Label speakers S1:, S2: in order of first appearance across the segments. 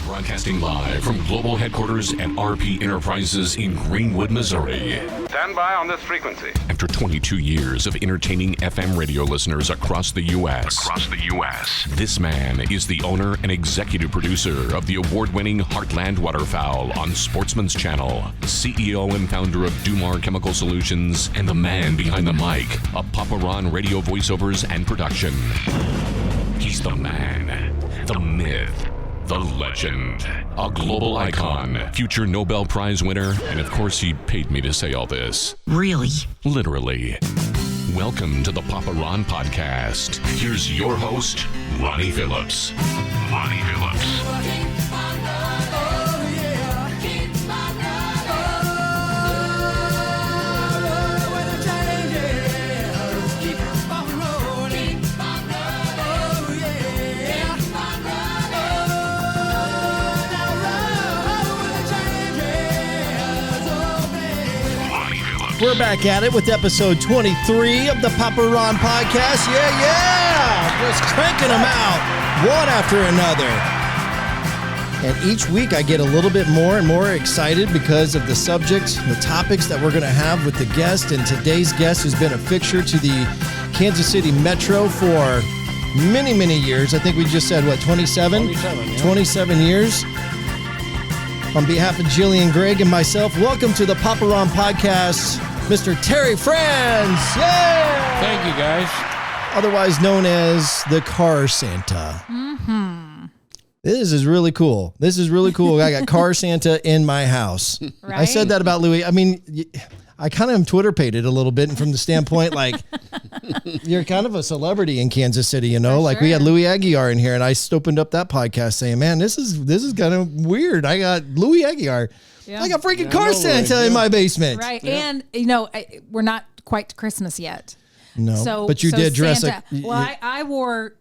S1: Broadcasting live from global headquarters at RP Enterprises in Greenwood, Missouri.
S2: Stand by on this frequency.
S1: After 22 years of entertaining FM radio listeners across the U.S., this man is the owner and executive producer of the award-winning Heartland Waterfowl on Sportsman's Channel, CEO and founder of Dumar Chemical Solutions, and the man behind the mic of Papa Ron Radio voiceovers and production. He's the man, the myth, the legend, a global icon, future Nobel Prize winner, and of course he paid me to say all this.
S3: Really?
S1: Literally. Welcome to the Papa Ron Podcast. Here's your host, Ronnie Phillips. Ronnie Phillips.
S4: We're back at it with episode 23 of the Papa Ron Podcast. Yeah! Just cranking them out one after another. And each week I get a little bit more and more excited because of the subjects, the topics that we're going to have with the guest. And today's guest has been a fixture to the Kansas City Metro for many, many years. I think we just said, 27?
S5: 27, yeah.
S4: 27 years. On behalf of Jillian Gregg and myself, welcome to the Papa Ron Podcast, Mr. Terry Franz. Yeah!
S5: Thank you, guys.
S4: Otherwise known as the Car Santa. Mm-hmm. This is really cool. I got Car Santa in my house.
S6: Right?
S4: I said that about Louis. I mean, I kind of am Twitter-pated a little bit, and from the standpoint, like, you're kind of a celebrity in Kansas City, you know?
S6: For
S4: Like, we had
S6: sure.
S4: Louis Aguiar in here, and I opened up that podcast saying, man, this is kind of weird. I got Louis Aguiar.
S6: Yeah.
S4: I got freaking
S5: Yeah, I
S4: Car
S5: know
S4: Santa
S5: Louis,
S4: in
S5: yeah.
S4: my basement.
S6: Right.
S5: Yeah.
S6: And, we're not quite to Christmas yet.
S4: No,
S6: So,
S4: but you did dress
S6: Santa,
S4: like...
S6: well, I wore,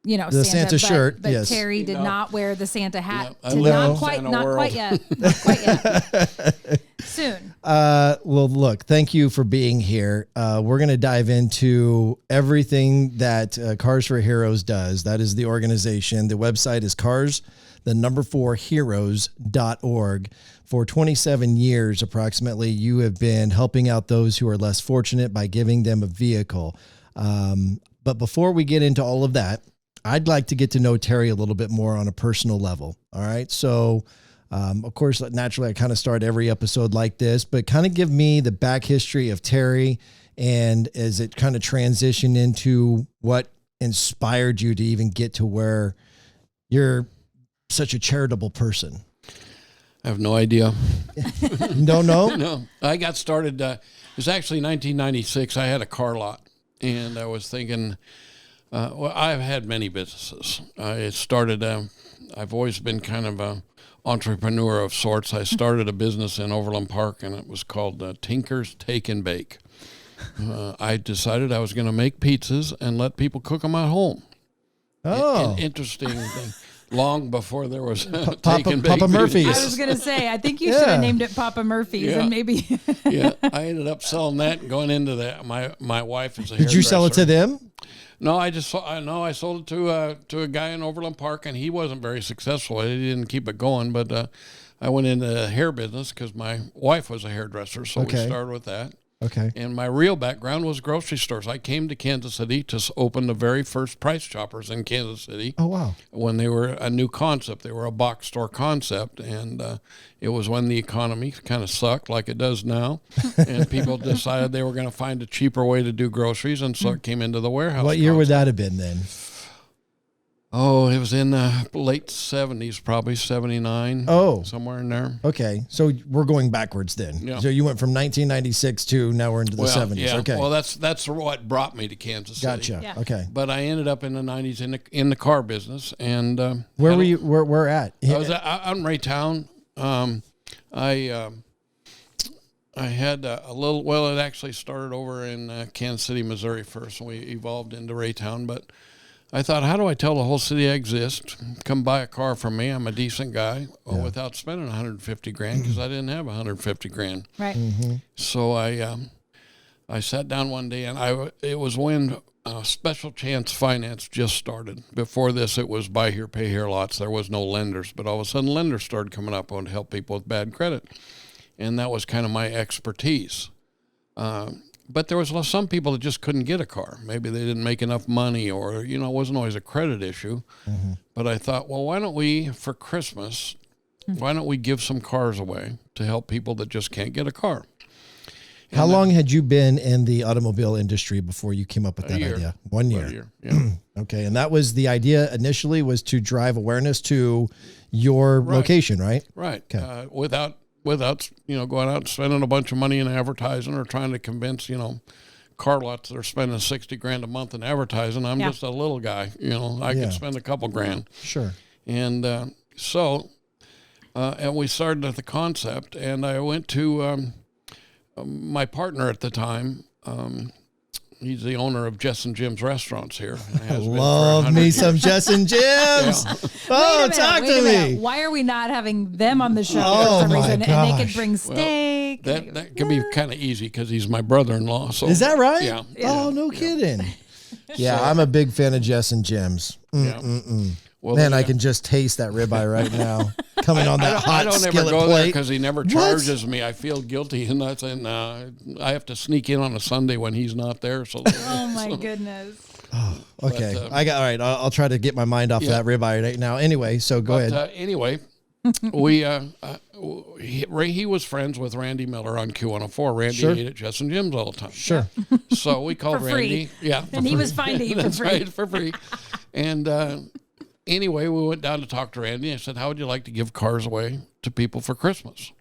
S4: The Santa
S6: but,
S4: shirt,
S6: But
S4: yes.
S6: Terry did not wear the Santa hat.
S5: I live
S6: Not
S5: in
S6: quite,
S5: Santa
S6: not
S5: world.
S6: quite yet. Not quite yet. Soon.
S4: Well, look, thank you for being here. We're going to dive into everything that Cars for Heroes does. That is the organization. The website is cars4heroes.org. For 27 years, approximately, you have been helping out those who are less fortunate by giving them a vehicle. But before we get into all of that, I'd like to get to know Terry a little bit more on a personal level. All right. So, of course, naturally, I kind of start every episode like this, but kind of give me the back history of Terry and as it kind of transitioned into what inspired you to even get to where you're such a charitable person.
S5: I have no idea.
S4: You don't know?
S5: No, I got started. It was actually 1996. I had a car lot, and I was thinking, well, I've had many businesses. I started, I've always been kind of a entrepreneur of sorts. I started a business in Overland Park, and it was called Tinker's Take and Bake. I decided I was going to make pizzas and let people cook them at home.
S4: Oh,
S5: Interesting thing. Long before there was
S4: Papa Murphy's.
S6: I was going to say, I think you
S4: Yeah.
S6: should have named it Papa Murphy's
S5: Yeah.
S6: and maybe.
S5: Yeah, I ended up selling that and going into that. My wife is a
S4: did you sell it to
S5: hairdresser.
S4: them?
S5: No, I sold it to a guy in Overland Park, and he wasn't very successful. He didn't keep it going, but I went into the hair business because my wife was a hairdresser, so
S4: Okay.
S5: we started with that.
S4: Okay.
S5: And my real background was grocery stores. I came to Kansas City to open the very first Price Choppers in Kansas City.
S4: Oh, wow.
S5: When they were a new concept. They were a box store concept, and it was when the economy kind of sucked like it does now, and people decided they were going to find a cheaper way to do groceries, and so it came into the warehouse.
S4: What year would
S5: concept.
S4: that have been then?
S5: Oh, it was in the late 70s, probably 79.
S4: Oh.
S5: Somewhere in there.
S4: Okay, so we're going backwards then.
S5: Yeah.
S4: So you went from 1996 to now we're into the 70s.
S5: Yeah.
S4: Okay,
S5: Well, that's what brought me to Kansas City.
S4: gotcha.
S6: Yeah.
S4: Okay,
S5: But I ended up in the 90s in the car business, and
S4: where were you? Where at?
S5: I was out in Raytown. I had a little. Well, it actually started over in Kansas City, Missouri first, and we evolved into Raytown. But I thought, how do I tell the whole city I exist? Come buy a car from me. I'm a decent guy, without spending 150 grand because I didn't have 150 grand.
S6: Right.
S4: Mm-hmm.
S5: So I sat down one day, and it was when Special Chance Finance just started. Before this, it was buy here, pay here lots. There was no lenders, but all of a sudden lenders started coming up and help people with bad credit. And that was kind of my expertise. But there was some people that just couldn't get a car. Maybe they didn't make enough money, or, it wasn't always a credit issue. Mm-hmm. But I thought, well, why don't we, for Christmas, why don't we give some cars away to help people that just can't get a car?
S4: How long had you been in the automobile industry before you came up with that
S5: year.
S4: idea? 1 year.
S5: 1 year, yeah.
S4: Okay. And that was the idea initially, was to drive awareness to your location, right?
S5: Right.
S4: Okay.
S5: Without going out and spending a bunch of money in advertising, or trying to convince, car lots that are spending $60,000 a month in advertising. I'm just a little guy, I could spend a couple grand.
S4: Sure.
S5: And and we started at the concept, and I went to my partner at the time. He's the owner of Jess and Jim's restaurants here.
S4: I love me some Jess and Jim's. Oh, talk to me.
S6: Why are we not having them on the show
S4: Oh,
S6: for some
S4: my
S6: reason?
S4: gosh.
S6: And they could bring steak.
S5: That can be kind of easy because he's my brother-in-law. So
S4: Is that right?
S5: Yeah.
S4: Oh, no kidding. Yeah, I'm a big fan of Jess and Jim's.
S5: Well,
S4: Man, I can just taste that ribeye right now coming on that hot
S5: I don't ever
S4: skillet
S5: go there
S4: plate.
S5: because he never charges me. I feel guilty, and I say, I have to sneak in on a Sunday when he's not there. So,
S6: Oh my goodness.
S4: Okay,
S5: But,
S4: all right. I'll try to get my mind off of that ribeye right now. Anyway, so go ahead.
S5: Anyway, we he was friends with Randy Miller on Q104. Randy ate at Jess and Jim's all the time.
S4: Sure.
S5: So we called
S6: For free.
S5: Randy. Yeah,
S6: And he was fine to eat for
S5: That's
S6: free.
S5: right, for free. And anyway, we went down to talk to Randy. I said, how would you like to give cars away to people for Christmas?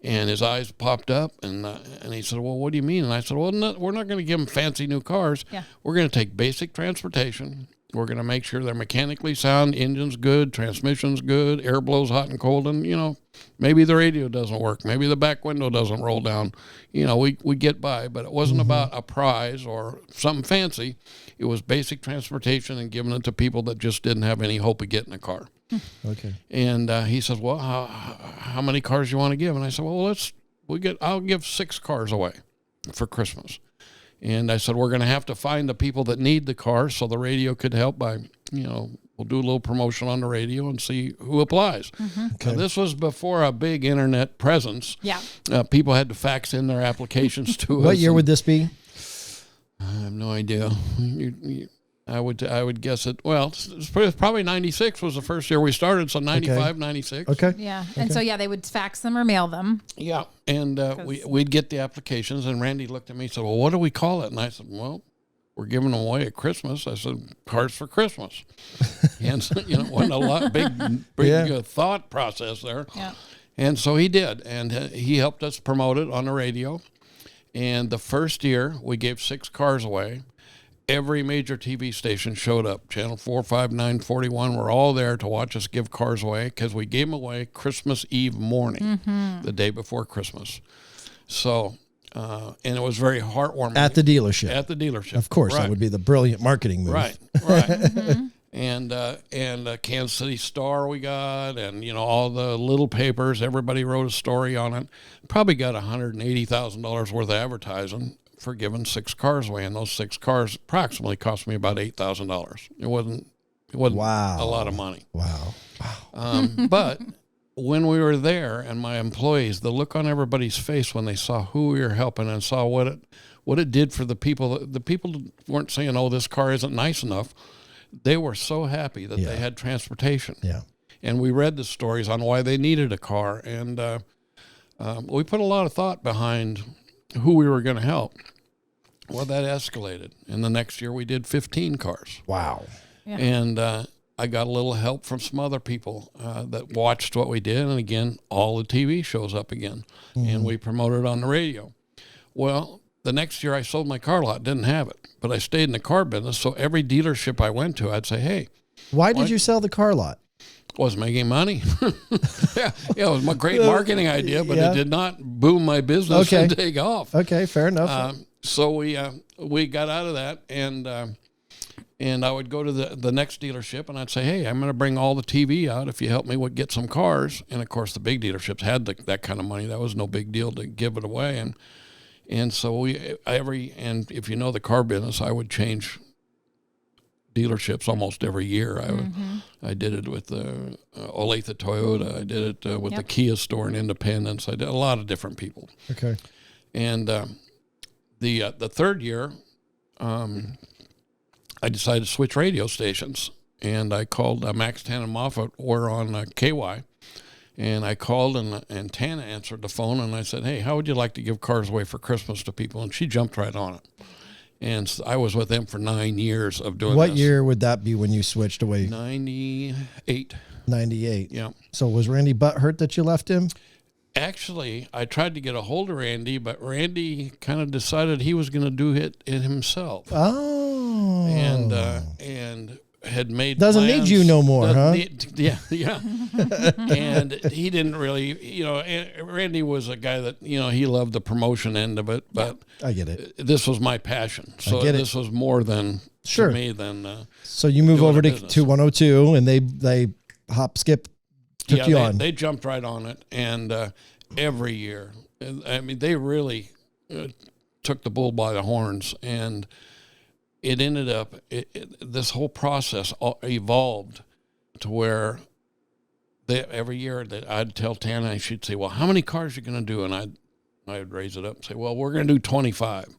S5: And his eyes popped up, and he said, well, what do you mean? And I said, well, we're not going to give them fancy new cars.
S6: Yeah.
S5: We're going to take basic transportation. We're going to make sure they're mechanically sound, engine's good, transmission's good, air blows hot and cold, and, maybe the radio doesn't work. Maybe the back window doesn't roll down. We get by, but it wasn't about a prize or something fancy. It was basic transportation and giving it to people that just didn't have any hope of getting a car.
S4: Okay.
S5: And he said, well, how many cars do you want to give? And I said, well, I'll give 6 cars away for Christmas. And I said, we're going to have to find the people that need the car, so the radio could help by, we'll do a little promotion on the radio and see who applies.
S4: Okay.
S5: Now, this was before a big internet presence.
S6: Yeah.
S5: People had to fax in their applications to us.
S4: What year would this be?
S5: I have no idea. I would guess it. Well, it's probably 96 was the first year we started, so 95, 96.
S4: Okay.
S6: Yeah. And so, they would fax them or mail them.
S5: Yeah, and we'd get the applications, and Randy looked at me and said, well, what do we call it? And I said, well, we're giving them away at Christmas. I said, cars for Christmas. And, so, it wasn't a lot, big thought process there.
S6: Yeah.
S5: And so he did, and he helped us promote it on the radio. And the first year, we gave 6 cars away. Every major TV station showed up. Channel 4, 5, 9, 41 were all there to watch us give cars away because we gave them away Christmas Eve morning, the day before Christmas. So, and it was very heartwarming.
S4: At the dealership.
S5: At the dealership.
S4: Of course,
S5: right.
S4: that would be the brilliant marketing move.
S5: Right. And Kansas City Star we got, and all the little papers. Everybody wrote a story on it. Probably got $180,000 worth of advertising for giving 6 cars away, and those 6 cars approximately cost me about $8,000. It wasn't
S4: Wow.
S5: a lot of money.
S4: Wow.
S5: But when we were there, and my employees, the look on everybody's face when they saw who we were helping and saw what it did for the people. The people weren't saying, "Oh, this car isn't nice enough." They were so happy that they had transportation.
S4: Yeah.
S5: And we read the stories on why they needed a car, and we put a lot of thought behind who we were going to help. Well, that escalated, and the next year we did 15 cars.
S4: Wow.
S6: Yeah.
S5: And I got a little help from some other people that watched what we did, and again, all the TV shows up again, and we promoted on the radio. Well, the next year I sold my car lot, didn't have it, but I stayed in the car business, so every dealership I went to, I'd say, hey,
S4: Why did you sell the car lot?
S5: wasn't making money. yeah, it was a great marketing idea, but it did not boom my business and take off.
S4: Okay, fair enough.
S5: So we got out of that, and I would go to the next dealership, and I'd say, hey, I'm going to bring all the TV out if you help me get some cars. And of course, the big dealerships had that kind of money. That was no big deal to give it away. And so and if you know the car business, I would change dealerships almost every year. I did it with Olathe Toyota. I did it with the Kia store in Independence. I did a lot of different people.
S4: Okay.
S5: And the third year, I decided to switch radio stations, and I called Max Tana Moffat. We're on KY, and I called, and Tana answered the phone, and I said, "Hey, how would you like to give cars away for Christmas to people?" And she jumped right on it. And so I was with them for 9 years of doing
S4: What
S5: this.
S4: year would that be when you switched away?
S5: 98.
S4: 98.
S5: Yeah.
S4: So was Randy butthurt that you left him?
S5: Actually, I tried to get a hold of Randy, but Randy kind of decided he was going to do it himself.
S4: Oh.
S5: And had made
S4: Doesn't need
S5: plans.
S4: you no more, huh?
S5: Yeah. And he didn't really, Randy was a guy that, he loved the promotion end of it, but
S4: I get it.
S5: this was my passion. So
S4: get it.
S5: this was more than
S4: Sure.
S5: to me than
S4: So you move
S5: doing
S4: over
S5: a
S4: to
S5: business.
S4: 102, and they hop, skip, took you on.
S5: They jumped right on it, and every year, I mean, they really took the bull by the horns, and it ended up, this whole process evolved to where every year that I'd tell Tana, and she'd say, "Well, how many cars are you going to do?" And I'd raise it up and say, "Well, we're going to do 25."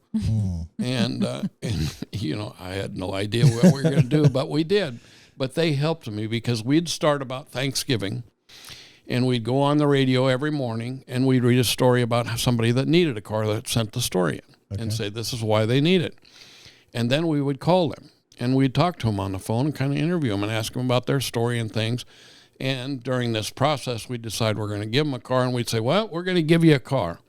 S5: And I had no idea what we were going to do, but we did. But they helped me because we'd start about Thanksgiving, and we'd go on the radio every morning, and we'd read a story about somebody that needed a car that sent the story in and say, this is why they need it. And then we would call them, and we'd talk to them on the phone and kind of interview them and ask them about their story and things. And during this process, we'd decide we're going to give them a car, and we'd say, well, we're going to give you a car.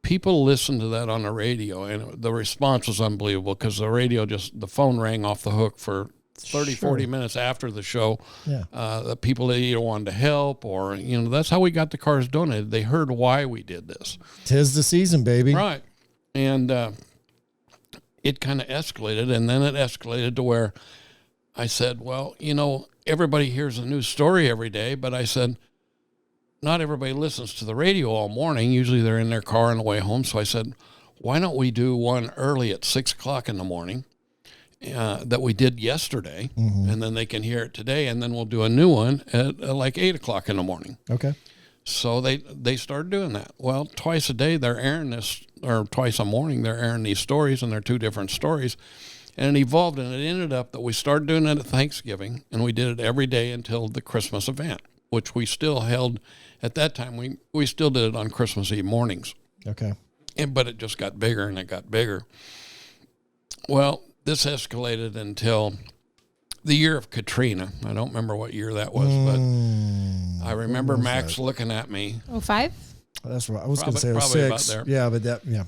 S5: People listened to that on the radio, and the response was unbelievable because the phone rang off the hook for 30, 40 minutes after the show.
S4: Yeah.
S5: The people that either wanted to help or, that's how we got the cars donated. They heard why we did this.
S4: 'Tis the season, baby.
S5: Right. And it kind of escalated, and then it escalated to where I said, well, everybody hears a new story every day, but I said, not everybody listens to the radio all morning. Usually they're in their car on the way home. So I said, why don't we do one early at 6 o'clock in the morning that we did yesterday, and then they can hear it today, and then we'll do a new one at like 8 o'clock in the morning.
S4: Okay.
S5: So they started doing that. Well, twice a day they're airing this, or twice a morning they're airing these stories, and they're two different stories. And it evolved, and it ended up that we started doing it at Thanksgiving, and we did it every day until the Christmas event, which we still held at that time. We still did it on Christmas Eve mornings.
S4: Okay.
S5: But it just got bigger and it got bigger. Well, this escalated until the year of Katrina. I don't remember what year that was, but I remember Max looking at me.
S6: 05?
S4: That's what I was going to
S5: Probably
S4: say.
S5: about
S4: 06.
S5: there.
S4: Yeah, but yeah.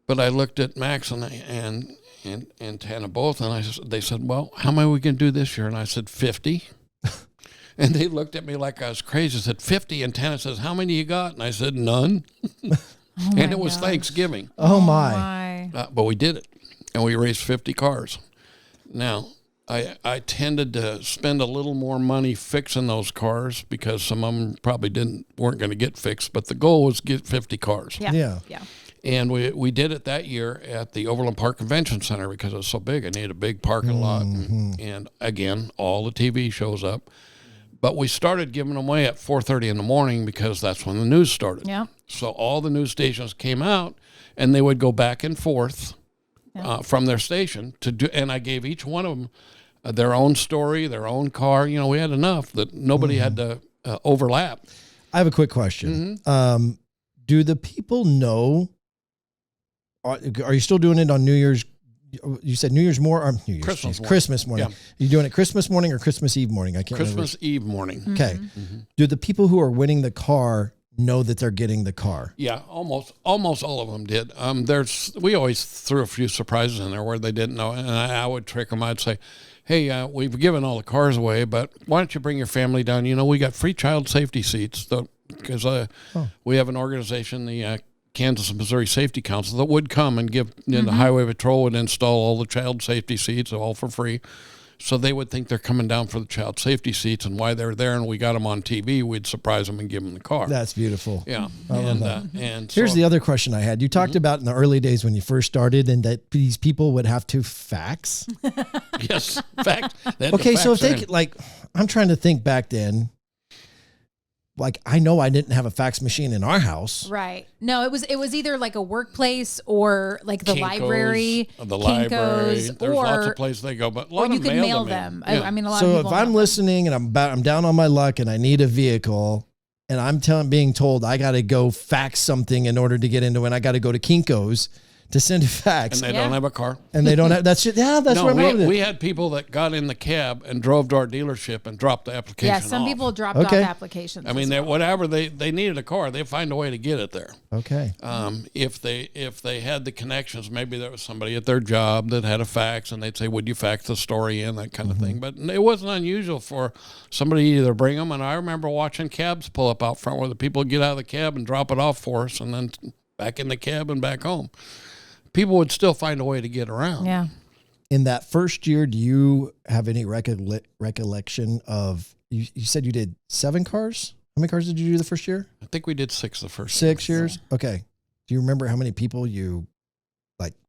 S5: But I looked at Max and Tana both, and they said, well, how many are we going to do this year? And I said, 50. And they looked at me like I was crazy. I said, 50. And Tana says, how many you got? And I said, none. And it was
S6: gosh.
S5: Thanksgiving.
S4: Oh, my.
S5: But we did it, and we raised 50 cars. Now, I tended to spend a little more money fixing those cars because some of them probably weren't going to get fixed, but the goal was to get 50 cars.
S4: Yeah.
S5: And we did it that year at the Overland Park Convention Center because it was so big. I needed a big parking lot. And again, all the TV shows up. But we started giving them away at 4:30 in the morning because that's when the news started.
S6: Yeah.
S5: So all the news stations came out, and they would go back and forth from their station to do. And I gave each one of them their own story, their own car. We had enough that nobody had to overlap.
S4: I have a quick question. Do the people know? Are you still doing it on New Year's? You said New Year's morning. Christmas morning.
S5: Yeah.
S4: You doing it Christmas morning or Christmas Eve morning? I can't remember.
S5: Christmas Eve morning.
S4: Okay. Do the people who are winning the car know that they're getting the car?
S5: Yeah, almost all of them did. We always threw a few surprises in there where they didn't know, and I would trick them. I'd say, hey, we've given all the cars away, but why don't you bring your family down? We got free child safety seats because we have an organization, the Kansas and Missouri Safety Council, that would come and give the highway patrol would install all the child safety seats all for free. So they would think they're coming down for the child safety seats, and why they're there, and we got them on TV, we'd surprise them and give them the car.
S4: That's beautiful.
S5: Yeah.
S4: I love that.
S5: And
S4: Here's
S5: so,
S4: the other question I had. You talked about in the early days when you first started, and that these people would have to fax.
S5: yes, fact. they had to
S4: Okay, so if
S5: fax
S4: they
S5: in.
S4: could, I'm trying to think back then. I know I didn't have a fax machine in our house.
S6: Right. No, it was either like a workplace or like the
S5: Kinko's,
S6: library,
S5: the library.
S6: Kinko's,
S5: There's lots
S6: or
S5: of places they go, but a lot
S6: or
S5: of
S6: you
S5: them
S6: could mail
S5: them.
S6: them.
S5: in.
S6: I mean, a lot of
S4: So
S6: people
S4: if I'm
S6: mail
S4: listening and I'm down on my luck and I need a vehicle and I'm being told I got to go fax something in order to get into it, I got to go to Kinko's to send a fax,
S5: and they
S6: Yeah.
S5: don't have a car.
S4: and they don't have that's where I'm
S5: No,
S4: going with it.
S5: we had people that got in the cab and drove to our dealership and dropped the application
S6: Yeah, some
S5: off.
S6: people dropped
S4: Okay.
S6: off applications.
S5: I mean,
S6: as well.
S5: whatever they needed a car, they find a way to get it there.
S4: Okay.
S5: If they had the connections, maybe there was somebody at their job that had a fax, and they'd say, "Would you fax the story in?" That kind of thing. But it wasn't unusual for somebody to either bring them. And I remember watching cabs pull up out front where the people would get out of the cab and drop it off for us, and then back in the cab and back home. People would still find a way to get around.
S6: Yeah.
S4: In that first year, do you have any recollection of? You said you did 7 cars. How many cars did you do the first year?
S5: I think we did 6 the first
S4: 6 years. Okay. Do you remember how many people you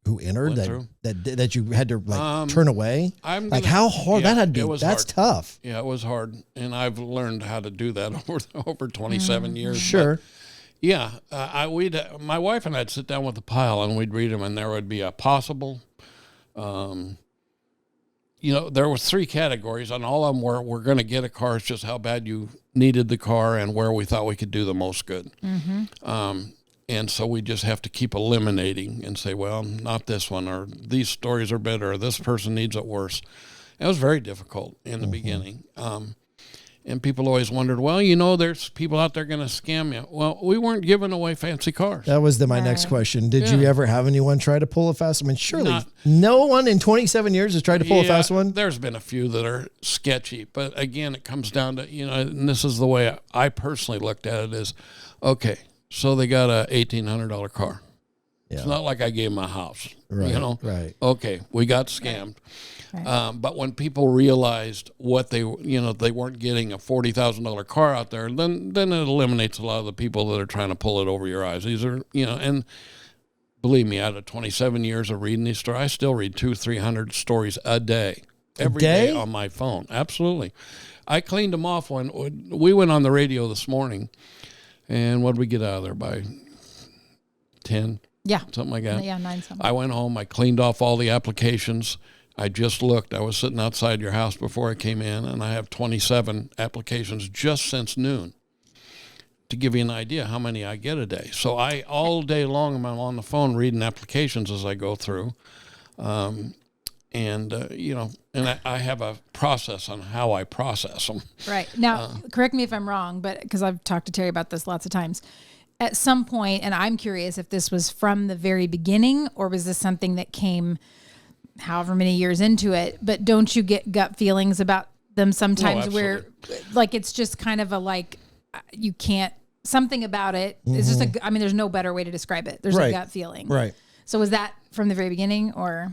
S4: who entered
S5: Went through?
S4: that you had to turn away?
S5: I'm
S4: Like
S5: gonna-
S4: how hard
S5: yeah,
S4: that had to
S5: it
S4: be.
S5: was
S4: That's
S5: hard.
S4: tough.
S5: Yeah, it was hard, and I've learned how to do that over 27 years. but
S4: Sure.
S5: yeah, my wife and I'd sit down with a pile and we'd read them, and there would be a possible. There was 3 categories, and all of them were we're going to get a car. It's just how bad you needed the car and where we thought we could do the most good. And so we just have to keep eliminating and say, well, not this one, or these stories are better, or this person needs it worse. It was very difficult in the beginning. And people always wondered, well, there's people out there going to scam you. Well, we weren't giving away fancy cars.
S4: That was my next
S6: Right.
S4: question. Did you
S5: Yeah.
S4: ever have anyone try to pull a fast? I mean, surely
S5: Not-
S4: no one in 27 years has tried to pull a
S5: Yeah,
S4: fast one.
S5: There's been a few that are sketchy, but again, it comes down to, and this is the way I personally looked at it is, okay, so they got a $1,800 car.
S4: Yeah.
S5: It's not like I gave them a house,
S4: Right, right.
S5: Okay, we got scammed.
S6: Right.
S5: But when people realized what they weren't getting a $40,000 car out there, then it eliminates a lot of the people that are trying to pull it over your eyes. These are, and believe me, out of 27 years of reading these stories, I still read 200-300 stories a day, every day on my phone. Absolutely. I cleaned them off when we went on the radio this morning, and what did we get out of there by 10?
S6: Yeah.
S5: Something like that.
S6: Yeah, 9 something.
S5: I went home. I cleaned off all the applications. I just looked. I was sitting outside your house before I came in, and I have 27 applications just since noon, to give you an idea how many I get a day. So all day long, I'm on the phone reading applications as I go through. And I have a process on how I process them.
S6: Right. Now, correct me if I'm wrong, but because I've talked to Terry about this lots of times, at some point, and I'm curious if this was from the very beginning or was this something that came however many years into it, but don't you get gut feelings about them sometimes where like it's just kind of a you can't, something about it. It's just there's no better way to describe it. There's
S4: Right.
S6: a gut feeling.
S4: Right.
S6: So was that from the very beginning or?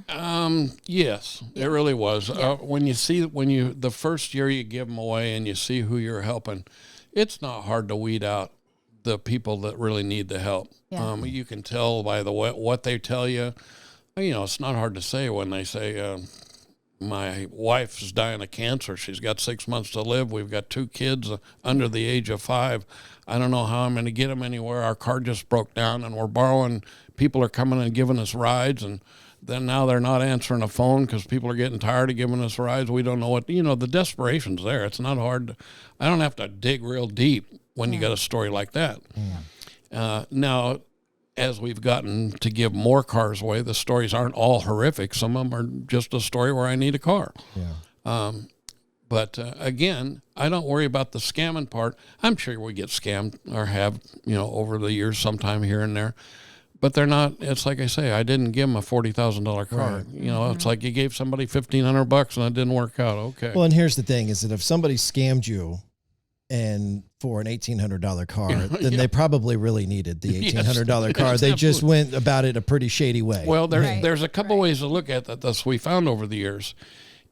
S5: Yes, it really was.
S6: Yeah.
S5: When you the first year you give them away and you see who you're helping, it's not hard to weed out the people that really need the help.
S6: Yeah.
S5: You can tell by what they tell you. It's not hard to say when they say, my wife's dying of cancer. She's got 6 months to live. We've got 2 kids under the age of 5. I don't know how I'm going to get them anywhere. Our car just broke down, and we're borrowing. People are coming and giving us rides, and then now they're not answering the phone because people are getting tired of giving us rides. We don't know what, the desperation's there. It's not hard. I don't have to dig real deep when you got a story like that. Now, as we've gotten to give more cars away, the stories aren't all horrific. Some of them are just a story where I need a car.
S4: Yeah.
S5: But again, I don't worry about the scamming part. I'm sure we get scammed or have, over the years sometime here and there. But they're not, it's like I say, I didn't give them a $40,000 car.
S4: Right.
S5: It's like you gave somebody $1,500 and it didn't work out. Okay.
S4: Well, and here's the thing is that if somebody scammed you and for an $1,800 car, then
S5: Yeah.
S4: they probably really needed the $1,800 car.
S5: Yes,
S4: They just
S5: absolutely.
S4: went about it a pretty shady way.
S5: Well,
S6: Right.
S5: there's a couple
S6: Right.
S5: ways to look at that. That's we found over the years.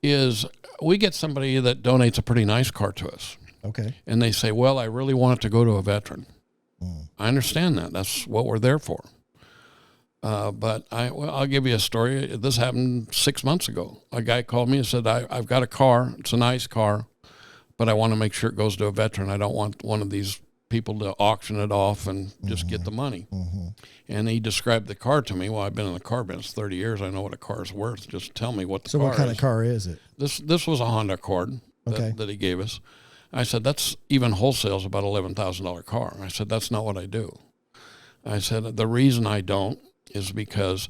S5: is we get somebody that donates a pretty nice car to us.
S4: Okay.
S5: And they say, well, I really want it to go to a veteran. I understand that. That's what we're there for. But I'll give you a story. This happened 6 months ago. A guy called me and said, I've got a car. It's a nice car, but I want to make sure it goes to a veteran. I don't want one of these people to auction it off and just get the money. And he described the car to me. Well, I've been in the car business 30 years. I know what a car is worth. Just tell me what the car is.
S4: So what kind of car is it?
S5: This was a Honda Accord that he gave us. I said, that's even wholesale's about $11,000 car. I said, that's not what I do. I said, the reason I don't is because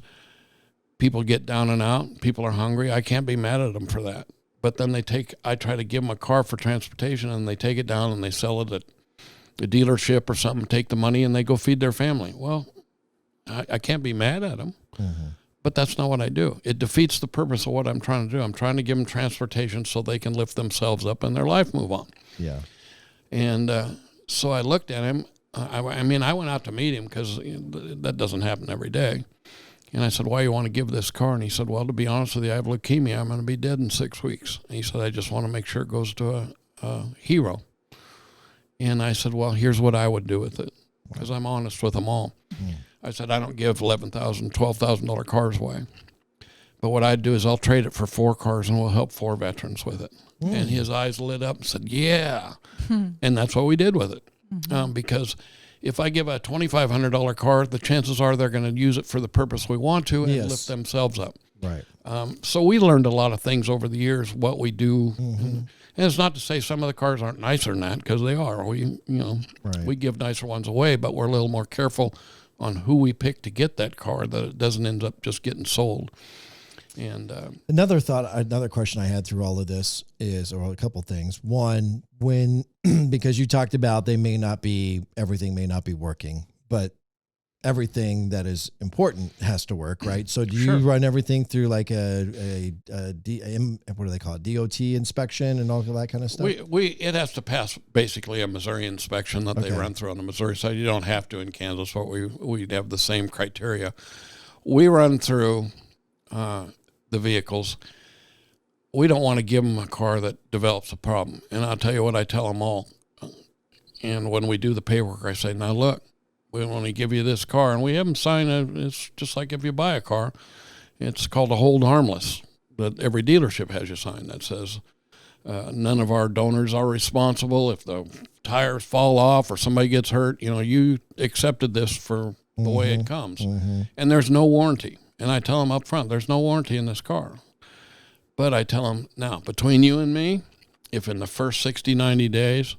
S5: people get down and out. People are hungry. I can't be mad at them for that. But then I try to give them a car for transportation, and they take it down and they sell it at a dealership or something, take the money, and they go feed their family. Well, I can't be mad at them, but that's not what I do. It defeats the purpose of what I'm trying to do. I'm trying to give them transportation so they can lift themselves up and their life move on.
S4: Yeah.
S5: And so I looked at him. I went out to meet him because that doesn't happen every day. And I said, why do you want to give this car? And he said, well, to be honest with you, I have leukemia. I'm going to be dead in 6 weeks. And he said, I just want to make sure it goes to a hero. And I said, well, here's what I would do with it, because I'm honest with them all. I said, I don't give $11,000, $12,000 cars away. But what I'd do is I'll trade it for 4 cars, and we'll help 4 veterans with it. And his eyes lit up and said, yeah. And that's what we did with it. Because if I give a $2,500 car, the chances are they're going to use it for the purpose we want to and lift themselves up.
S4: Right.
S5: So we learned a lot of things over the years, what we do. And it's not to say some of the cars aren't nicer than that, because they are. We give nicer ones away, but we're a little more careful on who we pick to get that car, that it doesn't end up just getting sold. And
S4: another question I had through all of this is, or a couple things. One, because you talked about everything may not be working, but everything that is important has to work, right? So do you run everything through like what do they call it? DOT inspection and all of that kind of stuff?
S5: It has to pass basically a Missouri inspection that they run through on the Missouri side. You don't have to in Kansas, but we have the same criteria. We run through the vehicles. We don't want to give them a car that develops a problem. And I'll tell you what I tell them all. And when we do the paperwork, I say, now look, we want to give you this car, and we have them sign it's just like if you buy a car. It's called a hold harmless that every dealership has you sign that says none of our donors are responsible if the tires fall off or somebody gets hurt. You accepted this for the way it comes. And there's no warranty. And I tell them up front, there's no warranty in this car. But I tell them, now, between you and me, if in the first 60, 90 days,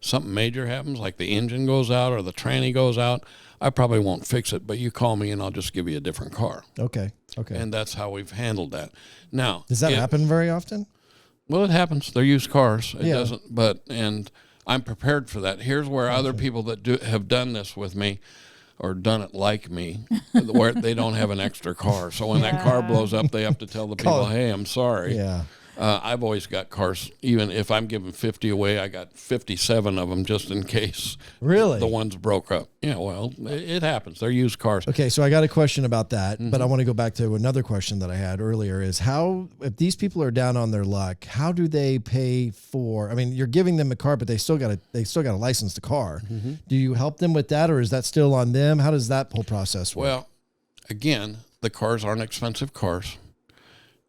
S5: something major happens, like the engine goes out or the tranny goes out, I probably won't fix it, but you call me and I'll just give you a different car.
S4: Okay.
S5: And that's how we've handled that. Now,
S4: does that happen very often?
S5: Well, it happens. They're used cars. It doesn't, and I'm prepared for that. Here's where other people that have done this with me or done it like me, where they don't have an extra car. So when that car blows up, they have to tell the people, hey, I'm sorry.
S4: Yeah.
S5: I've always got cars, even if I'm giving 50 away, I got 57 of them just in case.
S4: Really?
S5: The ones broke up. Yeah, well, it happens. They're used cars.
S4: Okay, so I got a question about that, but I want to go back to another question that I had earlier is if these people are down on their luck, how do they pay for, you're giving them a car, but they still got to license the car. Do you help them with that, or is that still on them? How does that whole process work?
S5: Well, again, the cars aren't expensive cars.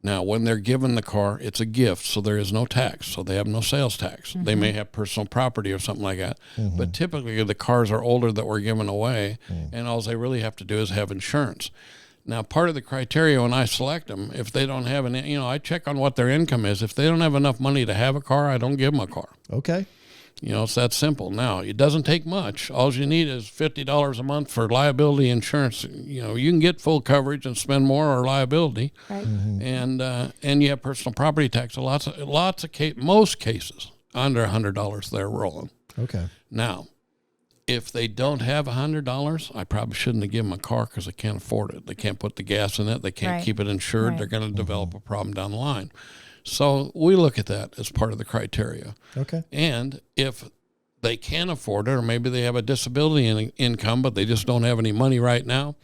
S5: Now, when they're given the car, it's a gift, so there is no tax, so they have no sales tax. They may have personal property or something like that, but typically the cars are older that were given away, and all they really have to do is have insurance. Now, part of the criteria when I select them, if they don't have I check on what their income is. If they don't have enough money to have a car, I don't give them a car.
S4: Okay.
S5: It's that simple. Now, it doesn't take much. All you need is $50 a month for liability insurance. You can get full coverage and spend more or liability.
S6: Right.
S5: And you have personal property tax. Most cases, under $100 they're rolling.
S4: Okay.
S5: Now, if they don't have $100, I probably shouldn't have given them a car because they can't afford it. They can't put the gas in it. They can't keep it insured.
S6: Right.
S5: They're going to develop a problem down the line. So we look at that as part of the criteria.
S4: Okay.
S5: And if they can afford it, or maybe they have a disability income, but they just don't have any money right now.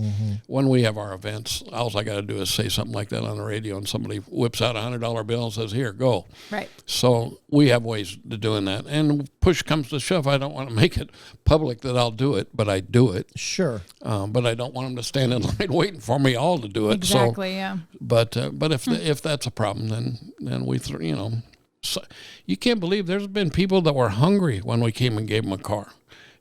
S5: When we have our events, all I got to do is say something like that on the radio, and somebody whips out $100 bill and says, "Here, go."
S6: Right.
S5: So we have ways to doing that. And push comes to shove, I don't want to make it public that I'll do it, but I do it.
S4: Sure.
S5: But I don't want them to stand in line waiting for me all to do it.
S6: Exactly. Yeah.
S5: But if that's a problem, then we so you can't believe there's been people that were hungry when we came and gave them a car,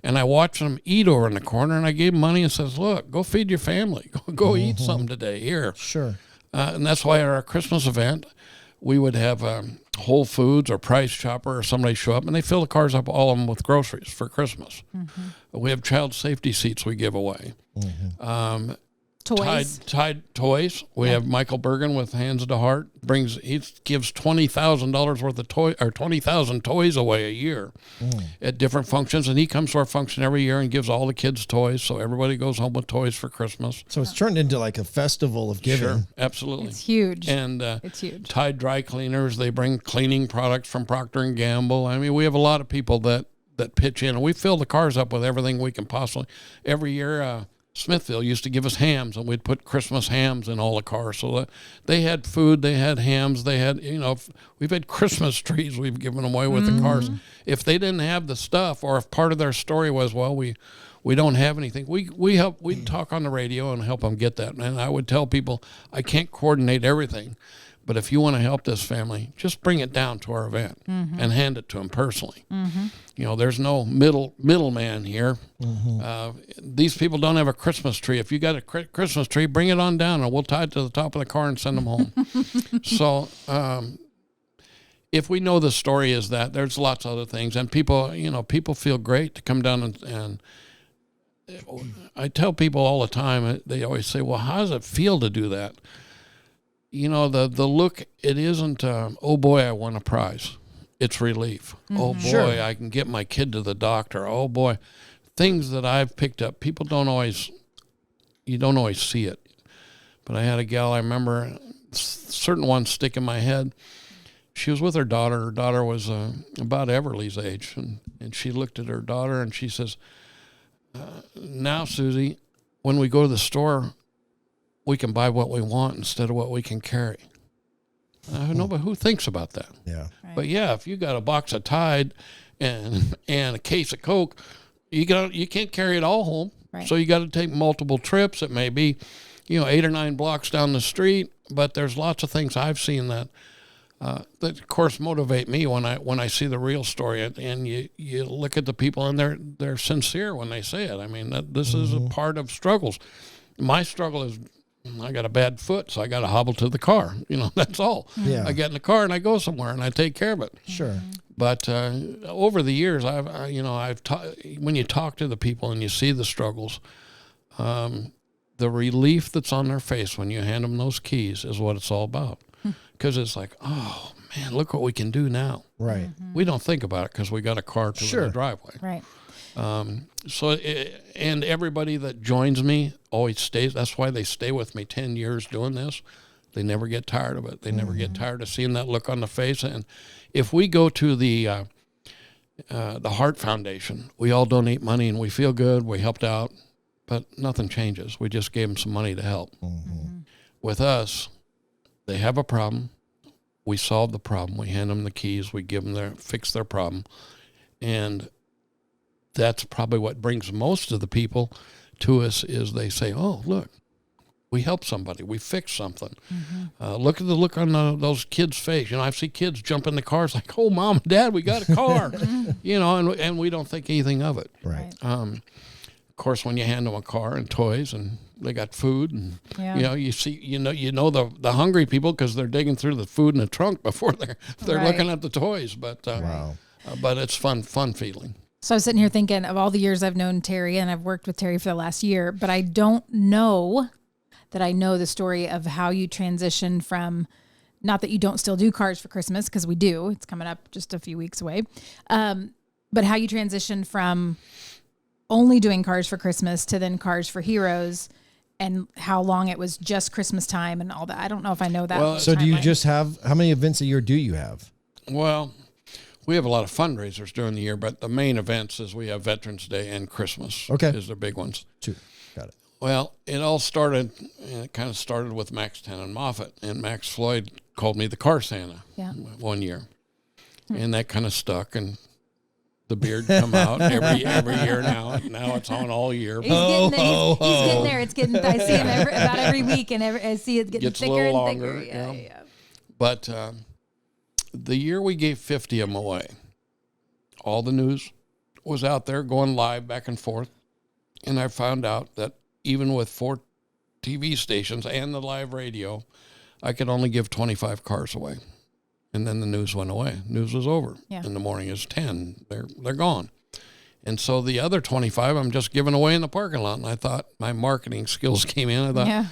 S5: and I watched them eat over in the corner, and I gave them money and says, "Look, go feed your family, go eat something today here."
S4: Sure.
S5: And that's why at our Christmas event, we would have Whole Foods or Price Chopper or somebody show up, and they fill the cars up, all of them, with groceries for Christmas. We have child safety seats we give away.
S6: Toys.
S5: Tide toys. We have Michael Bergen with Hands to Heart. He gives $20,000 worth of toy, or 20,000 toys away a year at different functions, and he comes to our function every year and gives all the kids toys, so everybody goes home with toys for Christmas.
S4: So it's turned into like a festival of giving.
S5: Sure, absolutely.
S6: It's huge.
S5: And
S6: it's huge.
S5: Tide Dry Cleaners, they bring cleaning products from Procter & Gamble. I mean, we have a lot of people that pitch in, and we fill the cars up with everything we can possibly. Every year, Smithville used to give us hams, and we'd put Christmas hams in all the cars. So they had food, they had hams, they had, we've had Christmas trees we've given away with the cars. If they didn't have the stuff, or if part of their story was, well, we don't have anything, we'd talk on the radio and help them get that. And I would tell people, I can't coordinate everything, but if you want to help this family, just bring it down to our event and hand it to them personally. There's no middleman here. These people don't have a Christmas tree. If you got a Christmas tree, bring it on down, and we'll tie it to the top of the car and send them home. So if we know the story is that, there's lots of other things. And people feel great to come down and I tell people all the time, they always say, well, how does it feel to do that? The look, it isn't, oh boy, I won a prize. It's relief. Oh boy,
S4: Sure.
S5: I can get my kid to the doctor. Oh boy, things that I've picked up. You don't always see it. But I had a gal, I remember, certain ones stick in my head. She was with her daughter. Her daughter was about Everly's age. And she looked at her daughter and she says, now, Susie, when we go to the store, we can buy what we want instead of what we can carry. I know, but who thinks about that?
S4: Yeah.
S6: Right.
S5: But yeah, if you got a box of Tide and a case of Coke, you can't carry it all home.
S6: Right.
S5: So you got to take multiple trips. It may be, 8 or 9 blocks down the street. But there's lots of things I've seen that of course motivate me when I see the real story. And you look at the people, and they're sincere when they say it. I mean, this is a part of struggles. My struggle is, I got a bad foot, so I got to hobble to the car. That's all.
S4: Yeah.
S5: I get in the car and I go somewhere and I take care of it.
S4: Sure.
S5: But over the years, when you talk to the people and you see the struggles, the relief that's on their face when you hand them those keys is what it's all about. Because it's like, oh man, look what we can do now.
S4: Right.
S5: We don't think about it because we got a car to
S4: Sure.
S5: the driveway.
S6: Right.
S5: And everybody that joins me always stays. That's why they stay with me 10 years doing this. They never get tired of it. They never get tired of seeing that look on the face. And if we go to the Heart Foundation, we all donate money and we feel good. We helped out, but nothing changes. We just gave them some money to help. With us, they have a problem. We solve the problem. We hand them the keys. We give them fix their problem. And that's probably what brings most of the people to us, is they say, oh, look, we helped somebody. We fixed something. Look at the look on those kids' face. I see kids jump in the cars like, oh, Mom and Dad, we got a car. And we don't think anything of it.
S4: Right.
S5: Of course, when you hand them a car and toys and they got food, and you see, the hungry people, because they're digging through the food in the trunk before they're
S6: Right.
S5: looking at the toys. But
S4: Wow.
S5: but it's fun feeling.
S6: So I was sitting here thinking of all the years I've known Terry, and I've worked with Terry for the last year, but I don't know that I know the story of how you transition from, not that you don't still do cars for Christmas, because we do, it's coming up just a few weeks away, but how you transition from only doing cars for Christmas to then Cars for Heroes, and how long it was just Christmas time and all that. I don't know if I know that.
S5: Well,
S4: So do you
S6: timeline.
S4: just have, how many events a year do you have?
S5: Well, we have a lot of fundraisers during the year, but the main events is we have Veterans Day and Christmas.
S4: Okay.
S5: Is the big ones.
S4: Two. Got it.
S5: Well, it all started, it kind of started with Max Tannen Moffat, and Max Floyd called me the Car Santa one year. And that kind of stuck, and the beard come out every year now. Now it's on all year.
S6: He's getting there. It's getting. I see him about every week, and I see it getting
S5: Gets a
S6: thicker
S5: little
S6: and
S5: longer,
S6: thicker.
S5: you know. But the year we gave 50 of them away, all the news was out there going live back and forth. And I found out that even with 4 TV stations and the live radio, I could only give 25 cars away. And then the news went away. News was over.
S6: Yeah.
S5: In the morning is 10. They're gone. And so the other 25 I'm just giving away in the parking lot. And I thought my marketing skills came in. I thought,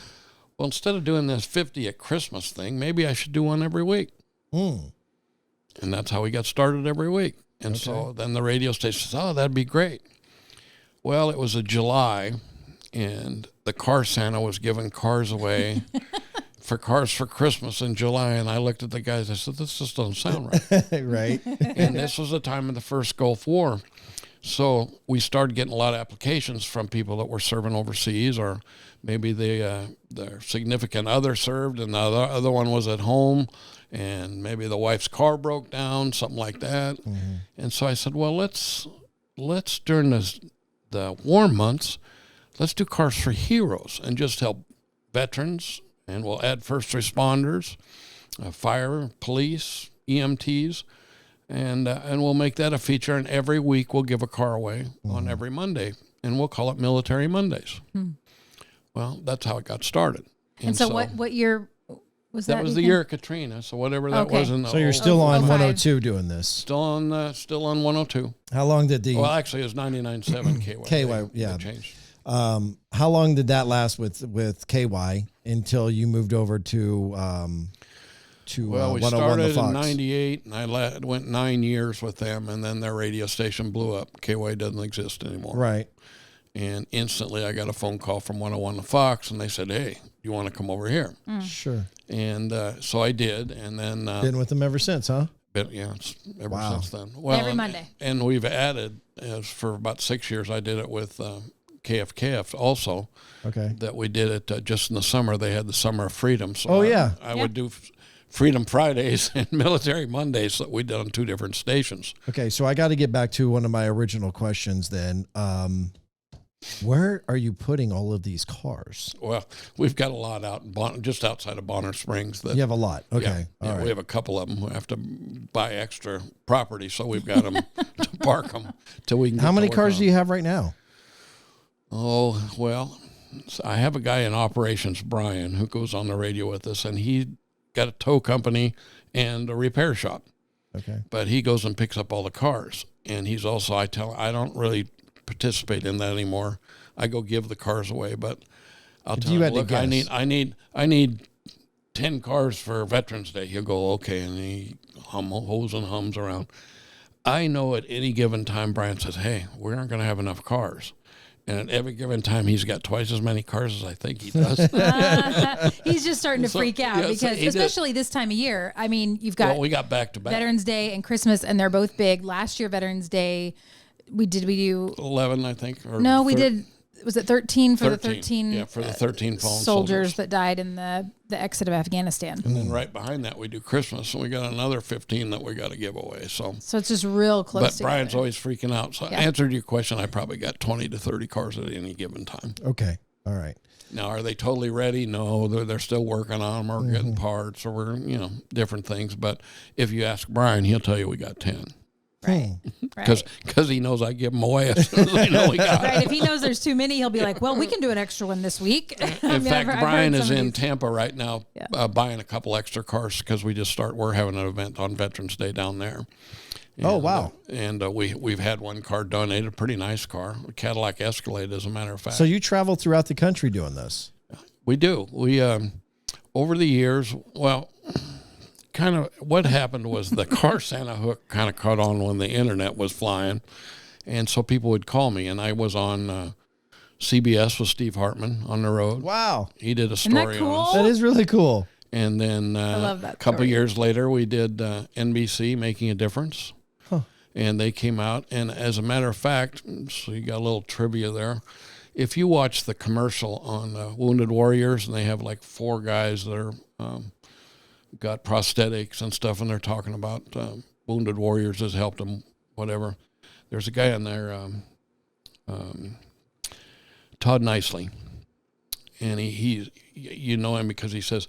S5: well, instead of doing this 50 at Christmas thing, maybe I should do one every week. And that's how we got started every week. And so then the radio station says, oh, that'd be great. Well, it was a July, and the Car Santa was giving cars away for Cars for Christmas in July. And I looked at the guys. I said, this just doesn't sound right.
S4: Right.
S5: And this was the time of the first Gulf War. So we started getting a lot of applications from people that were serving overseas, or maybe their significant other served and the other one was at home, and maybe the wife's car broke down, something like that. And so I said, well, let's during the warm months, let's do Cars for Heroes and just help veterans, and we'll add first responders, fire, police, EMTs, and we'll make that a feature. And every week we'll give a car away on every Monday, and we'll call it Military Mondays. Well, that's how it got started.
S6: And so what year was that?
S5: That was the year of Katrina. So whatever that was in the
S4: So you're still on
S6: 05.
S4: 102 doing this.
S5: still on 102.
S4: How long did the
S5: Well, actually, it was 99.7 KY.
S4: KY, yeah.
S5: They changed.
S4: how long did that last with KY until you moved over to
S5: Well, we
S4: 101
S5: started
S4: The
S5: in
S4: Fox?
S5: 98, and I went 9 years with them, and then their radio station blew up. KY doesn't exist anymore.
S4: Right.
S5: And instantly I got a phone call from 101 The Fox, and they said, hey, you want to come over here?
S4: Sure.
S5: And so I did, and then
S4: Been with them ever since, huh?
S5: it's ever
S4: Wow.
S5: since then. Well,
S6: Every Monday.
S5: And we've added, for about 6 years, I did it with KFKF also.
S4: Okay.
S5: That we did it just in the summer. They had the Summer of Freedom. So
S4: Oh, yeah.
S5: I would do Freedom Fridays and Military Mondays that we did on 2 different stations.
S4: Okay, so I got to get back to one of my original questions then. Where are you putting all of these cars?
S5: Well, we've got a lot out in just outside of Bonner Springs. That,
S4: You have a lot. Okay.
S5: Yeah,
S4: All right.
S5: we have a couple of them who have to buy extra property, so we've got them to park them till we can.
S4: How many cars do you have right now?
S5: Oh, well, so I have a guy in operations, Brian, who goes on the radio with us, and he got a tow company and a repair shop.
S4: Okay.
S5: But he goes and picks up all the cars, and he's also I don't really participate in that anymore. I go give the cars away, but I'll
S4: If
S5: tell
S4: you
S5: him,
S4: had to
S5: look,
S4: guess.
S5: I need 10 cars for Veterans Day. He'll go, okay, and he hoes and hums around. I know at any given time, Brian says, hey, we aren't going to have enough cars. And at every given time, he's got twice as many cars as I think he does.
S6: He's just starting to
S5: So,
S6: freak out
S5: yeah, so
S6: because,
S5: he did.
S6: especially this time of year. I mean, you've got
S5: Well, we got back to back.
S6: Veterans Day and Christmas, and they're both big. Last year, Veterans Day, we do
S5: 11, I think. Or
S6: no, we
S5: 13.
S6: did. Was it 13 for the
S5: 13,
S6: 13?
S5: yeah, for the 13 fallen
S6: soldiers that died in the exit of Afghanistan.
S5: And then right behind that, we do Christmas, and we got another 15 that we got to give away. So
S6: it's just real close.
S5: But
S6: together.
S5: Brian's always freaking out. So
S6: Yeah.
S5: answered your question, I probably got 20 to 30 cars at any given time.
S4: Okay. All right.
S5: Now, are they totally ready? No, they're still working on them or getting parts or we're, different things. But if you ask Brian, he'll tell you we got 10
S6: right.
S5: because he knows I give them away as soon as I know we got
S6: Right. If he knows there's too many, he'll be like, "Well, we can do an extra one this week."
S5: In fact, Brian is in Tampa right now buying a couple extra cars because we're having an event on Veterans Day down there.
S4: Oh, wow.
S5: And we've had one car donated, a pretty nice car, a Cadillac Escalade, as a matter of fact.
S4: So you travel throughout the country doing this?
S5: We do. We over the years, well, kind of what happened was the Car Santa hook kind of caught on when the internet was flying, and so people would call me, and I was on CBS with Steve Hartman on the road.
S4: Wow.
S5: He did a
S6: Isn't that
S5: story
S6: cool?
S5: on us.
S4: That is really cool.
S5: And then
S6: love that
S5: a couple
S6: story.
S5: years later, we did NBC Making a Difference. And they came out, and as a matter of fact, so you got a little trivia there. If you watch the commercial on Wounded Warriors, and they have like 4 guys that are got prosthetics and stuff, and they're talking about Wounded Warriors has helped them, whatever. There's a guy in there, Todd Nicely, and he you know him because he says,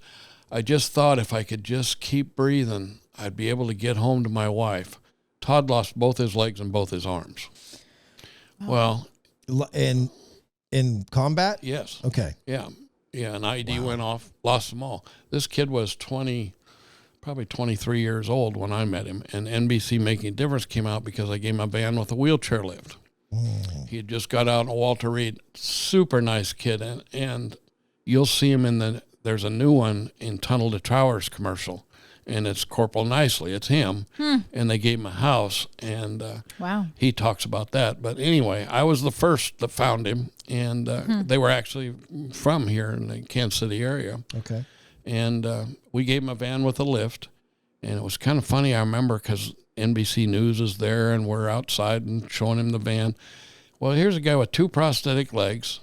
S5: I just thought if I could just keep breathing, I'd be able to get home to my wife. Todd lost both his legs and both his arms. Well,
S4: And in combat?
S5: yes.
S4: Okay.
S5: Yeah. Yeah. An IED went off, lost them all. This kid was probably 23 years old when I met him. And NBC Making a Difference came out because I gave him a van with a wheelchair lift. He had just got out in Walter Reed. Super nice kid. And you'll see him there's a new one in Tunnel to Towers commercial. And it's Corporal Nicely. It's him. And they gave him a house. And
S6: Wow.
S5: he talks about that. But anyway, I was the first that found him. And they were actually from here in the Kansas City area.
S4: Okay.
S5: And we gave him a van with a lift. And it was kind of funny, I remember, because NBC News is there and we're outside and showing him the van. Well, here's a guy with 2 prosthetic legs.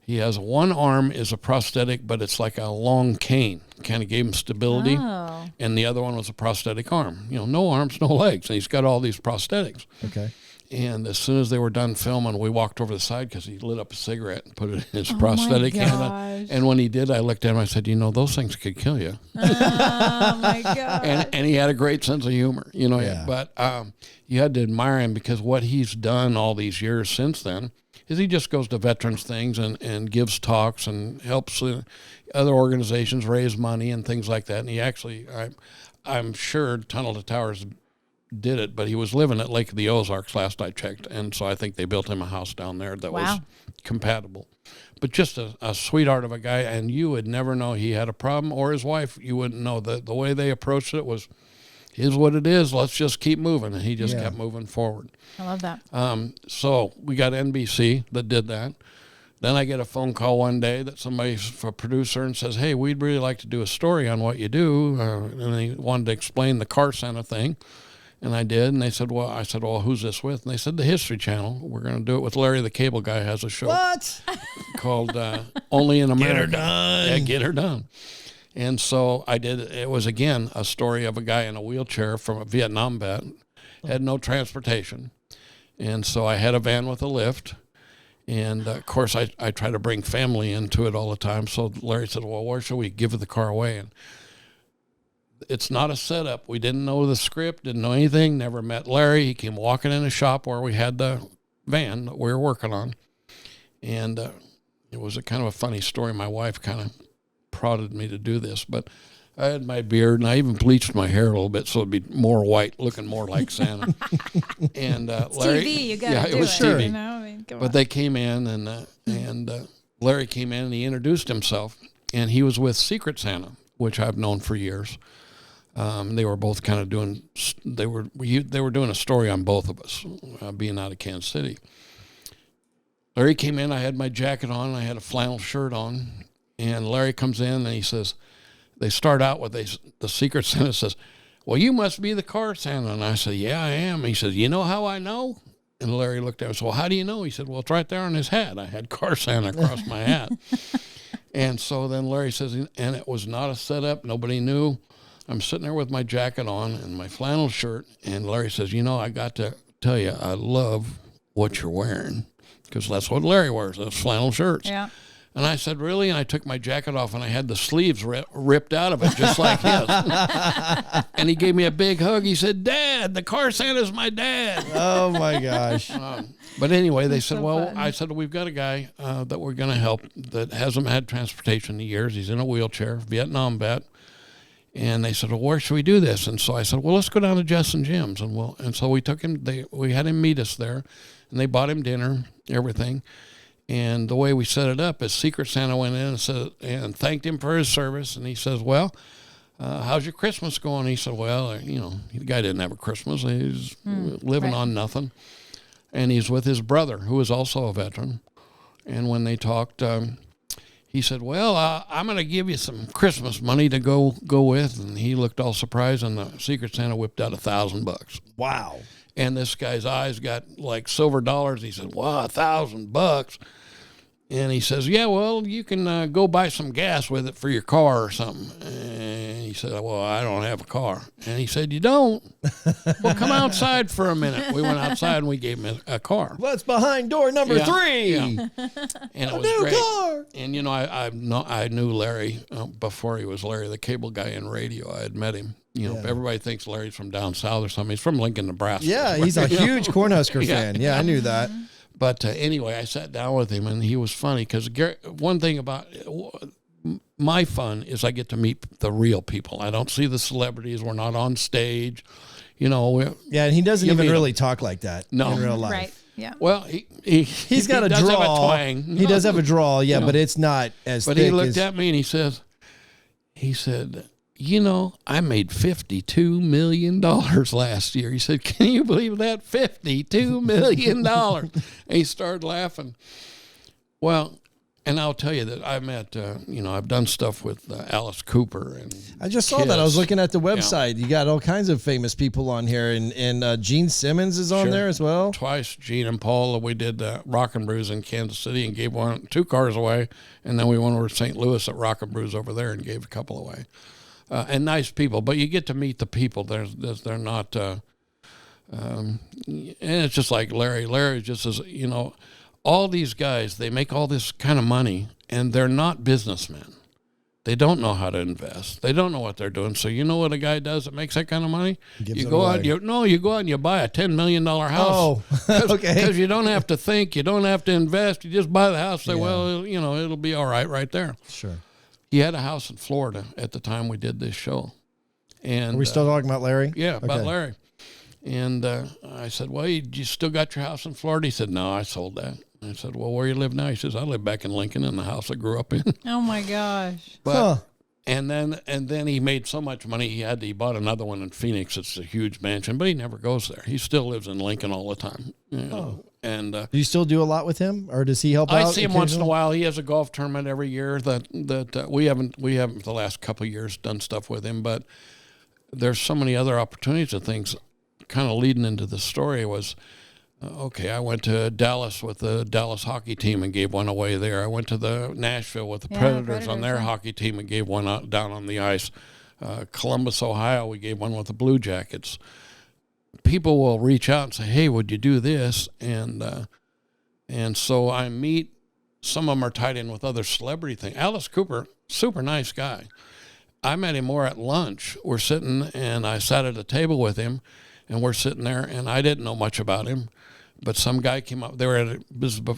S5: He has one arm is a prosthetic, but it's like a long cane. Kind of gave him stability.
S6: Oh.
S5: And the other one was a prosthetic arm. You know, no arms, no legs. And he's got all these prosthetics.
S4: Okay.
S5: And as soon as they were done filming, we walked over to the side because he lit up a cigarette and put it in his prosthetic hand.
S6: gosh.
S5: And when he did, I looked at him. I said, you know, those things could kill you.
S6: Oh my God.
S5: And he had a great sense of humor, you know.
S4: Yeah.
S5: But you had to admire him because what he's done all these years since then is he just goes to veterans things and gives talks and helps other organizations raise money and things like that. And he actually, I'm sure Tunnel to Towers did it, but he was living at Lake of the Ozarks last I checked. And so I think they built him a house down there that was compatible. But just a sweetheart of a guy, and you would never know he had a problem, or his wife, you wouldn't know. The way they approached it was, here's what it is, let's just keep moving. And he just kept moving forward.
S6: I love that.
S5: So we got NBC that did that. Then I get a phone call one day that somebody's a producer and says, hey, we'd really like to do a story on what you do. And they wanted to explain the car Santa thing. And I did. And they said, well, I said, well, who's this with? And they said, the History Channel. We're going to do it with Larry the Cable Guy has a show
S4: What?
S5: called Only in America.
S4: Get her done.
S5: Yeah, Get Her Done. And so I did. It was, again, a story of a guy in a wheelchair from a Vietnam vet, had no transportation. And so I had a van with a lift. And, of course, I try to bring family into it all the time. So Larry said, well, where should we give the car away? And it's not a setup. We didn't know the script, didn't know anything, never met Larry. He came walking in a shop where we had the van that we were working on. And it was a kind of a funny story. My wife kind of prodded me to do this, but I had my beard and I even bleached my hair a little bit so it'd be more white, looking more like Santa. And Larry,
S6: TV, you gotta do
S5: it was
S6: it.
S5: TV.
S6: You know? I mean, come
S5: But
S6: on.
S5: they came in and Larry came in and he introduced himself, and he was with Secret Santa, which I've known for years. They were both kind of doing. They were doing a story on both of us, being out of Kansas City. Larry came in. I had my jacket on. And I had a flannel shirt on, and Larry comes in and he says, they start out with the Secret Santa says, well, you must be the car Santa. And I said, yeah, I am. And he says, you know how I know? And Larry looked at me and said, well, how do you know? He said, well, it's right there on his hat. I had car Santa across my hat. And so then Larry says, and it was not a setup. Nobody knew. I'm sitting there with my jacket on and my flannel shirt. And Larry says, you know, I got to tell you, I love what you're wearing. Because that's what Larry wears, those flannel shirts.
S6: Yeah.
S5: And I said, really? And I took my jacket off and I had the sleeves ripped out of it, just like his. And he gave me a big hug. He said, Dad, the car Santa's my dad.
S4: Oh my gosh.
S5: But anyway, they said,
S6: so
S5: well,
S6: fun.
S5: I said, we've got a guy that we're going to help that hasn't had transportation in years. He's in a wheelchair, Vietnam vet. And they said, well, where should we do this? And so I said, well, let's go down to Jess and Jim's. And so we took him, we had him meet us there, and they bought him dinner, everything. And the way we set it up is Secret Santa went in and thanked him for his service. And he says, well, how's your Christmas going? He said, well, you know, the guy didn't have a Christmas. He's living
S6: right.
S5: on nothing. And he's with his brother, who is also a veteran. And when they talked, he said, well, I'm going to give you some Christmas money to go with. And he looked all surprised, and the Secret Santa whipped out $1,000.
S4: Wow.
S5: And this guy's eyes got like silver dollars. He said, wow, $1,000. And he says, yeah, well, you can go buy some gas with it for your car or something. And he said, well, I don't have a car. And he said, you don't? Well, come outside for a minute. We went outside and we gave him a car.
S4: What's behind door number 3?
S5: Yeah. And it was
S4: new
S5: great.
S4: car.
S5: And, you know, I knew Larry before he was Larry, the cable guy in radio. I had met him. You know, everybody thinks Larry's from down south or something. He's from Lincoln, Nebraska.
S4: Yeah, he's a huge Cornhusker fan. Yeah, I knew that.
S5: But anyway, I sat down with him, and he was funny because one thing about my fun is I get to meet the real people. I don't see the celebrities. We're not on stage. You know.
S4: Yeah, and he doesn't even really talk like that in real life.
S6: Right. Yeah.
S5: Well,
S4: he's got a
S5: does
S4: drawl.
S5: Have a twang.
S4: He does have a drawl, yeah, but it's not as
S5: But
S4: thick
S5: he looked
S4: as...
S5: at me and he said, you know, I made $52 million last year. He said, can you believe that? $52 million. And he started laughing. Well, and I'll tell you that I met, you know, I've done stuff with Alice Cooper. And
S4: I just saw that. I was looking at the website. You got all kinds of famous people on here, and Gene Simmons is on there as well.
S5: Twice, Gene and Paul. We did Rock and Brews in Kansas City and gave 2 cars away. And then we went over to St. Louis at Rock and Brews over there and gave a couple away. And nice people, but you get to meet the people. They're not, and it's just like Larry. Larry just is, you know, all these guys, they make all this kind of money, and they're not businessmen. They don't know how to invest. They don't know what they're doing. So you know what a guy does that makes that kind of money? You go out and you buy a $10 million house.
S4: Oh, okay.
S5: Because you don't have to think, you don't have to invest. You just buy the house. Say, well, you know, it'll be all right there.
S4: Sure.
S5: He had a house in Florida at the time we did this show. And
S4: are we still talking about Larry?
S5: Yeah, about Larry. And I said, well, you still got your house in Florida? He said, no, I sold that. I said, well, where you live now? He says, I live back in Lincoln in the house I grew up in.
S6: Oh my gosh.
S5: But and then he made so much money he bought another one in Phoenix. It's a huge mansion, but he never goes there. He still lives in Lincoln all the time. You know? And
S4: do you still do a lot with him, or does he help out?
S5: I see him once in a while. He has a golf tournament every year that we haven't the last couple of years done stuff with him, but there's so many other opportunities and things. Kind of leading into the story was, I went to Dallas with the Dallas hockey team and gave one away there. I went to the Nashville with the Predators on their hockey team and gave one out down on the ice. Columbus, Ohio, we gave one with the Blue Jackets. People will reach out and say, hey, would you do this? And so I meet, some of them are tied in with other celebrity things. Alice Cooper, super nice guy. I met him more at lunch. We're sitting, and I sat at a table with him, and we're sitting there, and I didn't know much about him, but some guy came up. They were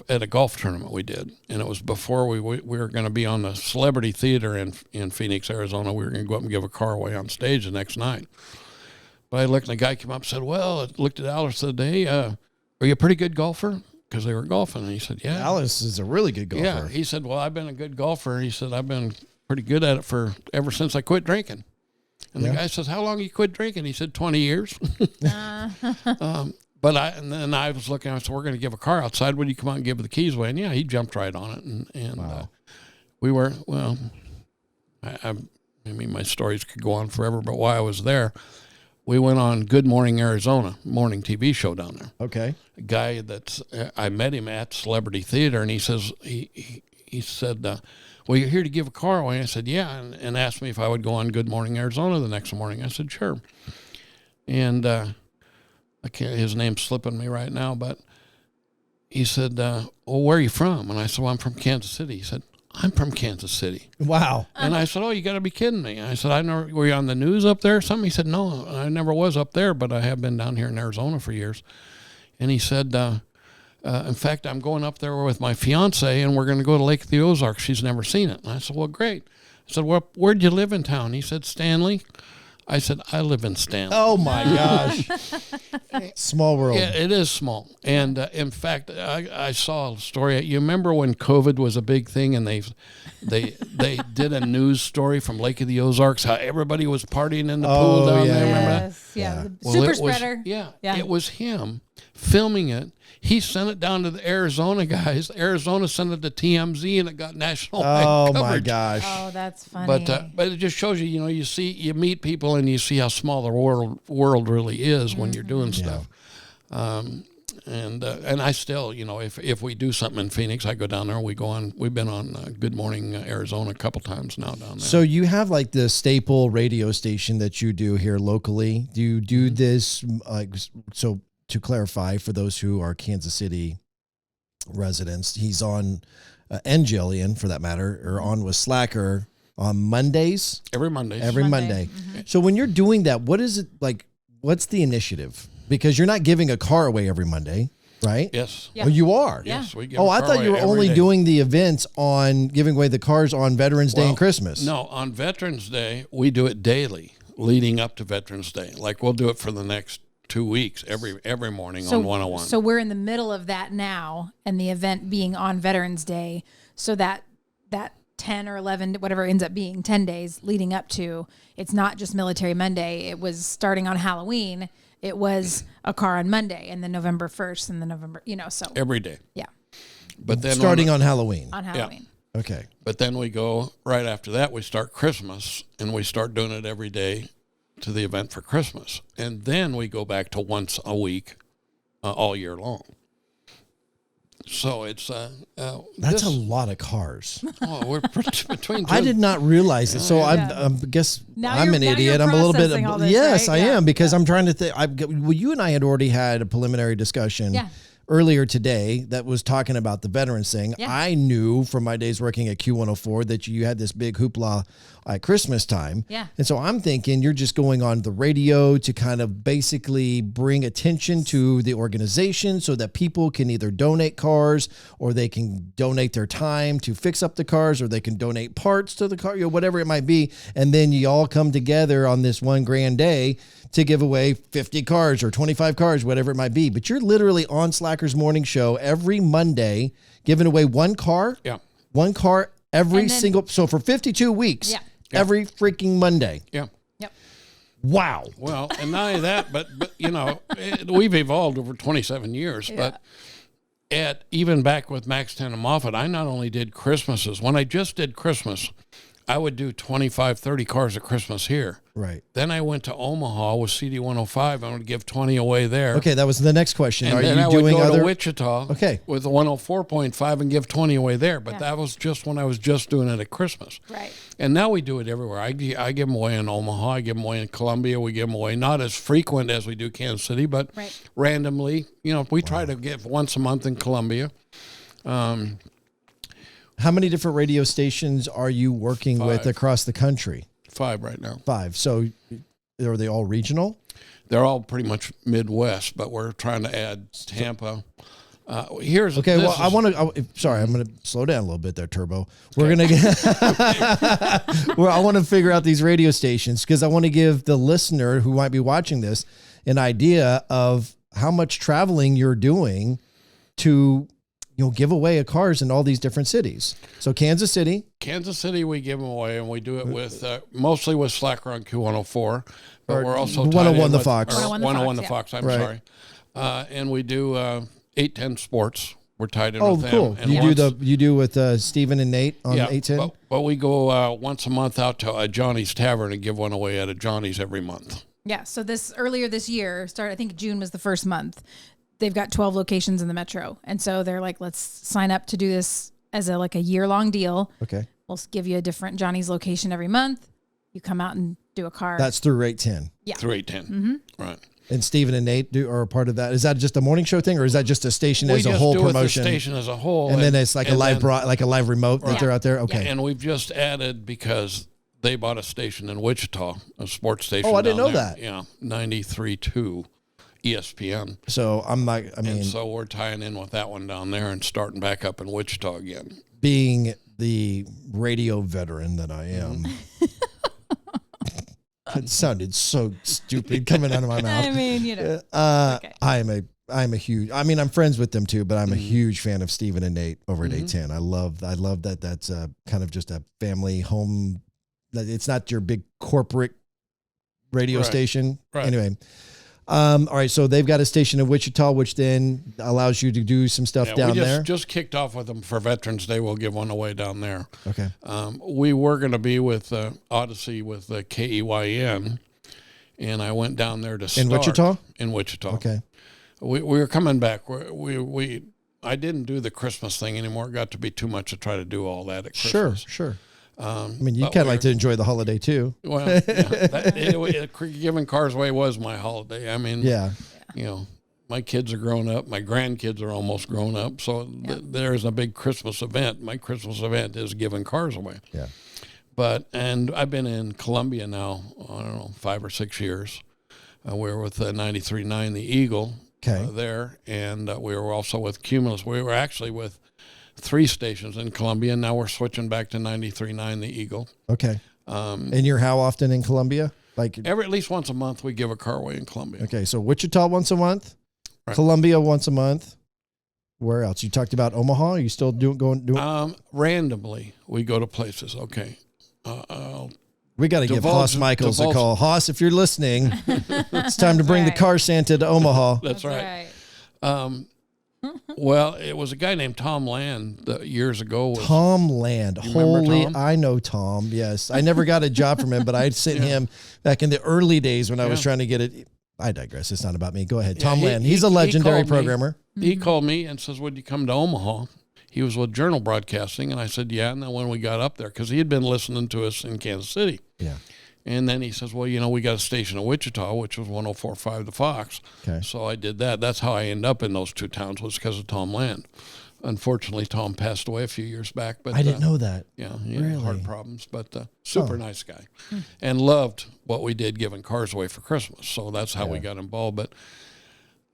S5: at a golf tournament we did, and it was before we were going to be on the Celebrity Theater in Phoenix, Arizona. We were going to go up and give a car away on stage the next night. But I looked, and the guy came up and said, well, I looked at Alice and said, hey, are you a pretty good golfer? Because they were golfing. And he said, yeah.
S4: Alice is a really good golfer.
S5: Yeah. He said, well, I've been a good golfer. He said, I've been pretty good at it ever since I quit drinking. And the guy says, how long you quit drinking? He said, 20 years. And then I was looking, I said, we're going to give a car outside. Would you come out and give the keys away? And yeah, he jumped right on it. And
S4: wow.
S5: We were, well, I mean, my stories could go on forever, but while I was there, we went on Good Morning Arizona, morning TV show down there.
S4: Okay.
S5: A guy I met him at Celebrity Theater, and he says, he said, well, you're here to give a car away. I said, yeah, and asked me if I would go on Good Morning Arizona the next morning. I said, sure. And his name's slipping me right now, but he said, well, where are you from? And I said, well, I'm from Kansas City. He said, I'm from Kansas City.
S4: Wow.
S5: And I said, oh, you got to be kidding me. I said, were you on the news up there or something? He said, no, I never was up there, but I have been down here in Arizona for years. And he said, in fact, I'm going up there with my fiance, and we're going to go to Lake of the Ozarks. She's never seen it. And I said, well, great. I said, well, where'd you live in town? He said, Stanley. I said, I live in Stanley.
S4: Oh, my gosh. Small world.
S5: Yeah, it is small. And in fact, I saw a story. You remember when COVID was a big thing, and they did a news story from Lake of the Ozarks, how everybody was partying in the pool down there. Remember that?
S6: Yeah.
S5: Well,
S6: Super
S5: it was,
S6: spreader.
S5: Yeah, it was him filming it. He sent it down to the Arizona guys. Arizona sent it to TMZ, and it got national
S4: Oh,
S5: coverage.
S4: my gosh.
S6: Oh, that's funny.
S5: But it just shows you, you meet people, and you see how small the world really is when you're doing stuff. And I still, if we do something in Phoenix, I go down there. We go on. We've been on Good Morning Arizona a couple times now down there.
S4: So you have like the staple radio station that you do here locally. Do you do this so to clarify for those who are Kansas City residents, he's on and Jillian for that matter, or on with Slacker on Mondays.
S5: Every Monday.
S4: Every Monday. So when you're doing that, what is it like? What's the initiative? Because you're not giving a car away every Monday, right?
S5: Yes.
S6: Yeah.
S4: Oh, you are?
S5: Yes, we give
S4: Oh,
S5: a
S4: I
S5: car
S4: thought
S5: away
S4: you were
S5: every
S4: only
S5: day.
S4: doing the events on giving away the cars on Veterans Day and Christmas.
S5: No, on Veterans Day, we do it daily leading up to Veterans Day. Like we'll do it for the next 2 weeks, every morning on 101.
S6: So we're in the middle of that now, and the event being on Veterans Day. So that 10 or 11, whatever it ends up being, 10 days leading up to, it's not just Military Monday. It was starting on Halloween. It was a car on Monday, and then November 1st, and then November, so.
S5: Every day.
S6: Yeah,
S5: But then
S4: Starting on Halloween.
S6: on Halloween.
S4: Okay.
S5: But then we go right after that, we start Christmas, and we start doing it every day to the event for Christmas. And then we go back to once a week all year long. So it's
S4: That's a lot of cars.
S5: we're between two.
S4: I did not realize it. So
S6: Yeah.
S4: I guess
S6: Now
S4: I'm
S6: you're-
S4: an
S6: now
S4: idiot.
S6: you're
S4: I'm a little bit.
S6: processing all this,
S4: Yes,
S6: right?
S4: I
S6: Yeah.
S4: am because I'm trying to think. Well, you and I had already had a preliminary discussion
S6: Yeah.
S4: earlier today that was talking about the veterans thing.
S6: Yeah.
S4: I knew from my days working at Q104 that you had this big hoopla at Christmas time.
S6: Yeah.
S4: And so I'm thinking you're just going on the radio to kind of basically bring attention to the organization so that people can either donate cars or they can donate their time to fix up the cars or they can donate parts to the car, whatever it might be. And then you all come together on this one grand day to give away 50 cars or 25 cars, whatever it might be. But you're literally on Slacker's morning show every Monday giving away one car.
S5: Yeah.
S4: One car every
S6: And then-
S4: single. So for 52 weeks.
S6: Yeah.
S4: Every freaking Monday.
S5: Yeah.
S6: Yep.
S4: Wow.
S5: Well, and not only that, but we've evolved over 27 years. But even back with Max 10 and Moffat, I not only did Christmases. When I just did Christmas, I would do 25, 30 cars at Christmas here.
S4: Right.
S5: Then I went to Omaha with CD 105. I would give 20 away there.
S4: Okay, that was the next question.
S5: And
S4: Are
S5: then
S4: you
S5: I
S4: doing
S5: would go
S4: other?
S5: to Wichita
S4: Okay.
S5: with the 104.5 and give 20 away there. But
S6: Yeah.
S5: that was just when I was just doing it at Christmas.
S6: Right.
S5: And now we do it everywhere. I give them away in Omaha. I give them away in Columbia. We give them away not as frequent as we do Kansas City, but
S6: Right.
S5: randomly. We try to give once a month in Columbia.
S4: How many different radio stations are you working with
S5: 5.
S4: across the country?
S5: 5 right now.
S4: 5. So are they all regional?
S5: They're all pretty much Midwest, but we're trying to add Tampa. Here's
S4: Okay.
S5: this
S4: Well,
S5: is-
S4: I want to. Sorry, I'm going to slow down a little bit there, Turbo. We're going to get. Well, I want to figure out these radio stations because I want to give the listener who might be watching this an idea of how much traveling you're doing to, give away cars in all these different cities. So Kansas City.
S5: Kansas City, we give them away, and we do it with mostly with Slacker on Q104, but
S4: Or
S5: we're also
S4: 101
S5: tied in
S4: the
S5: with-
S4: Fox.
S5: or
S6: 101 the
S5: 101 the
S6: Fox,
S5: Fox. I'm
S4: Right.
S5: sorry, and we do 810 Sports. We're tied in
S4: Oh,
S5: with them.
S4: cool.
S5: And
S4: You do with Stephen and Nate on 810.
S5: but we go once a month out to Johnny's Tavern and give one away at a Johnny's every month.
S6: Yeah. So earlier this year, I think June was the first month. They've got 12 locations in the metro. And so they're like, let's sign up to do this as a year-long deal.
S4: Okay.
S6: We'll give you a different Johnny's location every month. You come out and do a car.
S4: That's through 810.
S6: Yeah.
S5: Through 810. Right.
S4: And Stephen and Nate are a part of that. Is that just a morning show thing, or is that just a station
S5: We
S4: as a
S5: just
S4: whole
S5: do
S4: promotion?
S5: it the station as a whole.
S4: And then it's like a
S5: and
S4: live
S5: then-
S4: like a live remote that
S6: Right.
S4: they're out there. Okay.
S5: And we've just added because they bought a station in Wichita, a sports station.
S4: Oh, I didn't
S5: down
S4: know
S5: there.
S4: that.
S5: Yeah, 93.2 ESPN.
S4: So I'm not. I mean,
S5: And so we're tying in with that one down there and starting back up in Wichita again.
S4: being the radio veteran that I am, it sounded so stupid coming out of my
S6: I
S4: mouth.
S6: mean, okay.
S4: I'm a huge. I mean, I'm friends with them too, but I'm a huge fan of Stephen and Nate over at 810. I love that. That's kind of just a family home. That it's not your big corporate radio
S5: Right.
S4: station.
S5: Right.
S4: Anyway, all right. So they've got a station in Wichita, which then allows you to do some stuff
S5: Yeah,
S4: down
S5: we
S4: there.
S5: just kicked off with them for Veterans Day. We'll give one away down there.
S4: Okay.
S5: We were going to be with Odyssey with KEYN, and I went down there to start.
S4: Wichita?
S5: In Wichita.
S4: Okay.
S5: we were coming back. I didn't do the Christmas thing anymore. It got to be too much to try to do all that at Christmas.
S4: Sure. I mean, you kind of like to enjoy the holiday too.
S5: Well, yeah, giving cars away was my holiday. I mean,
S4: Yeah.
S5: you know, my kids are grown up. My grandkids are almost grown up. So there's a big Christmas event. My Christmas event is giving cars away.
S4: Yeah.
S5: And I've been in Columbia now, I don't know, 5 or 6 years. We were with 93.9 The Eagle there, and we were also with Cumulus. We were actually with 3 stations in Columbia, and now we're switching back to 93.9 The Eagle.
S4: Okay. And you're how often in Columbia? Like
S5: at least once a month, we give a car away in Columbia.
S4: Okay, so Wichita once a month,
S5: right.
S4: Columbia once a month. Where else? You talked about Omaha. Are you still doing?
S5: Randomly, we go to places. Okay.
S4: We got to give Haas Michaels a call. Haas, if you're listening, it's time to bring the car Santa to Omaha.
S5: That's right. Well, it was a guy named Tom Land years ago.
S4: Tom Land. Holy,
S5: Tom?
S4: I know Tom. Yes. I never got a job from him, but I'd sent him back in the early days when I was trying to get it. I digress. It's not about me. Go ahead. Tom Land. He's a legendary programmer.
S5: He called me and says, would you come to Omaha? He was with Journal Broadcasting, and I said, yeah. And then when we got up there, because he had been listening to us in Kansas City.
S4: Yeah.
S5: And then he says, well, you know, we got a station in Wichita, which was 104.5 The Fox.
S4: Okay.
S5: So I did that. That's how I ended up in those 2 towns, was because of Tom Land. Unfortunately, Tom passed away a few years back. But
S4: I didn't know that.
S5: Yeah, he had heart problems, but super nice guy. And loved what we did giving cars away for Christmas. So that's how we got involved. But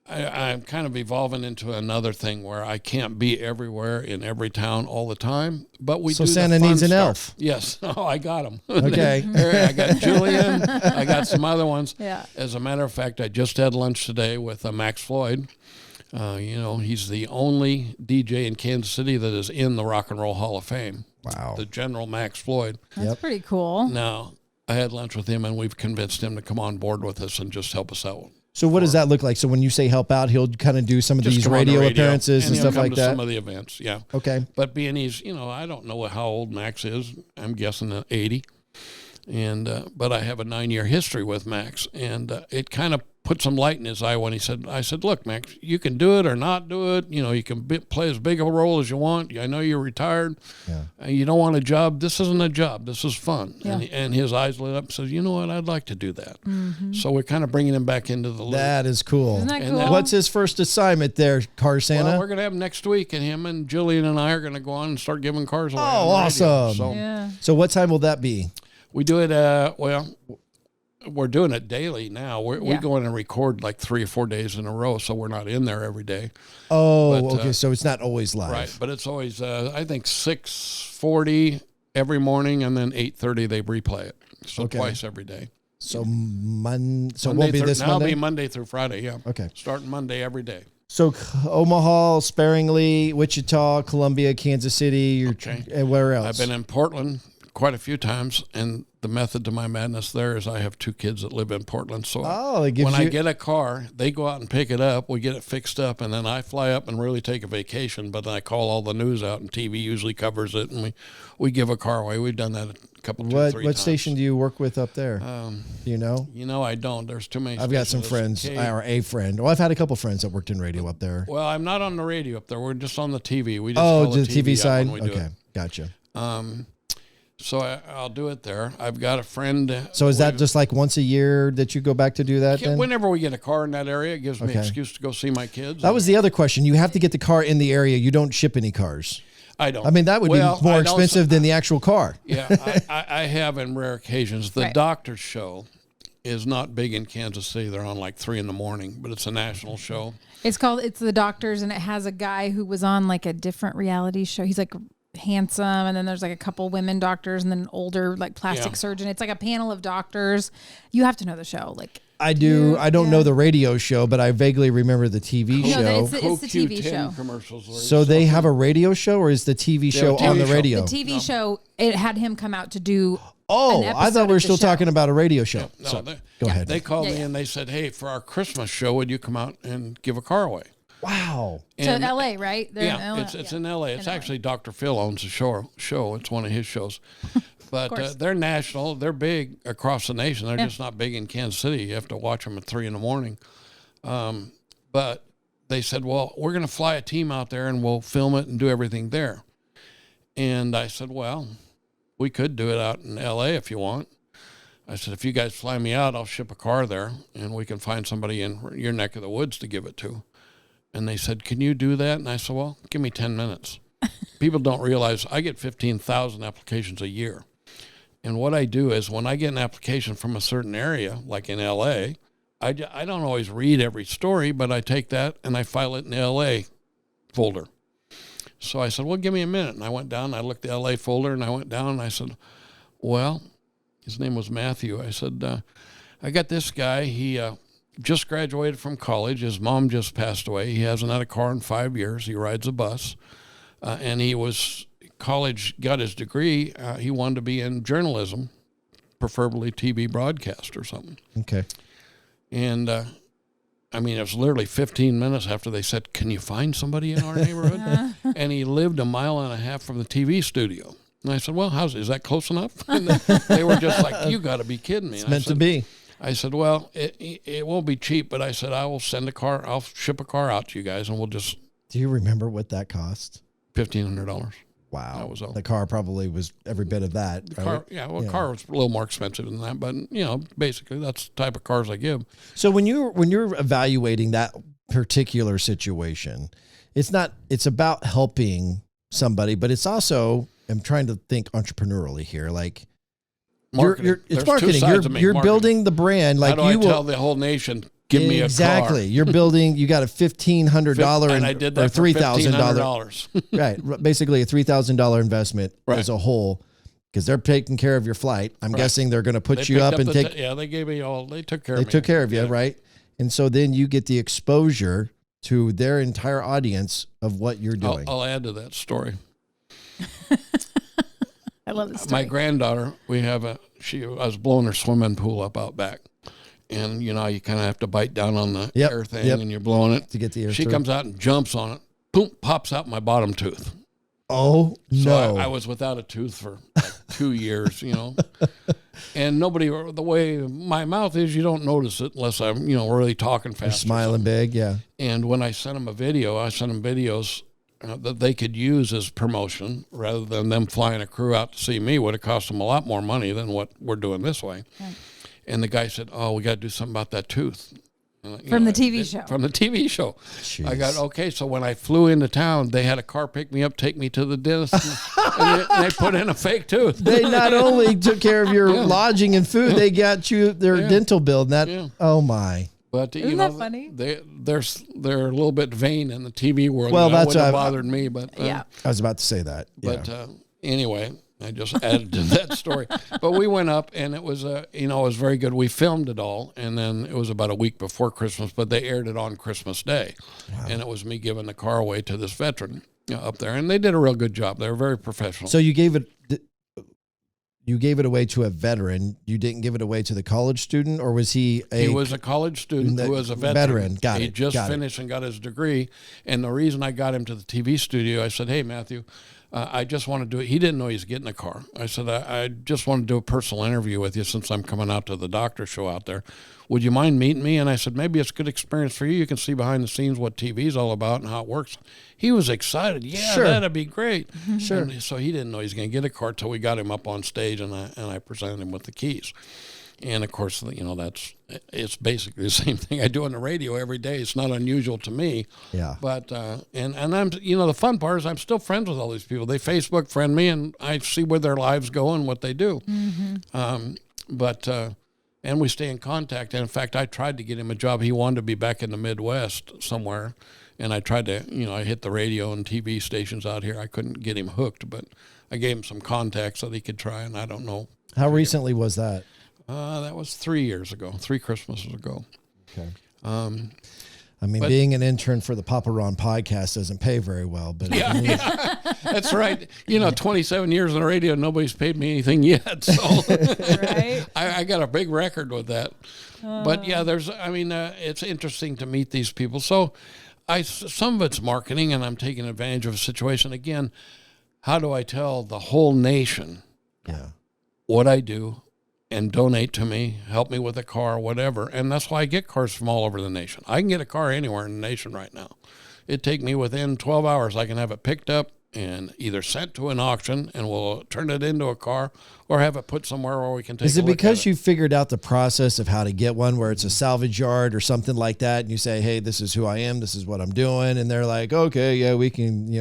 S5: I'm kind of evolving into another thing where I can't be everywhere in every town all the time, but we do the
S4: Santa
S5: fun
S4: needs an
S5: stuff.
S4: elf.
S5: Yes. Oh, I got him.
S4: Okay.
S5: I got Julian. I got some other ones.
S6: Yeah.
S5: As a matter of fact, I just had lunch today with Max Floyd. You know, he's the only DJ in Kansas City that is in the Rock and Roll Hall of Fame.
S4: Wow.
S5: The General Max Floyd.
S6: That's pretty cool.
S5: Now, I had lunch with him, and we've convinced him to come on board with us and just help us out.
S4: So what does that look like? So when you say help out, he'll kind of do some of these radio appearances and stuff like that?
S5: Some of the events, yeah.
S4: Okay.
S5: But being he's, you know, I don't know how old Max is. I'm guessing 80. And but I have a 9-year history with Max, and it kind of put some light in his eye when I said, look, Max, you can do it or not do it. You know, you can play as big a role as you want. I know you're retired. Yeah. You don't want a job. This isn't a job. This is fun. Yeah. And his eyes lit up and says, you know what? I'd like to do that. Mm-hmm. So we're kind of bringing him back into the loop.
S4: That is cool.
S6: Isn't that cool?
S4: What's his first assignment there, Car Santa?
S5: Well, we're going to have him next week, and him and Jillian and I are going to go on and start giving cars away.
S4: Oh, awesome. So what time will that be?
S5: We do it, we're doing it daily now. We go in and record like 3 or 4 days in a row, so we're not in there every day.
S4: Oh, but, okay. So it's not always live.
S5: Right, but it's always, I think, 6:40 every morning, and then 8:30 they replay it. So twice every day.
S4: So it won't be this
S5: Monday?
S4: Monday?
S5: It'll be Monday through Friday, yeah.
S4: Okay.
S5: Starting Monday every day.
S4: So Omaha, sparingly, Wichita, Columbia, Kansas City, and where else?
S5: I've been in Portland quite a few times, and the method to my madness there is I have 2 kids that live in Portland. So when I get a car, they go out and pick it up, we get it fixed up, and then I fly up and really take a vacation, but then I call all the news out, and TV usually covers it, and we give a car away. We've done that a couple, 2 or 3 times.
S4: What station do you work with up there? Do you know?
S5: You know, I don't. There's too many.
S4: I've got some friends, or a friend. Well, I've had a couple friends that worked in radio up there.
S5: Well, I'm not on the radio up there. We're just on the TV. We just
S4: the TV side?
S5: Okay,
S4: gotcha.
S5: So I'll do it there. I've got a friend.
S4: So is that just like once a year that you go back to do that then?
S5: Whenever we get a car in that area, it gives me an excuse to go see my kids.
S4: That was the other question. You have to get the car in the area. You don't ship any cars.
S5: I don't.
S4: I mean, that would be more expensive than the actual car.
S5: Yeah, I have in rare occasions. The Doctor's Show is not big in Kansas City. They're on like 3 a.m, but it's a national show.
S6: It's The Doctors, and it has a guy who was on like a different reality show. He's like handsome, and then there's like a couple women doctors, and then an older like plastic surgeon. It's like a panel of doctors. You have to know the show. Like
S4: I do. I don't know the radio show, but I vaguely remember the TV show.
S6: No, it's the TV show.
S5: Commercials.
S4: So they have a radio show, or is the TV show on the radio?
S6: The TV show, it had him come out to do.
S4: Oh, I thought we were still talking about a radio show.
S5: No,
S4: go ahead.
S5: They called me and they said, "Hey, for our Christmas show, would you come out and give a car away?"
S4: Wow.
S6: To LA, right?
S5: They're in LA. It's in LA. It's actually Dr. Phil owns the show. It's one of his shows. But they're national. They're big across the nation. They're just not big in Kansas City. You have to watch them at 3 a.m. But they said, well, we're going to fly a team out there and we'll film it and do everything there. And I said, well, we could do it out in LA if you want. I said, if you guys fly me out, I'll ship a car there and we can find somebody in your neck of the woods to give it to. And they said, can you do that? And I said, well, give me 10 minutes. People don't realize I get 15,000 applications a year. And what I do is when I get an application from a certain area, like in LA, I don't always read every story, but I take that and I file it in the LA folder. So I said, well, give me a minute. And I went down, I looked at the LA folder, and I went down and I said, well, his name was Matthew. I said, I got this guy. He just graduated from college. His mom just passed away. He hasn't had a car in 5 years. He rides a bus. And he was college, got his degree. He wanted to be in journalism, preferably TV broadcast or something.
S4: Okay.
S5: And I mean, it was literally 15 minutes after they said, can you find somebody in our neighborhood? And he lived a mile and a half from the TV studio. And I said, well, is that close enough? And they were just like, you got to be kidding me.
S4: It's meant to be.
S5: I said, well, it won't be cheap, but I said, I will send a car. I'll ship a car out to you guys and we'll just.
S4: Do you remember what that cost?
S5: $1,500.
S4: Wow.
S5: That was all.
S4: The car probably was every bit of that.
S5: The
S4: right?
S5: car was a little more expensive than that, but basically that's the type of cars I give.
S4: So when you're evaluating that particular situation, it's about helping somebody, but it's also, I'm trying to think entrepreneurially here, like
S5: Marketing.
S4: it's marketing. You're building the brand. Like
S5: how do I tell the whole nation, give me a car?
S4: Exactly. You're building, you got a $1,500
S5: and I did that for
S4: $3,000. Right. Basically a $3,000 investment as a whole, because they're taking care of your flight. I'm guessing they're going to put you up and take.
S5: They gave me all, they took care of me.
S4: They took care of you, right? And so then you get the exposure to their entire audience of what you're doing.
S5: I'll add to that story.
S6: I love this story.
S5: My granddaughter, I was blowing her swimming pool up out back. And, you kind of have to bite down on the air thing and you're blowing it.
S4: To get the air
S5: She
S4: through.
S5: comes out and jumps on it. Boom, pops out my bottom tooth.
S4: Oh, no.
S5: So I was without a tooth for like 2 years, And nobody, the way my mouth is, you don't notice it unless I'm, really talking fast.
S4: You're smiling big, yeah.
S5: And when I sent them a video, I sent them videos that they could use as promotion rather than them flying a crew out to see me. Would have cost them a lot more money than what we're doing this way. Right. And the guy said, oh, we got to do something about that tooth.
S6: From the TV show.
S5: From the TV show.
S4: Jeez.
S5: I got, okay, so when I flew into town, they had a car pick me up, take me to the dentist, and they put in a fake tooth.
S4: They not only took care of your lodging and food, they got you their dental bill. And that, oh my.
S5: But
S6: Isn't that funny?
S5: They're a little bit vain in the TV world.
S4: Well,
S5: that
S4: that's
S5: wouldn't have bothered me, but
S6: yeah.
S4: I was about to say that.
S5: But anyway, I just added to that story. But we went up, and it was it was very good. We filmed it all, and then it was about a week before Christmas, but they aired it on Christmas Day, and it was me giving the car away to this veteran up there, and they did a real good job. They were very professional.
S4: So you gave it away to a veteran. You didn't give it away to the college student, or was he
S5: He was a college student who was a veteran.
S4: Got it.
S5: He just finished and got his degree. And the reason I got him to the TV studio, I said, hey, Matthew, I just want to do it. He didn't know he was getting a car. I said, I just want to do a personal interview with you since I'm coming out to the doctor show out there. Would you mind meeting me? And I said, maybe it's a good experience for you. You can see behind the scenes what TV is all about and how it works. He was excited. Yeah,
S4: sure.
S5: That'd be great.
S4: Sure.
S5: And so he didn't know he was going to get a car till we got him up on stage and I presented him with the keys. And of course, it's basically the same thing I do on the radio every day. It's not unusual to me.
S4: Yeah.
S5: But and I'm the fun part is I'm still friends with all these people. They Facebook friend me, and I see where their lives go and what they do. Mm-hmm. And we stay in contact. And in fact, I tried to get him a job. He wanted to be back in the Midwest somewhere, and I tried to I hit the radio and TV stations out here. I couldn't get him hooked, but I gave him some contacts that he could try. And I don't know.
S4: How recently was that?
S5: That was 3 years ago, 3 Christmases ago.
S4: Okay. Being an intern for the Papa Ron podcast doesn't pay very well, but
S5: yeah, that's right. 27 years on the radio, nobody's paid me anything yet. So
S6: right?
S5: I got a big record with that. But yeah, it's interesting to meet these people. So some of it's marketing, and I'm taking advantage of a situation. Again, how do I tell the whole nation what I do and donate to me, help me with a car, whatever. And that's why I get cars from all over the nation. I can get a car anywhere in the nation right now. It'd take me within 12 hours. I can have it picked up and either sent to an auction, and we'll turn it into a car, or have it put somewhere where we can take.
S4: Is it
S5: a look
S4: because
S5: at
S4: you figured out the process of how to get one, where it's a salvage yard or something like that, and you say, "Hey, this is who I am. This is what I'm doing," and they're like, "Okay, yeah, we can,"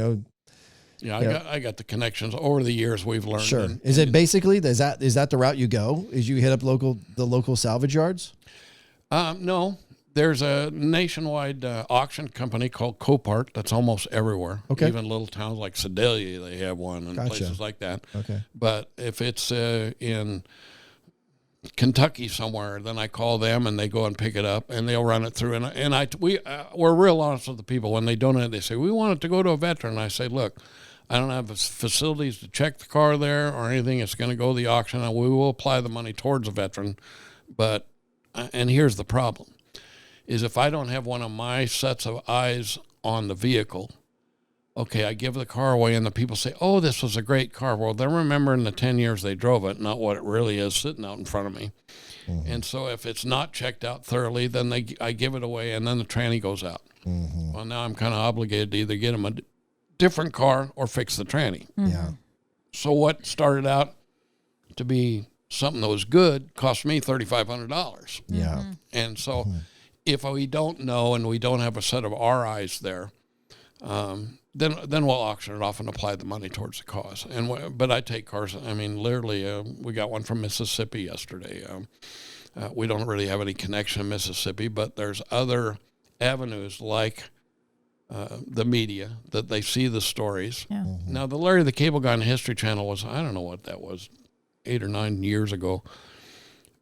S5: Yeah, I got the connections over the years we've learned.
S4: Sure.
S5: And-
S4: Is it basically is that the route you go? Is you hit up the local salvage yards?
S5: No, there's a nationwide auction company called Copart that's almost everywhere.
S4: Okay.
S5: Even little towns like Sedalia, they have one, and
S4: Gotcha.
S5: places like that.
S4: Okay.
S5: But if it's in Kentucky somewhere, then I call them and they go and pick it up and they'll run it through. We're real honest with the people. When they donate, they say, we want it to go to a veteran. I say, look, I don't have the facilities to check the car there or anything. It's going to go to the auction, and we will apply the money towards a veteran. But, and here's the problem, is if I don't have one of my sets of eyes on the vehicle, okay, I give the car away and the people say, oh, this was a great car. Well, they're remembering the 10 years they drove it, not what it really is sitting out in front of me. Mm-hmm. And so if it's not checked out thoroughly, then I give it away, and then the tranny goes out. Mm-hmm. Well, now I'm kind of obligated to either get them a different car or fix the tranny.
S6: Mm-hmm.
S4: Yeah.
S5: So what started out to be something that was good cost me $3,500.
S4: Yeah.
S5: And so if we don't know and we don't have a set of our eyes there, then we'll auction it off and apply the money towards the cause. But I take cars. I mean, literally, we got one from Mississippi yesterday. We don't really have any connection to Mississippi, but there's other avenues like the media that they see the stories.
S6: Yeah.
S5: Now, the Larry the Cable Guy on the History Channel was, I don't know what that was, 8 or 9 years ago,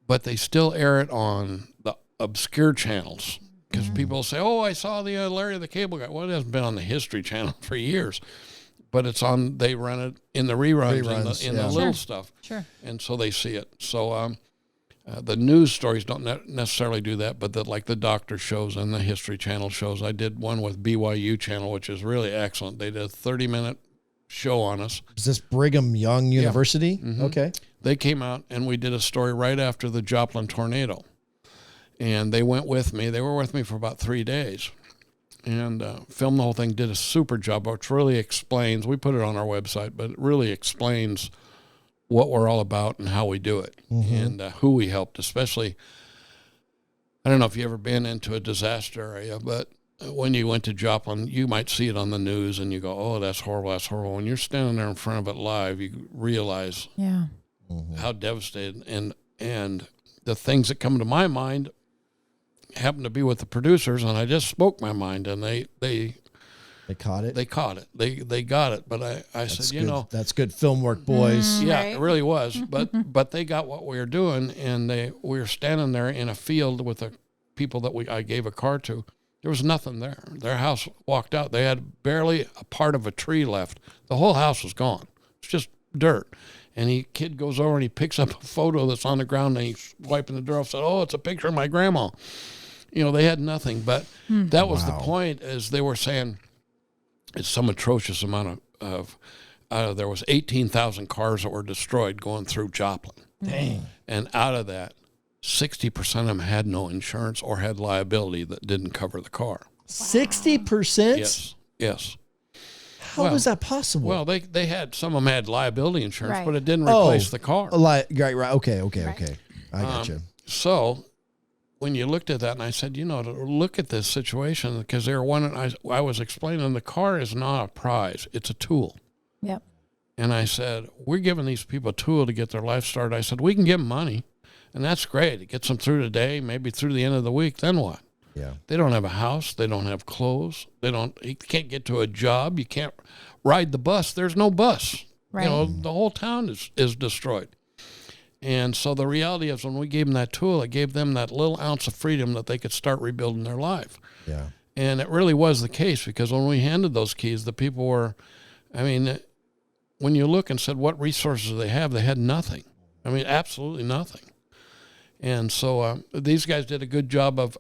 S5: but they still air it on the obscure channels. Because people say, oh, I saw the Larry the Cable Guy. Well, it hasn't been on the History Channel for years, but it's on. They run it in the reruns, in the little stuff.
S6: Sure.
S5: And so they see it. So the news stories don't necessarily do that, but like the doctor shows and the History Channel shows. I did one with BYU Channel, which is really excellent. They did a 30-minute show on us.
S4: Is this Brigham Young University?
S5: Mm-hmm.
S4: Okay.
S5: They came out and we did a story right after the Joplin tornado. And they went with me. They were with me for about 3 days and filmed the whole thing, did a super job, which really explains, we put it on our website, but it really explains what we're all about and how we do it and who we helped, especially, I don't know if you've ever been into a disaster area, but when you went to Joplin, you might see it on the news and you go, oh, that's horrible, that's horrible. When you're standing there in front of it live, you realize how devastated and the things that come to my mind happened to be with the producers, and I just spoke my mind, and they
S4: caught it.
S5: They caught it. They got it. But I said,
S4: good. That's good film work, boys.
S5: yeah,
S6: Right.
S5: it really was. But they got what we were doing, and we were standing there in a field with the people that I gave a car to. There was nothing there. Their house walked out. They had barely a part of a tree left. The whole house was gone. It's just dirt. And kid goes over and he picks up a photo that's on the ground, and he's wiping the dirt off. Said, "Oh, it's a picture of my grandma." You know, they had nothing, but that was the point. As they were saying, it's some atrocious amount of there was 18,000 cars that were destroyed going through Joplin.
S4: Dang.
S5: And out of that, 60% of them had no insurance or had liability that didn't cover the car.
S4: 60%?
S5: Yes.
S4: How was that possible?
S5: Well, they had, some of them had liability insurance,
S6: Right.
S5: but it didn't replace the car.
S4: Right. Okay. I got you.
S5: So when you looked at that, and I said, to look at this situation, because they were wondering, I was explaining the car is not a prize, it's a tool.
S6: Yep.
S5: And I said, we're giving these people a tool to get their life started. I said, we can give them money, and that's great. It gets them through the day, maybe through the end of the week. Then what?
S4: Yeah.
S5: They don't have a house. They don't have clothes. You can't get to a job. You can't ride the bus. There's no bus.
S6: Right.
S5: The whole town is destroyed. And so the reality is, when we gave them that tool, it gave them that little ounce of freedom that they could start rebuilding their life.
S4: Yeah.
S5: And it really was the case, because when we handed those keys, the people were, when you look and said, what resources do they have? They had nothing. Absolutely nothing. And so these guys did a good job of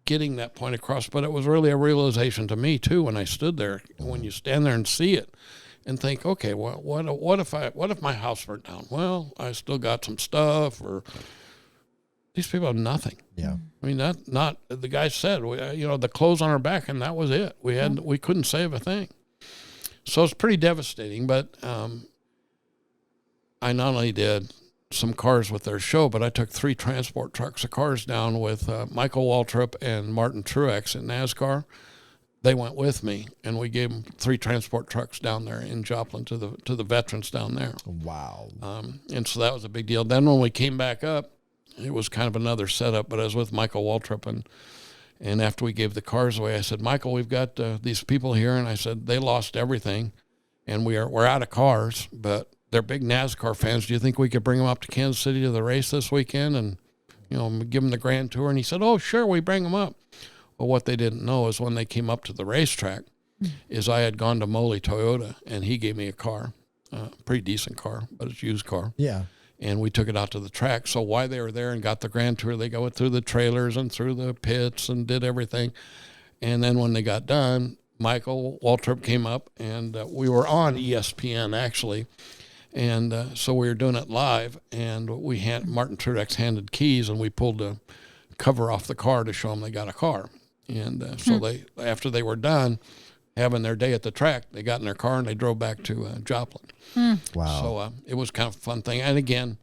S5: getting that point across, but it was really a realization to me too when I stood there. When you stand there and see it, and think, okay, well, what if my house burnt down? Well, I still got some stuff, or these people have nothing.
S4: Yeah.
S5: I mean, not the guy said, the clothes on our back, and that was it. We couldn't save a thing. So it's pretty devastating. But I not only did some cars with their show, but I took 3 transport trucks of cars down with Michael Waltrip and Martin Truex in NASCAR. They went with me, and we gave them 3 transport trucks down there in Joplin to the veterans down there.
S4: Wow.
S5: And so that was a big deal. Then when we came back up, it was kind of another setup, but I was with Michael Waltrip, and after we gave the cars away, I said, Michael, we've got these people here, and I said, they lost everything, and we're out of cars, but they're big NASCAR fans. Do you think we could bring them up to Kansas City to the race this weekend and, give them the grand tour? And he said, oh, sure, we bring them up. Well, what they didn't know is when they came up to the racetrack is I had gone to Moley Toyota, and he gave me a car, pretty decent car, but it's a used car.
S4: Yeah.
S5: And we took it out to the track. So while they were there and got the grand tour, they go through the trailers and through the pits and did everything. And then when they got done, Michael Waltrip came up, and we were on ESPN, actually. And so we were doing it live, and Martin Truex handed keys, and we pulled the cover off the car to show them they got a car. And so after they were done having their day at the track, they got in their car and they drove back to Joplin.
S4: Wow.
S5: So it was kind of a fun thing. And again,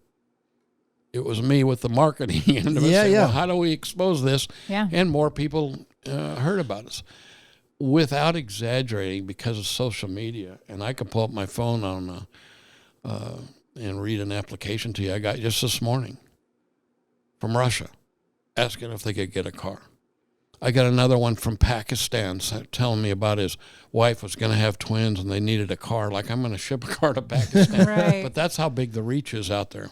S5: it was me with the marketing end of it.
S4: Yeah,
S5: saying,
S4: yeah.
S5: Well, how do we expose this?
S6: Yeah.
S5: And more people heard about us. Without exaggerating, because of social media, and I could pull up my phone on and read an application to you I got just this morning from Russia, asking if they could get a car. I got another one from Pakistan telling me about his wife was going to have twins and they needed a car. Like, I'm going to ship a car to Pakistan.
S6: Right.
S5: But that's how big the reach is out there.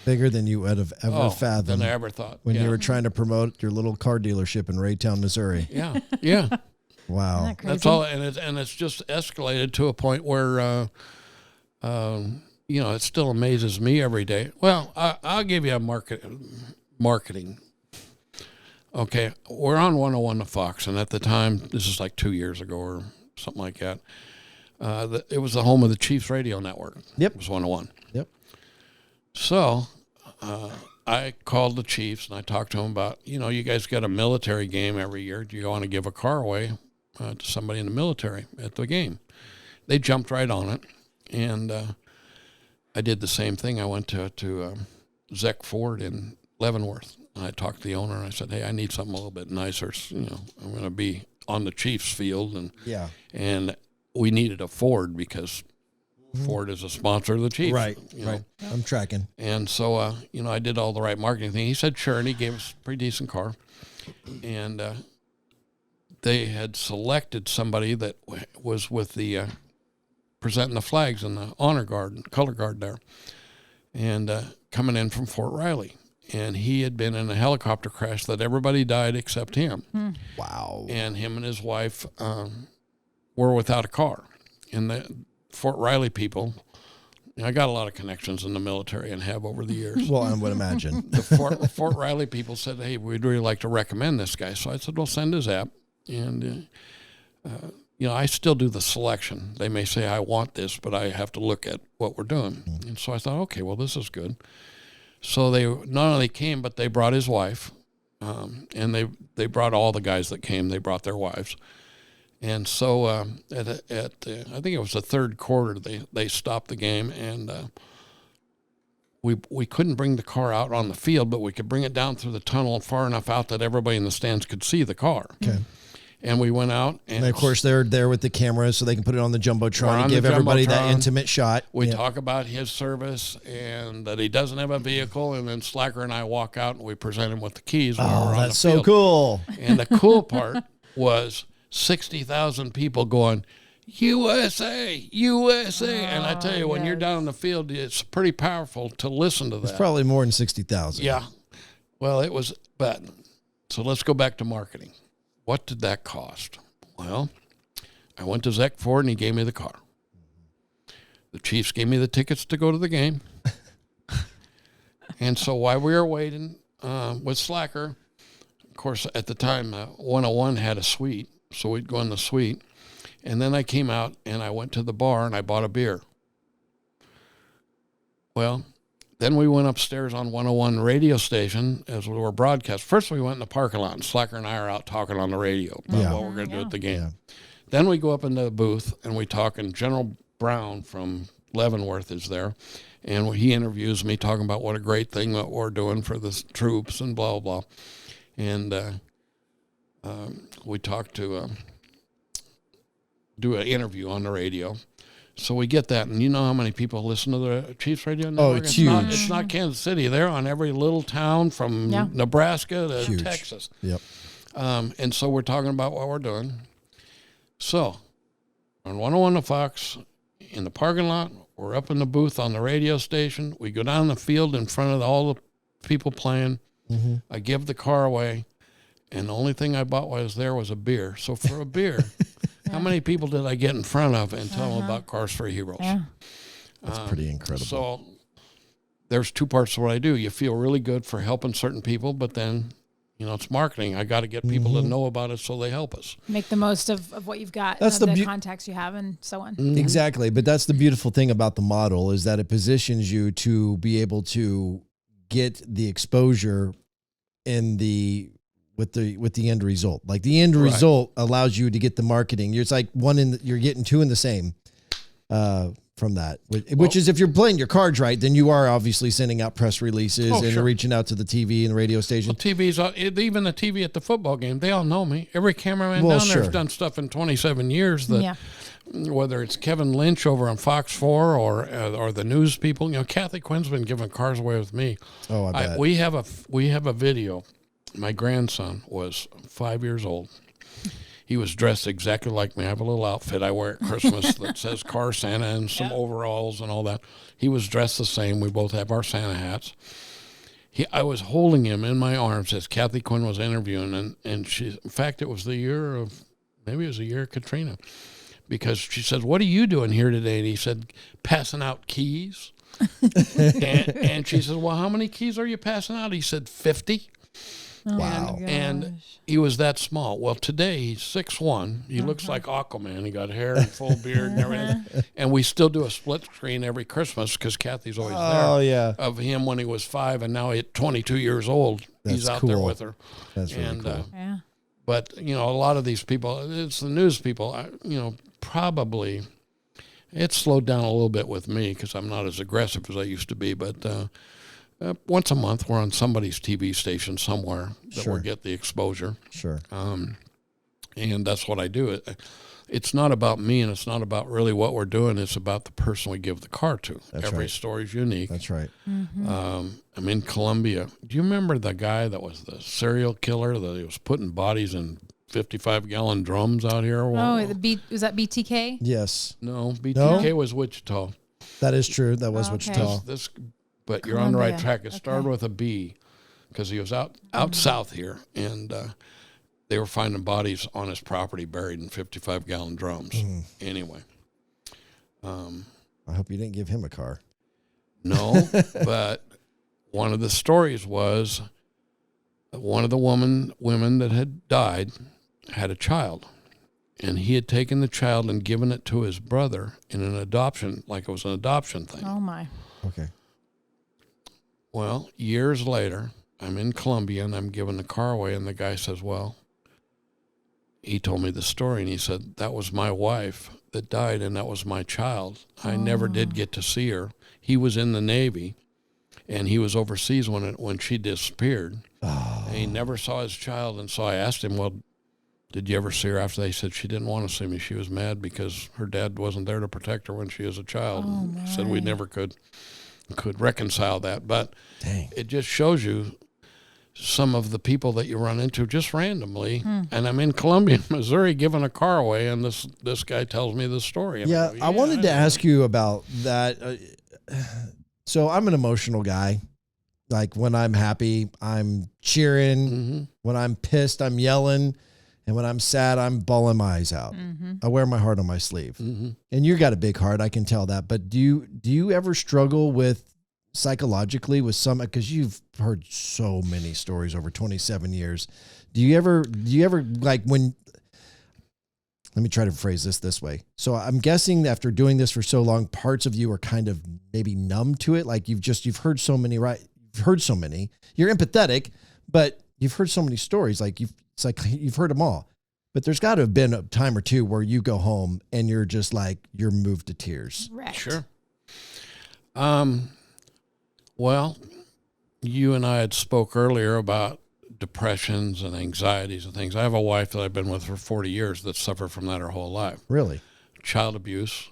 S4: Bigger than you would have ever fathomed
S5: Than I ever thought.
S4: when you were trying to promote your little car dealership in Raytown, Missouri.
S5: Yeah, yeah.
S4: Wow.
S6: Isn't that crazy?
S5: That's all, and it's just escalated to a point where, it still amazes me every day. Well, I'll give you a marketing. Okay, we're on 101 to Fox, and at the time, this is like 2 years ago or something like that. It was the home of the Chiefs radio network.
S4: Yep.
S5: It was 101.
S4: Yep.
S5: So I called the Chiefs, and I talked to them about, you guys got a military game every year. Do you want to give a car away to somebody in the military at the game? They jumped right on it, and I did the same thing. I went to Zech Ford in Leavenworth, and I talked to the owner, and I said, hey, I need something a little bit nicer. I'm going to be on the Chiefs field, and we needed a Ford because Ford is a sponsor of the Chiefs.
S4: Right.
S5: you
S4: Right.
S5: know.
S4: I'm tracking.
S5: And so, I did all the right marketing thing. He said, sure, and he gave us a pretty decent car. And they had selected somebody that was with the presenting the flags in the honor guard, color guard there, and coming in from Fort Riley. And he had been in a helicopter crash that everybody died except him.
S4: Wow.
S5: And him and his wife were without a car. And the Fort Riley people, I got a lot of connections in the military and have over the years.
S4: Well, I would imagine.
S5: The Fort Riley people said, hey, we'd really like to recommend this guy. So I said, well, send his app. And, I still do the selection. They may say, I want this, but I have to look at what we're doing. And so I thought, okay, well, this is good. So they not only came, but they brought his wife. And they brought all the guys that came. They brought their wives. And so I think it was the third quarter, they stopped the game, and we couldn't bring the car out on the field, but we could bring it down through the tunnel far enough out that everybody in the stands could see the car.
S4: Okay.
S5: And we went out.
S4: And of course, they're there with the cameras so they can put it on the
S5: We're
S4: Jumbotron
S5: on
S4: and
S5: the
S4: give everybody that
S5: Jumbotron.
S4: intimate shot.
S5: We
S4: Yeah.
S5: talk about his service and that he doesn't have a vehicle, and then Slacker and I walk out and we present him with the keys. When we're
S4: Oh,
S5: on
S4: that's
S5: the
S4: so
S5: field.
S4: cool.
S5: And the cool part was 60,000 people going, USA, USA. And I tell you, when you're down in the field, it's pretty powerful to listen to that.
S4: It's probably more than 60,000.
S5: Yeah. Well, it was, but so let's go back to marketing. What did that cost? Well, I went to Zech Ford and he gave me the car. The Chiefs gave me the tickets to go to the game. And so while we were waiting with Slacker, of course, at the time, 101 had a suite, so we'd go in the suite. And then I came out and I went to the bar and I bought a beer. Well, then we went upstairs on 101 radio station as we were broadcast. First we went in the parking lot and Slacker and I are out talking on the radio about what we're going to do at the game.
S4: Yeah.
S5: Then we go up into the booth and we talk, and General Brown from Leavenworth is there. And he interviews me talking about what a great thing that we're doing for the troops and blah, blah. And we talked to do an interview on the radio. So we get that, and you know how many people listen to the Chiefs radio network?
S4: It's huge.
S5: It's not Kansas City. They're on every little town from Nebraska to
S4: Huge.
S5: Texas.
S4: Yep.
S5: And so we're talking about what we're doing. So on 101 to Fox, in the parking lot, we're up in the booth on the radio station. We go down the field in front of all the people playing.
S4: Mm-hmm.
S5: I give the car away, and the only thing I bought while I was there was a beer. So for a beer, how many people did I get in front of and tell them about Cars for Heroes?
S6: Yeah.
S4: That's pretty incredible.
S5: So there's two parts to what I do. You feel really good for helping certain people, but then, you know, it's marketing. I got to get people to know about it so they help us.
S6: Make the most of what you've got,
S4: That's
S6: the
S4: the
S6: contacts you have, and so on.
S4: Exactly. But that's the beautiful thing about the model, is that it positions you to be able to get the exposure in the with the end result. Like the end result allows you to get the marketing. It's like you're getting two in the same from that, which is if you're playing your cards right, then you are obviously sending out press releases and reaching out to the TV and radio station.
S5: Well, TV's even the TV at the football game. They all know me. Every cameraman down there's done stuff in 27 years that. Whether it's Kevin Lynch over on Fox 4 or the news people, you know, Kathy Quinn's been giving cars away with me.
S4: Oh, I bet.
S5: We have a video. My grandson was 5 years old. He was dressed exactly like me. I have a little outfit I wear at Christmas that says Car Santa and some overalls and all that. He was dressed the same. We both have our Santa hats. I was holding him in my arms as Kathy Quinn was interviewing, and she, in fact, it was the year of Katrina. Because she said, "What are you doing here today?" And he said, "Passing out keys." and she said, "Well, how many keys are you passing out?" He said, 50.
S4: Wow.
S5: And he was that small. Well, today he's 6'1". He looks like Aquaman. He got hair and full beard and everything. And we still do a split screen every Christmas because Kathy's always there.
S4: Oh, yeah.
S5: Of him when he was 5, and now at 22 years old, he's out there with her.
S4: That's really cool.
S6: Yeah.
S5: But, you know, a lot of these people, it's the news people, you know, probably it's slowed down a little bit with me because I'm not as aggressive as I used to be. But once a month, we're on somebody's TV station somewhere that we'll get the exposure.
S4: Sure.
S5: And that's what I do. It's not about me, and it's not about really what we're doing. It's about the person we give the car to. Every story's unique.
S4: That's right.
S5: I'm in Columbia. Do you remember the guy that was the serial killer that he was putting bodies in 55-gallon drums out here?
S6: Oh, was that BTK?
S4: Yes.
S5: No, BTK was Wichita.
S4: That is true. That was Wichita.
S5: But you're on the right track. It started with a B because he was out south here, and they were finding bodies on his property buried in 55-gallon drums. Anyway.
S4: I hope you didn't give him a car.
S5: No, but one of the stories was one of the women that had died had a child, and he had taken the child and given it to his brother in an adoption, like it was an adoption thing.
S6: Oh, my.
S4: Okay.
S5: Well, years later, I'm in Columbia, and I'm giving the car away, and the guy says, well, he told me the story, and he said, that was my wife that died, and that was my child. I never did get to see her. He was in the Navy, and he was overseas when she disappeared. Oh. And he never saw his child, and so I asked him, well, did you ever see her after that? He said she didn't want to see me. She was mad because her dad wasn't there to protect her when she was a child. He said we never could reconcile that. But it just shows you some of the people that you run into just randomly. And I'm in Columbia, Missouri, giving a car away, and this guy tells me the story. And
S4: I wanted to ask you about that. So I'm an emotional guy. Like when I'm happy, I'm cheering. When I'm pissed, I'm yelling. And when I'm sad, I'm bawling my eyes out. I wear my heart on my sleeve. And you got a big heart, I can tell that. But do you ever struggle with psychologically with some, because you've heard so many stories over 27 years. Do you ever like when let me try to phrase this way. So I'm guessing after doing this for so long, parts of you are kind of maybe numb to it. Like you've heard so many, right? You've heard so many. You're empathetic, but you've heard so many stories. Like it's like you've heard them all. But there's got to have been a time or two where you go home and you're just like, you're moved to tears.
S6: Right.
S5: Sure. Well, you and I had spoke earlier about depressions and anxieties and things. I have a wife that I've been with for 40 years that suffered from that her whole life.
S4: Really?
S5: Child abuse.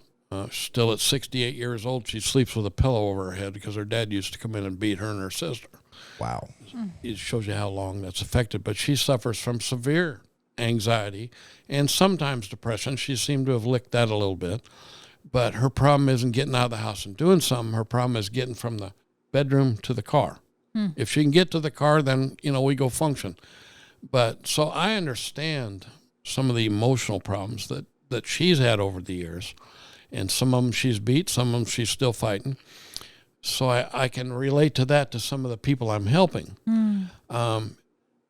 S5: Still at 68 years old, she sleeps with a pillow over her head because her dad used to come in and beat her and her sister.
S4: Wow.
S5: It shows you how long that's affected. But she suffers from severe anxiety and sometimes depression. She seemed to have licked that a little bit. But her problem isn't getting out of the house and doing something. Her problem is getting from the bedroom to the car. If she can get to the car, then, we go function. But so I understand some of the emotional problems that she's had over the years. And some of them she's beat, some of them she's still fighting. So I can relate to that to some of the people I'm helping.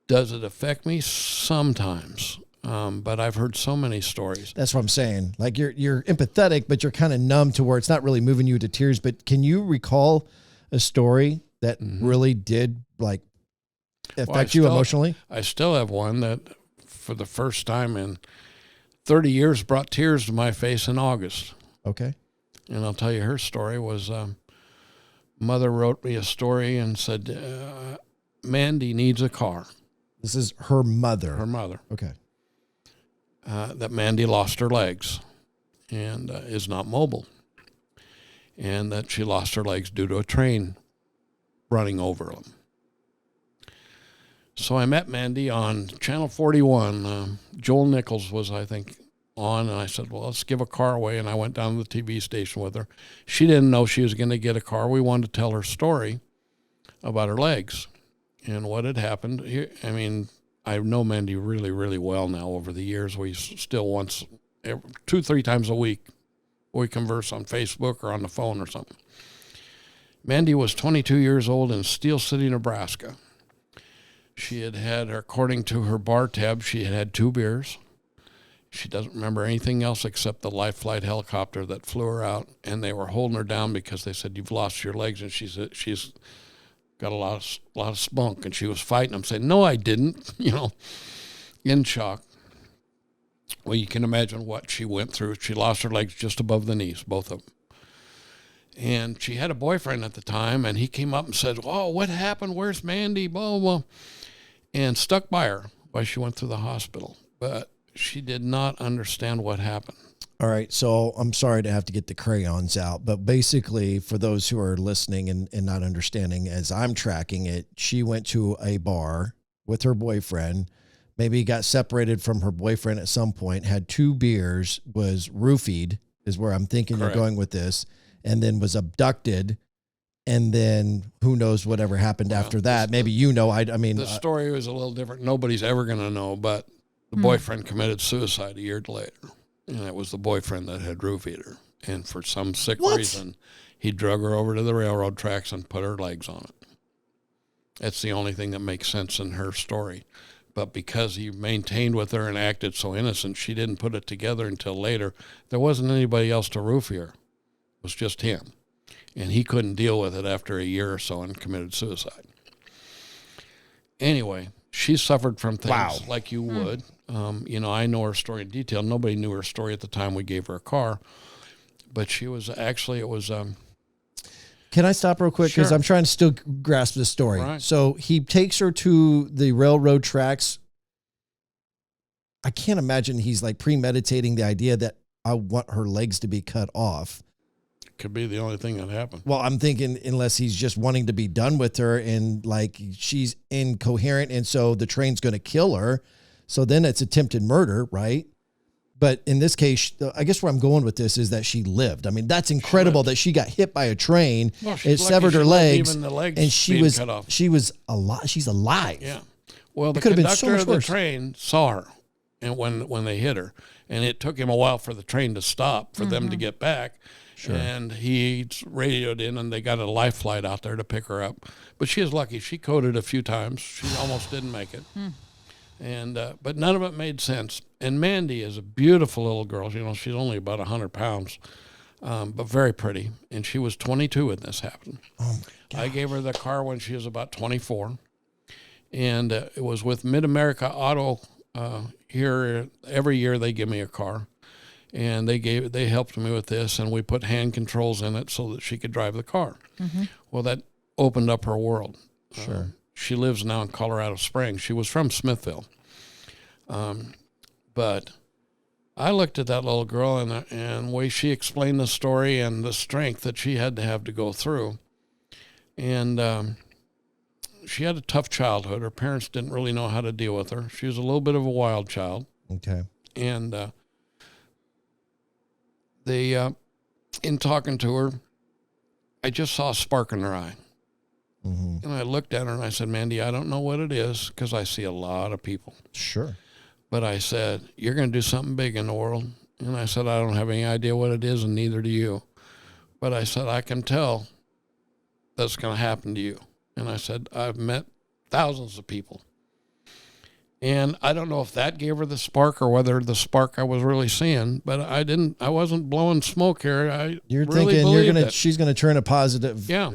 S5: Does it affect me? Sometimes. But I've heard so many stories.
S4: That's what I'm saying. Like you're empathetic, but you're kind of numb to where it's not really moving you to tears. But can you recall a story that really did like affect you emotionally?
S5: I still have one that for the first time in 30 years brought tears to my face in August.
S4: Okay.
S5: And I'll tell you her story was, mother wrote me a story and said, Mandy needs a car.
S4: This is her mother.
S5: Her mother.
S4: Okay.
S5: That Mandy lost her legs and is not mobile. And that she lost her legs due to a train running over them. So I met Mandy on Channel 41. Joel Nichols was, I think, on, and I said, well, let's give a car away. And I went down to the TV station with her. She didn't know she was going to get a car. We wanted to tell her story about her legs and what had happened. I know Mandy really, really well now over the years. We still once, 2-3 times a week, we converse on Facebook or on the phone or something. Mandy was 22 years old in Steel City, Nebraska. She had, according to her bar tab, she had 2 beers. She doesn't remember anything else except the Life Flight helicopter that flew her out, and they were holding her down because they said, you've lost your legs, and she's got a lot of spunk, and she was fighting them, saying, no, I didn't, in shock. Well, you can imagine what she went through. She lost her legs just above the knees, both of them. And she had a boyfriend at the time, and he came up and said, oh, what happened? Where's Mandy? Blah, blah, blah. And stuck by her while she went through the hospital. But she did not understand what happened.
S4: All right. So I'm sorry to have to get the crayons out, but basically for those who are listening and not understanding, as I'm tracking it, she went to a bar with her boyfriend, maybe got separated from her boyfriend at some point, had 2 beers, was roofied, is where I'm thinking
S5: Correct.
S4: You're going with this, and then was abducted. And then who knows whatever happened after that. Maybe
S5: the story was a little different. Nobody's ever going to know, but the boyfriend committed suicide a year later. And it was the boyfriend that had roofied her. And for some sick reason, he drug her over to the railroad tracks and put her legs on it. That's the only thing that makes sense in her story. But because he maintained with her and acted so innocent, she didn't put it together until later. There wasn't anybody else to roofie her. It was just him. And he couldn't deal with it after a year or so and committed suicide. Anyway, she suffered from things like you would. I know her story in detail. Nobody knew her story at the time we gave her a car. But she was actually,
S4: Can I stop real quick? Because
S5: Sure.
S4: I'm trying to still grasp the story.
S5: Right.
S4: So he takes her to the railroad tracks. I can't imagine he's like premeditating the idea that I want her legs to be cut off.
S5: could be the only thing that happened.
S4: Well, I'm thinking unless he's just wanting to be done with her and like she's incoherent and so the train's going to kill her. So then it's attempted murder, right? But in this case, I guess where I'm going with this is that she lived. I mean, that's incredible that she got hit by a train.
S5: Well,
S4: It
S5: she's
S4: severed
S5: lucky
S4: her
S5: she lived
S4: legs,
S5: even the legs
S4: and she
S5: being
S4: was
S5: cut off.
S4: alive. She's alive.
S5: Yeah. Well, the
S4: could have been so
S5: conductor
S4: much
S5: of the
S4: worse.
S5: train saw her, and when they hit her, and it took him a while for the train to stop for them to get back. Sure. And he radioed in, and they got a life flight out there to pick her up. But she is lucky. She coded a few times. She almost didn't make it. And but none of it made sense. And Mandy is a beautiful little girl. You know, she's only about 100 pounds, but very pretty. And she was 22 when this happened.
S4: Oh my God.
S5: I gave her the car when she was about 24. And it was with Mid-America Auto here. Every year they give me a car. And they helped me with this, and we put hand controls in it so that she could drive the car.
S6: Mm-hmm.
S5: Well, that opened up her world.
S4: Sure.
S5: She lives now in Colorado Springs. She was from Smithville. But I looked at that little girl and the way she explained the story and the strength that she had to go through. And she had a tough childhood. Her parents didn't really know how to deal with her. She was a little bit of a wild child.
S4: Okay.
S5: And in talking to her, I just saw a spark in her eye.
S4: Mm-hmm.
S5: And I looked at her and I said, Mandy, I don't know what it is because I see a lot of people.
S4: Sure.
S5: But I said, you're going to do something big in the world. And I said, I don't have any idea what it is, and neither do you. But I said, I can tell that's going to happen to you. And I said, I've met thousands of people. And I don't know if that gave her the spark or whether the spark I was really seeing, but I wasn't blowing smoke here.
S4: You're
S5: really
S4: thinking
S5: it.
S4: she's gonna turn a positive
S5: Yeah.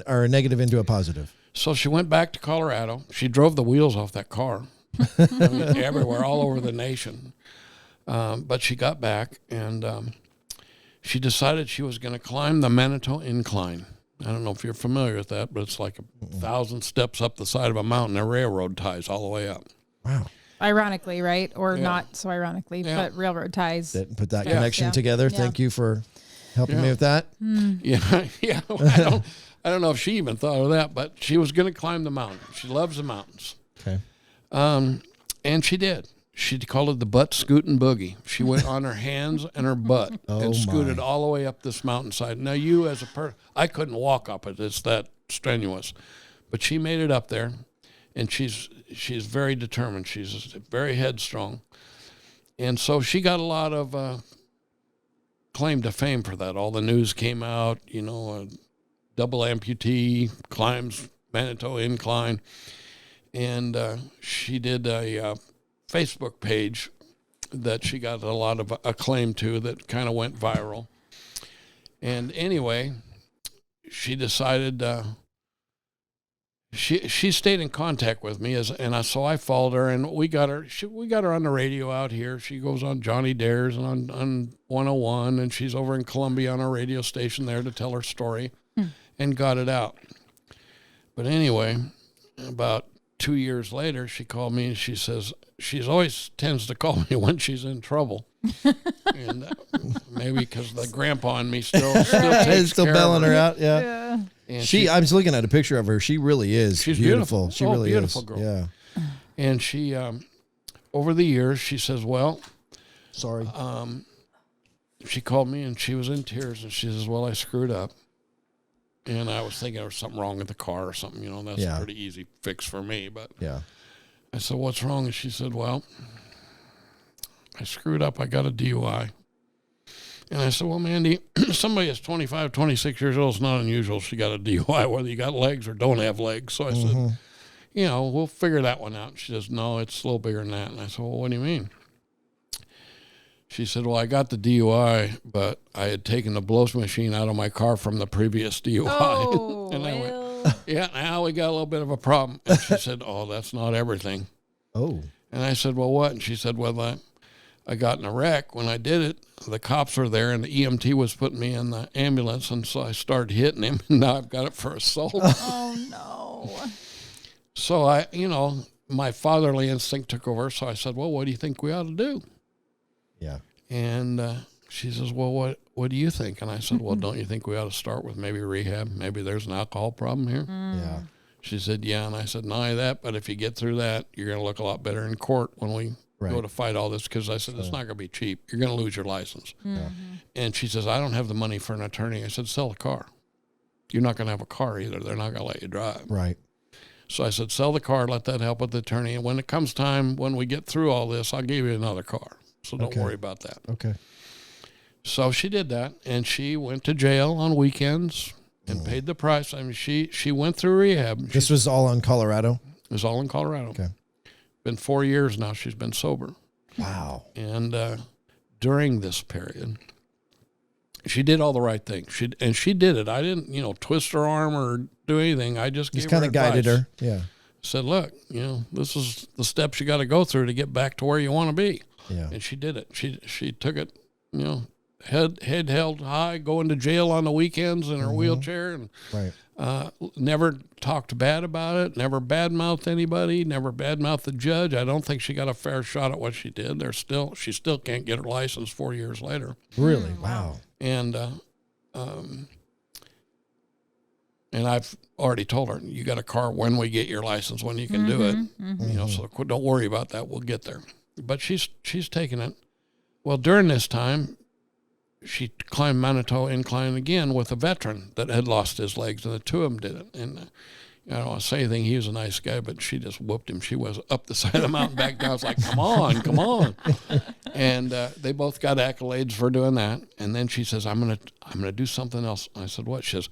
S4: or a negative into a positive.
S5: So she went back to Colorado. She drove the wheels off that car I mean, everywhere, all over the nation. But she got back, and she decided she was going to climb the Manitou Incline. I don't know if you're familiar with that, but it's like 1,000 steps up the side of a mountain. A railroad ties all the way up.
S4: Wow.
S6: Ironically, right? Or
S5: Yeah.
S6: not so ironically,
S5: Yeah.
S6: but railroad ties.
S4: Didn't put that
S5: Yeah.
S4: connection
S6: Yeah.
S4: together.
S6: Yeah.
S4: Thank you for helping me
S5: Yeah.
S4: with that.
S5: Yeah, yeah. I don't know if she even thought of that, but she was going to climb the mountain. She loves the mountains.
S4: Okay.
S5: And she did. She called it the butt scooting boogie. She went on her hands and her butt
S4: Oh,
S5: and scooted
S4: my.
S5: all the way up this mountainside. Now, you as a person, I couldn't walk up it. It's that strenuous. But she made it up there, and she's very determined. She's very headstrong. And so she got a lot of claim to fame for that. All the news came out, you know, a double amputee climbs Manitou Incline. And she did a Facebook page that she got a lot of acclaim to that kind of went viral. And anyway, she decided she stayed in contact with me so I followed her, and we got her on the radio out here. She goes on Johnny Dares and on 101, and she's over in Columbia on a radio station there to tell her story and got it out. But anyway, about 2 years later, she called me and she says, she's always tends to call me when she's in trouble. And maybe because the grandpa in me still takes
S4: It's still
S5: care
S4: belling
S5: of
S4: her out. Yeah.
S6: Yeah.
S5: And
S4: I was looking at a picture of her. She really is.
S5: She's
S4: beautiful.
S5: beautiful.
S4: She
S5: Oh,
S4: really
S5: beautiful
S4: is.
S5: girl.
S4: Yeah.
S5: And she, over the years, she says, well,
S4: Sorry.
S5: she called me and she was in tears, and she says, well, I screwed up. And I was thinking there was something wrong with the car or something, you know, that's
S4: Yeah.
S5: a pretty easy fix for me. But
S4: Yeah.
S5: I said, what's wrong? And she said, well, I screwed up. I got a DUI. And I said, well, Mandy, somebody that's 25, 26 years old is not unusual. She got a DUI, whether you got legs or don't have legs. So I said, you know, we'll figure that one out. She says, no, it's a little bigger than that. And I said, well, what do you mean? She said, well, I got the DUI, but I had taken the blow machine out of my car from the previous DUI.
S6: Oh,
S5: And I went,
S6: well.
S5: yeah, now we got a little bit of a problem. And she said, oh, that's not everything.
S4: Oh.
S5: And I said, well, what? And she said, well, I got in a wreck. When I did it, the cops were there, and the EMT was putting me in the ambulance, and so I started hitting him, and now I've got it for assault.
S6: Oh, no.
S5: So my fatherly instinct took over, so I said, well, what do you think we ought to do?
S4: Yeah.
S5: And she says, well, what do you think? And I said, well, don't you think we ought to start with maybe rehab? Maybe there's an alcohol problem here.
S4: Yeah.
S5: She said, yeah. And I said, not only that, but if you get through that, you're going to look a lot better in court when we go
S4: Right.
S5: to fight all this. Because I said, it's not going to be cheap. You're going to lose your license.
S4: Yeah.
S5: And she says, I don't have the money for an attorney. I said, sell a car. You're not going to have a car either. They're not going to let you drive.
S4: Right.
S5: So I said, sell the car, let that help with the attorney. And when it comes time, when we get through all this, I'll give you another car. So don't
S4: Okay.
S5: worry about that.
S4: Okay.
S5: So she did that, and she went to jail on weekends and paid the price. I mean, she went through rehab.
S4: This was all in Colorado.
S5: It was all in Colorado.
S4: Okay.
S5: been 4 years now she's been sober.
S4: Wow.
S5: And during this period, she did all the right things. She did it. I didn't, twist her arm or do anything. I just gave her
S4: kind of guided
S5: advice.
S4: her. Yeah.
S5: Said, look, this is the steps you got to go through to get back to where you want to be.
S4: Yeah.
S5: And she did it. She took it, head held high, going to jail on the weekends in her wheelchair, and
S4: Right.
S5: never talked bad about it, never badmouthed anybody, never badmouthed the judge. I don't think she got a fair shot at what she did. She still can't get her license 4 years later.
S4: Really? Wow.
S5: And I've already told her, you got a car when we get your license, when you can do it. So don't worry about that. We'll get there. But she's taken it. Well, during this time, she climbed Manitou Incline again with a veteran that had lost his legs, and the two of them did it. And I don't want to say anything. He was a nice guy, but she just whooped him. She was up the side of the mountain, back down. I was like, come on. And they both got accolades for doing that. And then she says, I'm gonna do something else. I said, what? She says,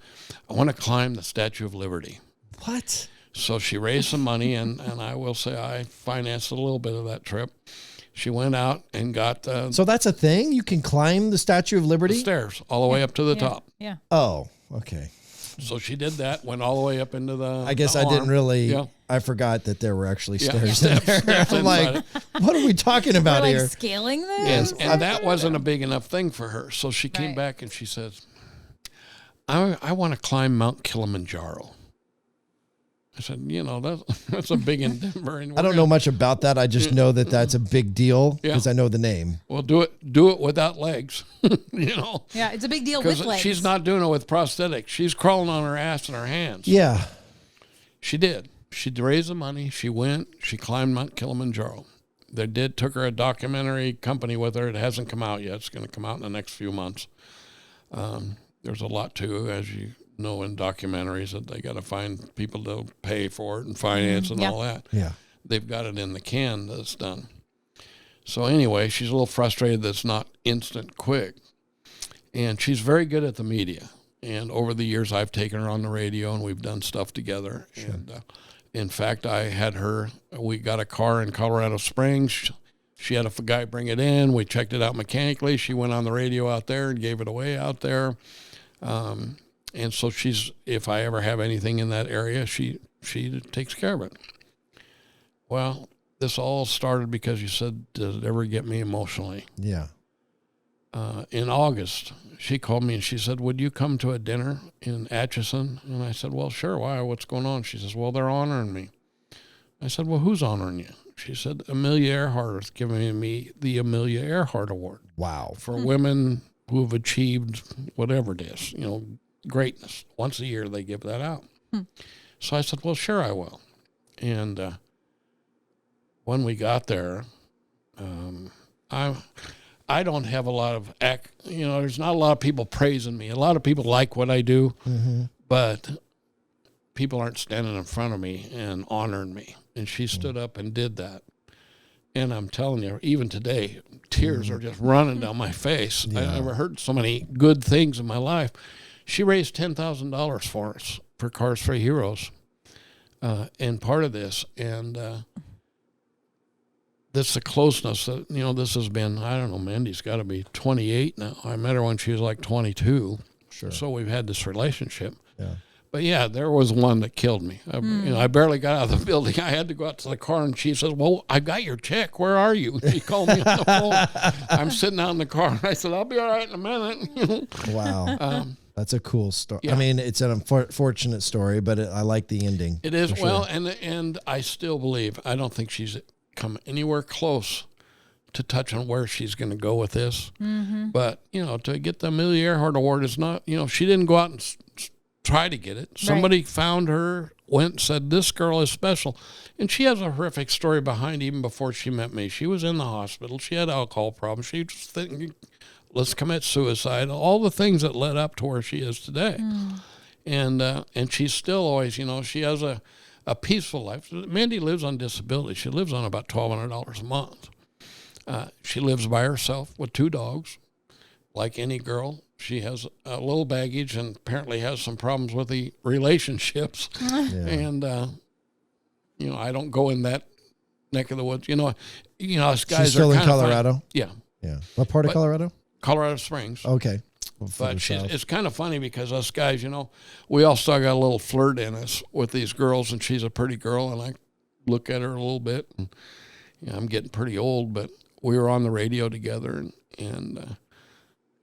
S5: I want to climb the Statue of Liberty.
S4: What?
S5: So she raised some money, and I will say I financed a little bit of that trip. She went out and got
S4: So that's a thing? You can climb the Statue of
S5: the
S4: Liberty?
S5: stairs all the way up to the top.
S6: Yeah.
S4: Oh, okay.
S5: So she did that, went all the way up into the
S4: I guess
S5: the
S4: I didn't
S5: arm.
S4: really,
S5: Yeah.
S4: I forgot that there were actually
S5: Yeah,
S4: stairs
S5: steps-
S4: in there.
S5: steps
S4: I'm like,
S5: inside
S4: what are we talking about
S6: We're like
S4: here?
S6: scaling this.
S5: And that wasn't a big enough thing for her. So she came
S6: Right.
S5: back and she says, I want to climb Mount Kilimanjaro. I said, that's a big endeavor. And
S4: I don't know much about that. I just know that that's a big deal because
S5: Yeah.
S4: I know the name.
S5: Well, do it without legs,
S6: Yeah, it's a big deal with
S5: because
S6: legs.
S5: she's not doing it with prosthetics. She's crawling on her ass and her hands.
S4: Yeah.
S5: She did. She raised the money. She went. She climbed Mount Kilimanjaro. They took her a documentary company with her. It hasn't come out yet. It's going to come out in the next few months. There's a lot to, as you know, in documentaries, that they got to find people to pay for it and finance and
S6: Yeah.
S5: all that.
S4: Yeah.
S5: They've got it in the can that's done. So anyway, she's a little frustrated that it's not instant quick. And she's very good at the media. And over the years, I've taken her on the radio, and we've done stuff together. Sure. And in fact, we got a car in Colorado Springs. She had a guy bring it in. We checked it out mechanically. She went on the radio out there and gave it away out there. And so if I ever have anything in that area, she takes care of it. Well, this all started because you said, does it ever get me emotionally?
S4: Yeah.
S5: In August, she called me and she said, would you come to a dinner in Atchison? And I said, well, sure. Why? What's going on? She says, well, they're honoring me. I said, well, who's honoring you? She said, Amelia Earhart is giving me the Amelia Earhart Award
S4: Wow.
S5: for women who have achieved whatever it is, greatness. Once a year they give that out. So I said, well, sure I will. And when we got there, I don't have a lot of there's not a lot of people praising me. A lot of people like what I do, but people aren't standing in front of me and honoring me. And she stood up and did that. And I'm telling you, even today, tears are just running down my face. I never heard so many good things in my life. She raised $10,000 for us, for Cars for Heroes, and part of this. And that's the closeness that, this has been, I don't know, Mandy's got to be 28 now. I met her when she was like 22.
S4: Sure.
S5: So we've had this relationship.
S4: Yeah.
S5: But yeah, there was one that killed me. I barely got out of the building. I had to go out to the car, and she says, well, I got your check. Where are you? She called me on the phone. I'm sitting out in the car, and I said, I'll be all right in a minute.
S4: Wow. That's a cool story.
S5: Yeah.
S4: I mean, it's an unfortunate story, but I like the ending.
S5: It is.
S4: for sure.
S5: Well, and I still believe, I don't think she's come anywhere close to touch on where she's going to go with this. Mm-hmm. But, to get the Amelia Earhart Award is not, she didn't go out and try to get it. Somebody found her, went and said, this girl is special. And she has a horrific story behind even before she met me. She was in the hospital. She had alcohol problems. She was thinking, let's commit suicide. All the things that led up to where she is today. And she's still always, she has a peaceful life. Mandy lives on disability. She lives on about $1,200 a month. She lives by herself with 2 dogs. Like any girl, she has a little baggage and apparently has some problems with the relationships. And, I don't go in that neck of the woods. You know, us guys
S4: She's still
S5: are
S4: in
S5: kind of
S4: Colorado?
S5: funny. Yeah,
S4: Yeah. What part of Colorado?
S5: Colorado Springs.
S4: Okay. Well,
S5: But
S4: further south.
S5: it's kind of funny because us guys, we all still got a little flirt in us with these girls, and she's a pretty girl, and I look at her a little bit, and I'm getting pretty old, but we were on the radio together, and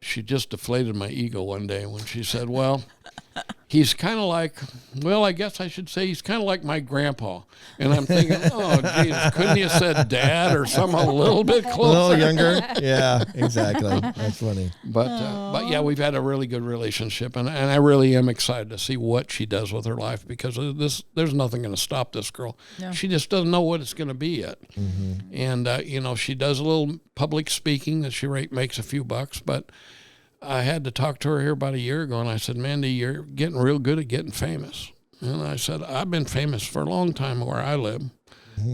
S5: she just deflated my ego one day when she said, well, he's kind of like, I guess I should say he's kind of like my grandpa. And I'm thinking, oh, geez, couldn't you have said dad or something a little bit
S4: a
S5: closer?
S4: little younger. Yeah, exactly. That's funny.
S5: But yeah, we've had a really good relationship, and I really am excited to see what she does with her life, because of this, there's nothing going to stop this girl.
S6: No.
S5: She just doesn't know what it's going to be yet. And, she does a little public speaking that she makes a few bucks, but I had to talk to her here about a year ago, and I said, Mandy, you're getting real good at getting famous. And I said, I've been famous for a long time where I live.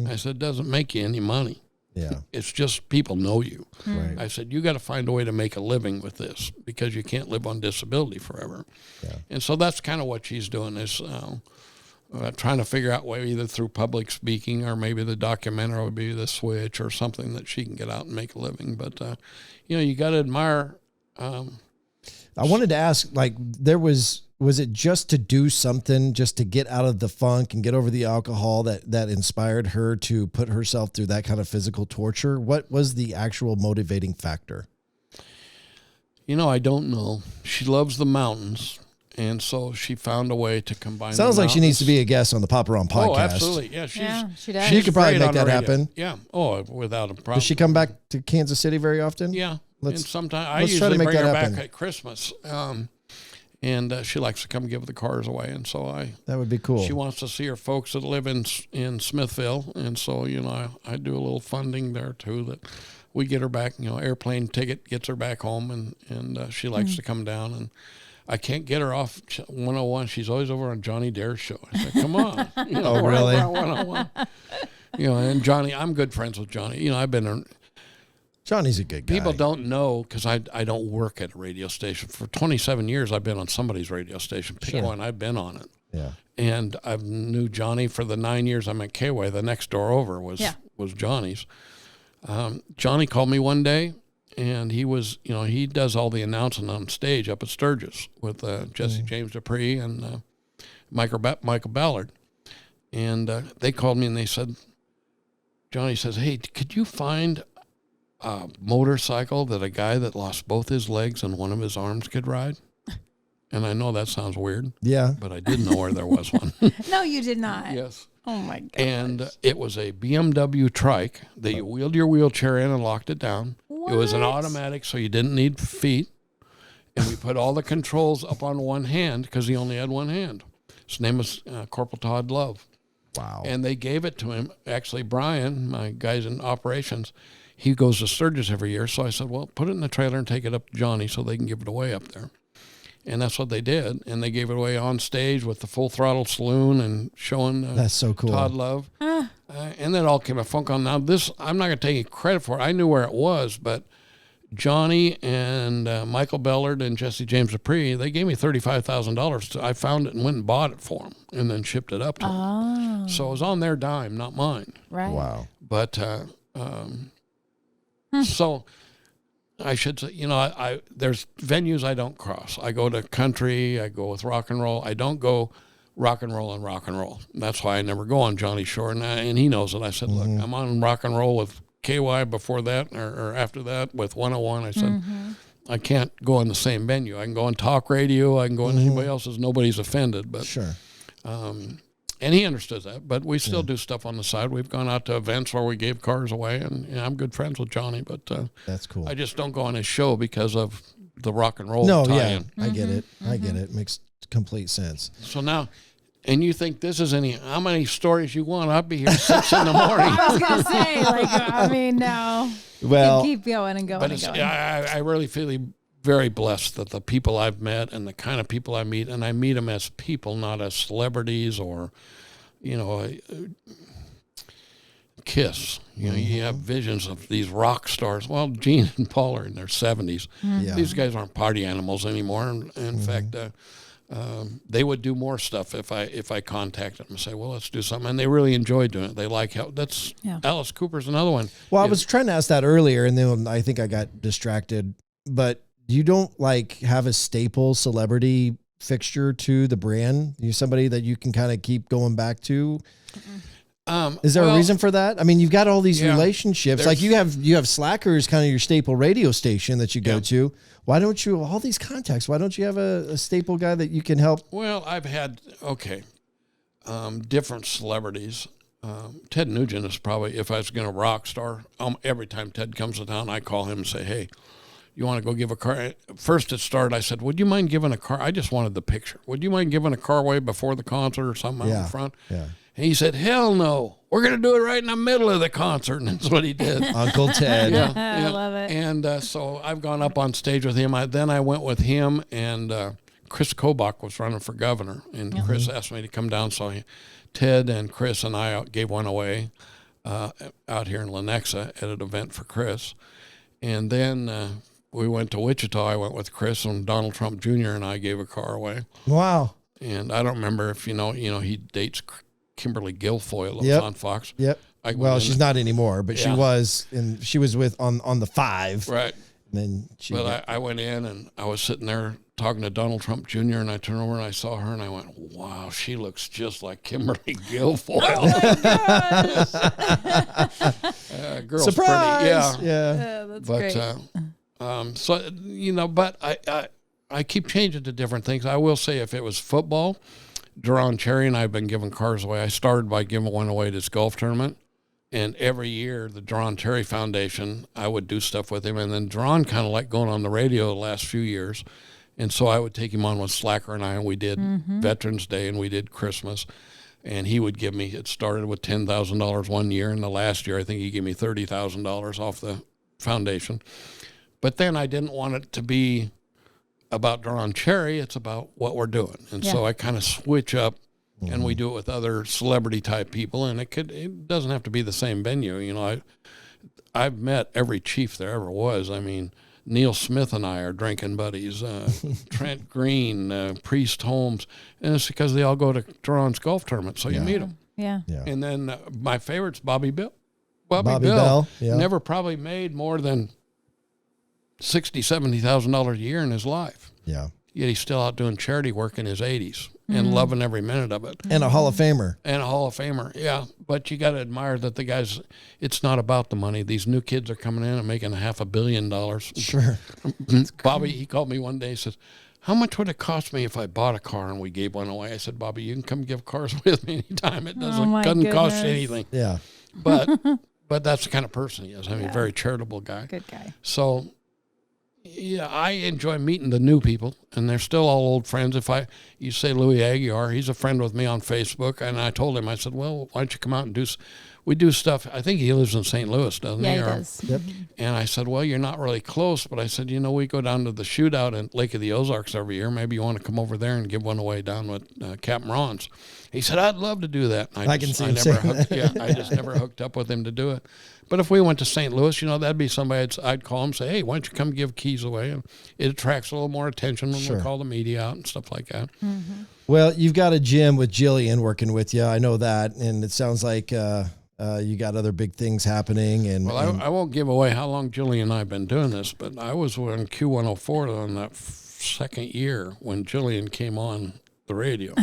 S5: I said, it doesn't make you any money.
S4: Yeah.
S5: It's just people know you.
S4: Right.
S5: I said, you got to find a way to make a living with this, because you can't live on disability forever.
S4: Yeah.
S5: And so that's kind of what she's doing, is trying to figure out a way, either through public speaking or maybe the documentary would be The Switch or something that she can get out and make a living. But, you got to admire.
S4: I wanted to ask, like, was it just to do something, just to get out of the funk and get over the alcohol that inspired her to put herself through that kind of physical torture? What was the actual motivating factor?
S5: I don't know. She loves the mountains, and so she found a way to combine.
S4: Sounds
S5: the
S4: like she needs to
S5: mountains.
S4: be a guest on the Papa Ron podcast.
S5: Oh, absolutely. Yeah,
S6: she does.
S4: She could probably
S5: great
S4: make
S5: on the
S4: that
S5: radio.
S4: happen.
S5: Yeah. Oh, without a problem.
S4: Does she come back to Kansas City very often?
S5: Yeah.
S4: Let's-
S5: and sometimes I
S4: let's try to
S5: usually
S4: make
S5: bring
S4: that
S5: her
S4: happen.
S5: back at Christmas. And she likes to come give the cars away. And so
S4: That would be cool.
S5: she wants to see her folks that live in Smithville. And so, I do a little funding there too, that we get her back, airplane ticket gets her back home, and she likes to come down. And I can't get her off 101. She's always over on Johnny Dare's show. I said, come on.
S4: Oh,
S5: we're
S4: really?
S5: over on 101. And Johnny, I'm good friends with Johnny. I've been
S4: Johnny's a good guy.
S5: People don't know, because I don't work at a radio station. For 27 years, I've been on somebody's radio station, Pico, and I've been on it.
S4: Yeah.
S5: And I knew Johnny for the 9 years I'm at KY. The next door over was Johnny's. Johnny called me one day, and he was, he does all the announcing on stage up at Sturgis with Jesse James Dupree and Michael Ballard. And they called me, and they said, Johnny says, hey, could you find a motorcycle that a guy that lost both his legs and one of his arms could ride? And I know that sounds weird,
S4: Yeah.
S5: but I didn't know where there was one.
S6: No, you did not.
S5: Yes.
S6: Oh my god.
S5: And it was a BMW trike that you wheeled your wheelchair in and locked it down. It was an
S6: What?
S5: automatic, so you didn't need feet. And we put all the controls up on one hand, because he only had one hand. His name was Corporal Todd Love.
S4: Wow.
S5: And they gave it to him. Actually, Brian, my guys in operations, he goes to Sturgis every year. So I said, well, put it in the trailer and take it up to Johnny so they can give it away up there. And that's what they did. And they gave it away on stage with the Full Throttle Saloon and showing
S4: That's so cool.
S5: Todd Love. And then all came a funk on. Now, this, I'm not going to take any credit for it. I knew where it was, but Johnny and Michael Bellard and Jesse James Dupree, they gave me $35,000. I found it and went and bought it for them and then shipped it up to them. So it was on their dime, not mine.
S6: Right.
S4: Wow.
S5: But so I should say, I there's venues I don't cross. I go to country, I go with rock and roll. I don't go rock and roll and rock and roll. That's why I never go on Johnny Shore, and he knows it. I said, look, I'm on rock and roll with KY before that or after that with 101. I said, I can't go on the same venue. I can go on talk radio. I can go on anybody else's. Nobody's offended, but
S4: Sure.
S5: and he understood that. But we still do stuff on the side. We've gone out to events where we gave cars away, and I'm good friends with Johnny. But
S4: That's cool.
S5: I just don't go on his show because of the rock and roll
S4: No,
S5: tie-in.
S4: yeah. I get it. I get it. Makes complete sense.
S5: So now, and you think this is how many stories you want? I'll be here 6 in the morning.
S6: I was gonna say, no.
S4: Well,
S6: Keep going and going
S5: But
S6: and
S5: it's,
S6: going.
S5: I really feel very blessed that the people I've met and the kind of people I meet, and I meet them as people, not as celebrities or, Kiss. You have visions of these rock stars. Well, Gene and Paul are in their 70s.
S4: Yeah.
S5: These guys aren't party animals anymore. In fact, they would do more stuff if I contacted them and say, well, let's do something. And they really enjoyed doing it. They like how Alice Cooper's another one.
S4: Well, I was trying to ask that earlier, and then I think I got distracted. But you don't have a staple celebrity fixture to the brand? You somebody that you can kind of keep going back to? Is there a reason for that? I mean, you've got all these relationships. Like you have Slackers, kind of your staple radio station that you go to. Why don't you all these contacts? Why don't you have a staple guy that you can help?
S5: Well, I've had different celebrities. Ted Nugent is probably, if I was going to rock star, every time Ted comes to town, I call him and say, hey, you want to go give a car? First it started, I said, would you mind giving a car? I just wanted the picture. Would you mind giving a car away before the concert or something out in front? Yeah. And he said, hell no. We're going to do it right in the middle of the concert. And that's what he did.
S4: Uncle Ted.
S6: I love it.
S5: And so I've gone up on stage with him. Then I went with him, and Chris Kobach was running for governor. And Chris asked me to come down. So Ted and Chris and I gave one away out here in Lenexa at an event for Chris. And then we went to Wichita. I went with Chris, and Donald Trump Jr. and I gave a car away.
S4: Wow.
S5: And I don't remember if he dates Kimberly Guilfoyle on Fox.
S4: Yep. Well, she's not anymore, but she was, and she was with on the 5.
S5: Right.
S4: And then
S5: I went in and I was sitting there talking to Donald Trump Jr. and I turned over and I saw her and I went, wow, she looks just like Kimberly Guilfoyle. Girl's
S4: surprise!
S5: Pretty.
S6: Yeah, that's great.
S5: But I keep changing to different things. I will say if it was football, Duron Cherry and I have been giving cars away. I started by giving one away to this golf tournament. And every year, the Duron Cherry Foundation, I would do stuff with him. And then Duron kind of liked going on the radio the last few years. And so I would take him on with Slacker and I, and we did Veterans Day and we did Christmas. And he would give me, it started with $10,000 one year. And the last year, I think he gave me $30,000 off the foundation. But then I didn't want it to be about Duron Cherry, it's about what we're doing. And so I kind of switch up and we do it with other celebrity type people, and it doesn't have to be the same venue. I've met every chief there ever was. I mean, Neil Smith and I are drinking buddies, Trent Green, Priest Holmes, and it's because they all go to Duron's golf tournament, so you meet them.
S6: Yeah.
S5: And then my favorite's Bobby Bill. Bobby
S4: Bell
S5: never probably made more than $60,000, $70,000 a year in his life.
S4: Yeah.
S5: Yet he's still out doing charity work in his 80s and loving every minute of it.
S4: And a Hall of Famer.
S5: Yeah. But you got to admire that the guys, it's not about the money. These new kids are coming in and making $500 million.
S4: Sure.
S5: Bobby, he called me one day, he says, how much would it cost me if I bought a car and we gave one away? I said, Bobby, you can come give cars with me anytime. It doesn't cost you anything.
S4: Yeah.
S5: But that's the kind of person he is. I mean, very charitable guy.
S6: Good guy.
S5: So, yeah, I enjoy meeting the new people, and they're still all old friends. You say Louis Aguiar, he's a friend with me on Facebook, and I told him, I said, well, why don't you come out and we do stuff. I think he lives in St. Louis, doesn't he?
S6: Yeah, he does.
S4: Yep.
S5: And I said, well, you're not really close, but I said, we go down to the shootout in Lake of the Ozarks every year. Maybe you want to come over there and give one away down with Captain Ron's. He said, I'd love to do that. And I just never hooked up with him to do it. But if we went to St. Louis, that'd be somebody I'd call him and say, hey, why don't you come give keys away? And it attracts a little more attention when we call the media out and stuff like that.
S6: Mm-hmm.
S4: Well, you've got a gym with Jillian working with you. I know that. And it sounds like you got other big things happening.
S5: I won't give away how long Jillian and I have been doing this, but I was on Q104 on that second year when Jillian came on the radio,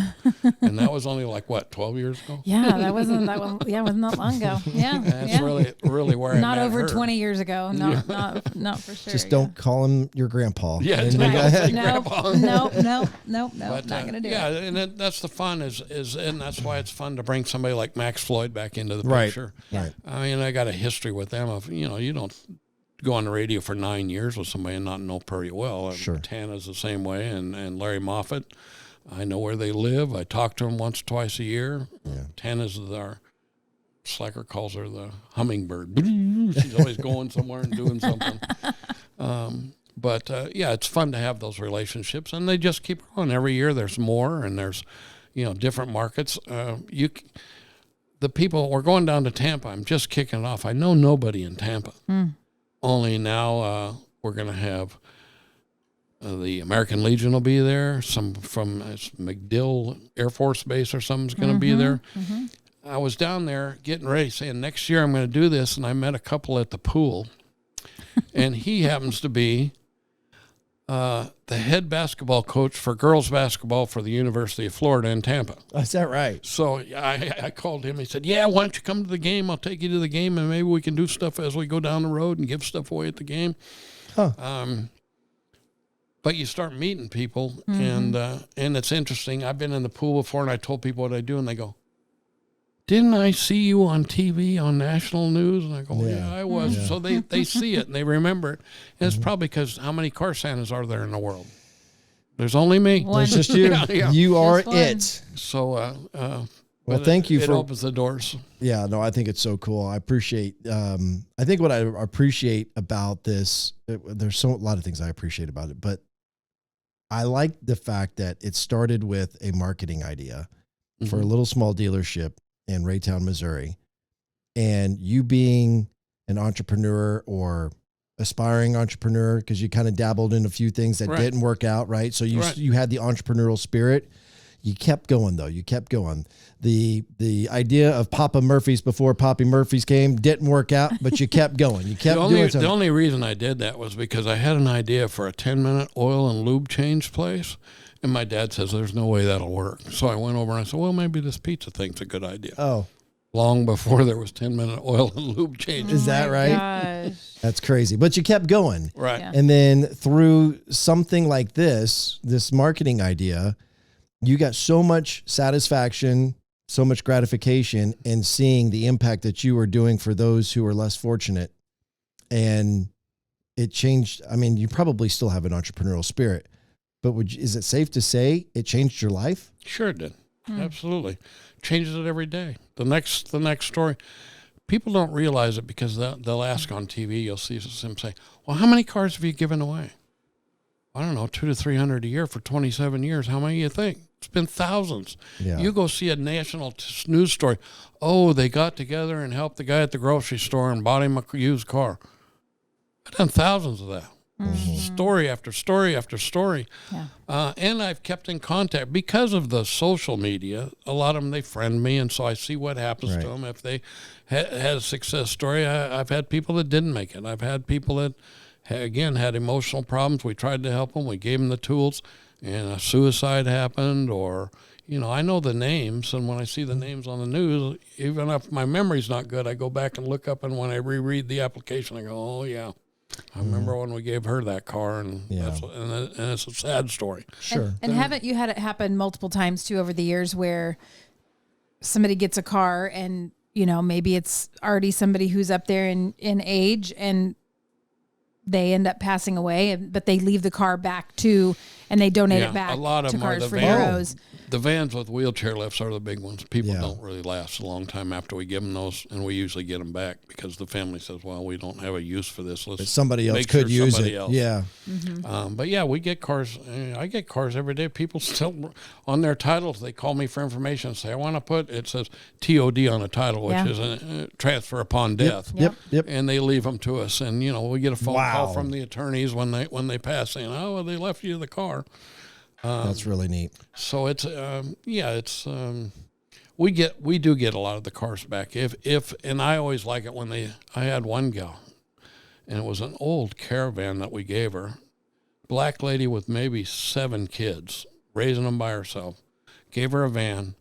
S5: and that was only 12 years ago.
S6: Yeah, that wasn't that one. Yeah, it wasn't that long ago. Yeah,
S5: that's really where
S6: not
S5: I met
S6: over
S5: her.
S6: 20 years ago. Not for sure.
S4: Just don't call him your grandpa.
S5: Yeah,
S6: no, not gonna do it.
S5: Yeah, and that's the fun and that's why it's fun to bring somebody like Max Floyd back into the
S4: right.
S5: picture.
S4: Right.
S5: I mean, I got a history with them of you don't go on the radio for 9 years with somebody and not know pretty well.
S4: Sure.
S5: Tana's the same way, and Larry Moffat. I know where they live. I talk to them once, twice a year.
S4: Yeah.
S5: Tana's our Slacker calls her the hummingbird. She's always going somewhere and doing something. But it's fun to have those relationships, and they just keep growing. Every year there's more, and there's, different markets. The people, we're going down to Tampa. I'm just kicking it off. I know nobody in Tampa. Only now we're going to have the American Legion will be there. Some from MacDill Air Force Base or something's going to be there. I was down there getting ready, saying next year I'm going to do this, and I met a couple at the pool, and he happens to be the head basketball coach for girls basketball for the University of Florida in Tampa.
S4: Is that right?
S5: So I called him. He said, "Yeah, why don't you come to the game? I'll take you to the game, and maybe we can do stuff as we go down the road and give stuff away at the game."
S4: Huh.
S5: But you start meeting people, and it's interesting. I've been in the pool before, and I told people what I do, and they go, "Didn't I see you on TV on national news?" And I go, "Yeah, I was."
S4: Yeah.
S5: So they see it and they remember it. And it's probably because how many car Santas are there in the world? There's only me.
S6: One.
S4: It's just you.
S5: Yeah.
S4: You are
S6: Just one.
S4: it.
S5: So,
S4: Well,
S5: but
S4: thank you
S5: it
S4: for
S5: opens the doors.
S4: Yeah, no, I think it's so cool. I appreciate. I think what I appreciate about this, there's a lot of things I appreciate about it, but I like the fact that it started with a marketing idea for a little small dealership in Raytown, Missouri, and you being an entrepreneur or aspiring entrepreneur, because you kind of dabbled in a few things that
S5: Right.
S4: didn't work out, right? So
S5: Right.
S4: you had the entrepreneurial spirit. You kept going though. You kept going. The idea of Papa Murphy's before Poppy Murphy's came didn't work out, but you kept going. You kept doing something.
S5: The only reason I did that was because I had an idea for a 10-minute oil and lube change place, and my dad says there's no way that'll work. So I went over and I said, well, maybe this pizza thing's a good idea.
S4: Oh,
S5: Long before there was 10-minute oil and lube changes.
S4: is that right?
S6: Gosh.
S4: That's crazy. But you kept going.
S5: Right.
S6: Yeah.
S4: And then through something like this marketing idea, you got so much satisfaction, so much gratification in seeing the impact that you were doing for those who are less fortunate. And it changed. I mean, you probably still have an entrepreneurial spirit, but is it safe to say it changed your life?
S5: Sure it did. Absolutely. Changes it every day. The next story, people don't realize it because they'll ask on TV, you'll see them say, well, how many cars have you given away? I don't know, 200 to 300 a year for 27 years. How many do you think? It's been thousands.
S4: Yeah.
S5: You go see a national news story. Oh, they got together and helped the guy at the grocery store and bought him a used car. I've done thousands of that. Story after story after story.
S6: Yeah.
S5: And I've kept in contact because of the social media. A lot of them, they friend me, and so I see what happens
S4: Right.
S5: to them. If they had a success story, I've had people that didn't make it. I've had people that, again, had emotional problems. We tried to help them. We gave them the tools, and a suicide happened, or, I know the names, and when I see the names on the news, even if my memory's not good, I go back and look up, and when I reread the application, I go, oh, yeah. I remember when we gave her that car, and and it's a sad story.
S4: Sure.
S6: And haven't you had it happen multiple times too over the years where somebody gets a car and, maybe it's already somebody who's up there in age and they end up passing away, but they leave the car back and they donate it back
S5: a lot of
S6: to
S5: them are
S6: Cars
S5: the
S6: for
S5: vans.
S6: Heroes.
S5: The vans with wheelchair lifts are the big ones. People
S4: Yeah.
S5: don't really last a long time after we give them those, and we usually get them back because the family says, well, we don't have a use for this. Let's
S4: Somebody else
S5: make
S4: could
S5: sure
S4: use
S5: somebody
S4: it.
S5: else.
S4: Yeah.
S5: But yeah, we get cars. I get cars every day. People still on their titles, they call me for information and say, I want to put, it says TOD on a title, which
S6: Yeah.
S5: is a transfer upon death.
S4: Yep.
S5: And they leave them to us, and we get a phone
S4: Wow.
S5: call from the attorneys when they pass, saying, "Oh, well, they left you the car."
S4: That's really neat.
S5: So it's we do get a lot of the cars back. If and I always like it when I had one gal, and it was an old Caravan that we gave her, black lady with maybe 7 kids, raising them by herself, gave her a van.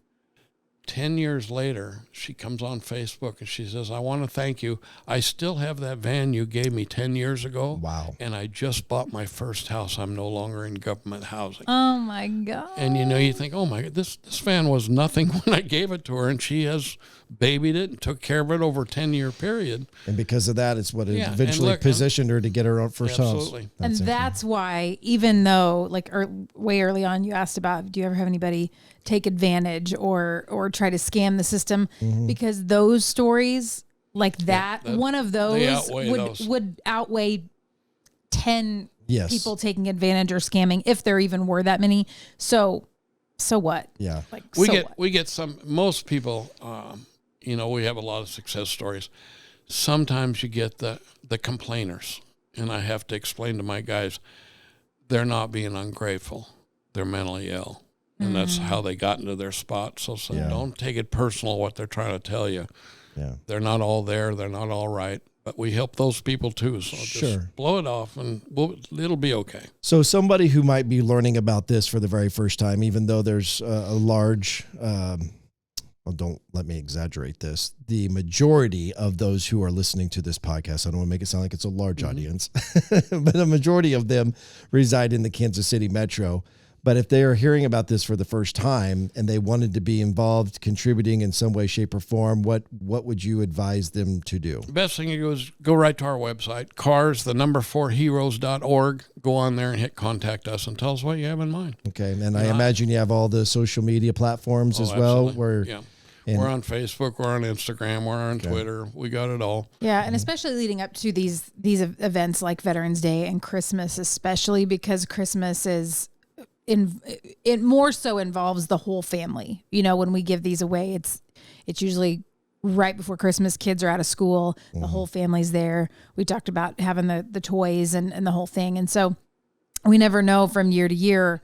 S5: 10 years later, she comes on Facebook and she says, I want to thank you. I still have that van you gave me 10 years ago.
S4: Wow.
S5: And I just bought my first house. I'm no longer in government housing.
S6: Oh my God.
S5: And you think, oh my God, this van was nothing when I gave it to her, and she has babied it and took care of it over a 10-year period.
S4: And because of that, it's what
S5: Yeah, and
S4: eventually
S5: look,
S4: positioned her to get her own first
S5: Absolutely.
S4: house.
S6: And that's why, even though way early on you asked about, do you ever have anybody take advantage or try to scam the system? Because those stories like that, one of those
S5: outweigh those.
S6: would outweigh 10
S4: Yes.
S6: people taking advantage or scamming, if there even were that many. So what?
S4: Yeah.
S6: Like,
S5: We get some, most people, we have a lot of success stories. Sometimes you get the complainers, and I have to explain to my guys, they're not being ungrateful. They're mentally ill. And that's how they got into their spot. So don't take it personal what they're trying to tell you.
S4: Yeah.
S5: They're not all there. They're not all right. But we help those people too. So just blow it off and it'll be okay.
S4: So somebody who might be learning about this for the very first time, even though there's a large, well, don't let me exaggerate this. The majority of those who are listening to this podcast, I don't want to make it sound like it's a large audience, but a majority of them reside in the Kansas City metro. But if they are hearing about this for the first time and they wanted to be involved, contributing in some way, shape, or form, what would you advise them to do?
S5: The best thing to do is go right to our website, 4heroes.org. Go on there and hit contact us and tell us what you have in mind.
S4: Okay. And I imagine you have all the social media platforms as well.
S5: Absolutely. We're on Facebook, we're on Instagram, we're on Twitter. We got it all.
S6: Yeah, and especially leading up to these events like Veterans Day and Christmas, especially because Christmas is... it more so involves the whole family. You know, when we give these away, it's usually right before Christmas. Kids are out of school. The whole family's there. We talked about having the toys and the whole thing. And so we never know from year to year.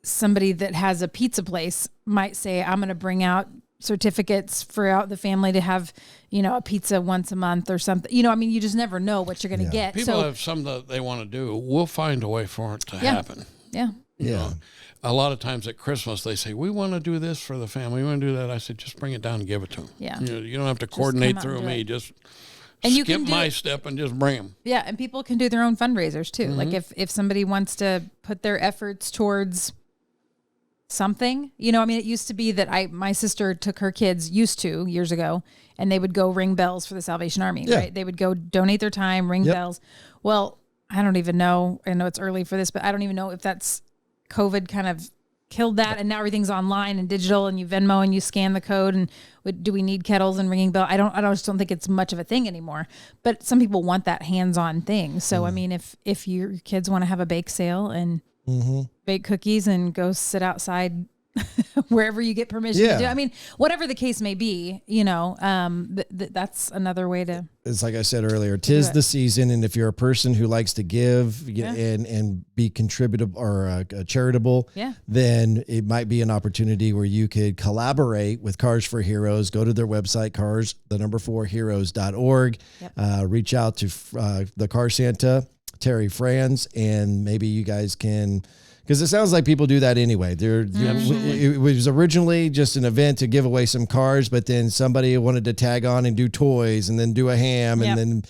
S6: Somebody that has a pizza place might say, I'm going to bring out certificates for the family to have, a pizza once a month or something. You just never know what you're going to get.
S5: People have something that they want to do. We'll find a way for it to happen.
S6: Yeah.
S5: You know, a lot of times at Christmas, they say, we want to do this for the family. We want to do that. I said, just bring it down and give it to them.
S6: Yeah.
S5: You don't have to coordinate through me. Just skip my step and just bring them.
S6: Yeah. And people can do their own fundraisers too. Like if somebody wants to put their efforts towards something, it used to be that my sister took her kids years ago, and they would go ring bells for the Salvation Army, right? They would go donate their time, ring bells. Well, I don't even know. I know it's early for this, but I don't even know if that's COVID kind of killed that, and now everything's online and digital, and you Venmo and you scan the code. And do we need kettles and ringing bell? I just don't think it's much of a thing anymore. But some people want that hands-on thing. So I mean, if your kids want to have a bake sale and bake cookies and go sit outside wherever you get permission to do. I mean, whatever the case may be, that's another way to.
S4: It's like I said earlier, 'tis the season. And if you're a person who likes to give and be contributive or charitable, then it might be an opportunity where you could collaborate with Cars for Heroes. Go to their website, cars4heroes.org. Reach out to the Car Santa, Terry Franz, and maybe you guys can. Because it sounds like people do that anyway. It was originally just an event to give away some cars, but then somebody wanted to tag on and do toys, and then do a ham, and then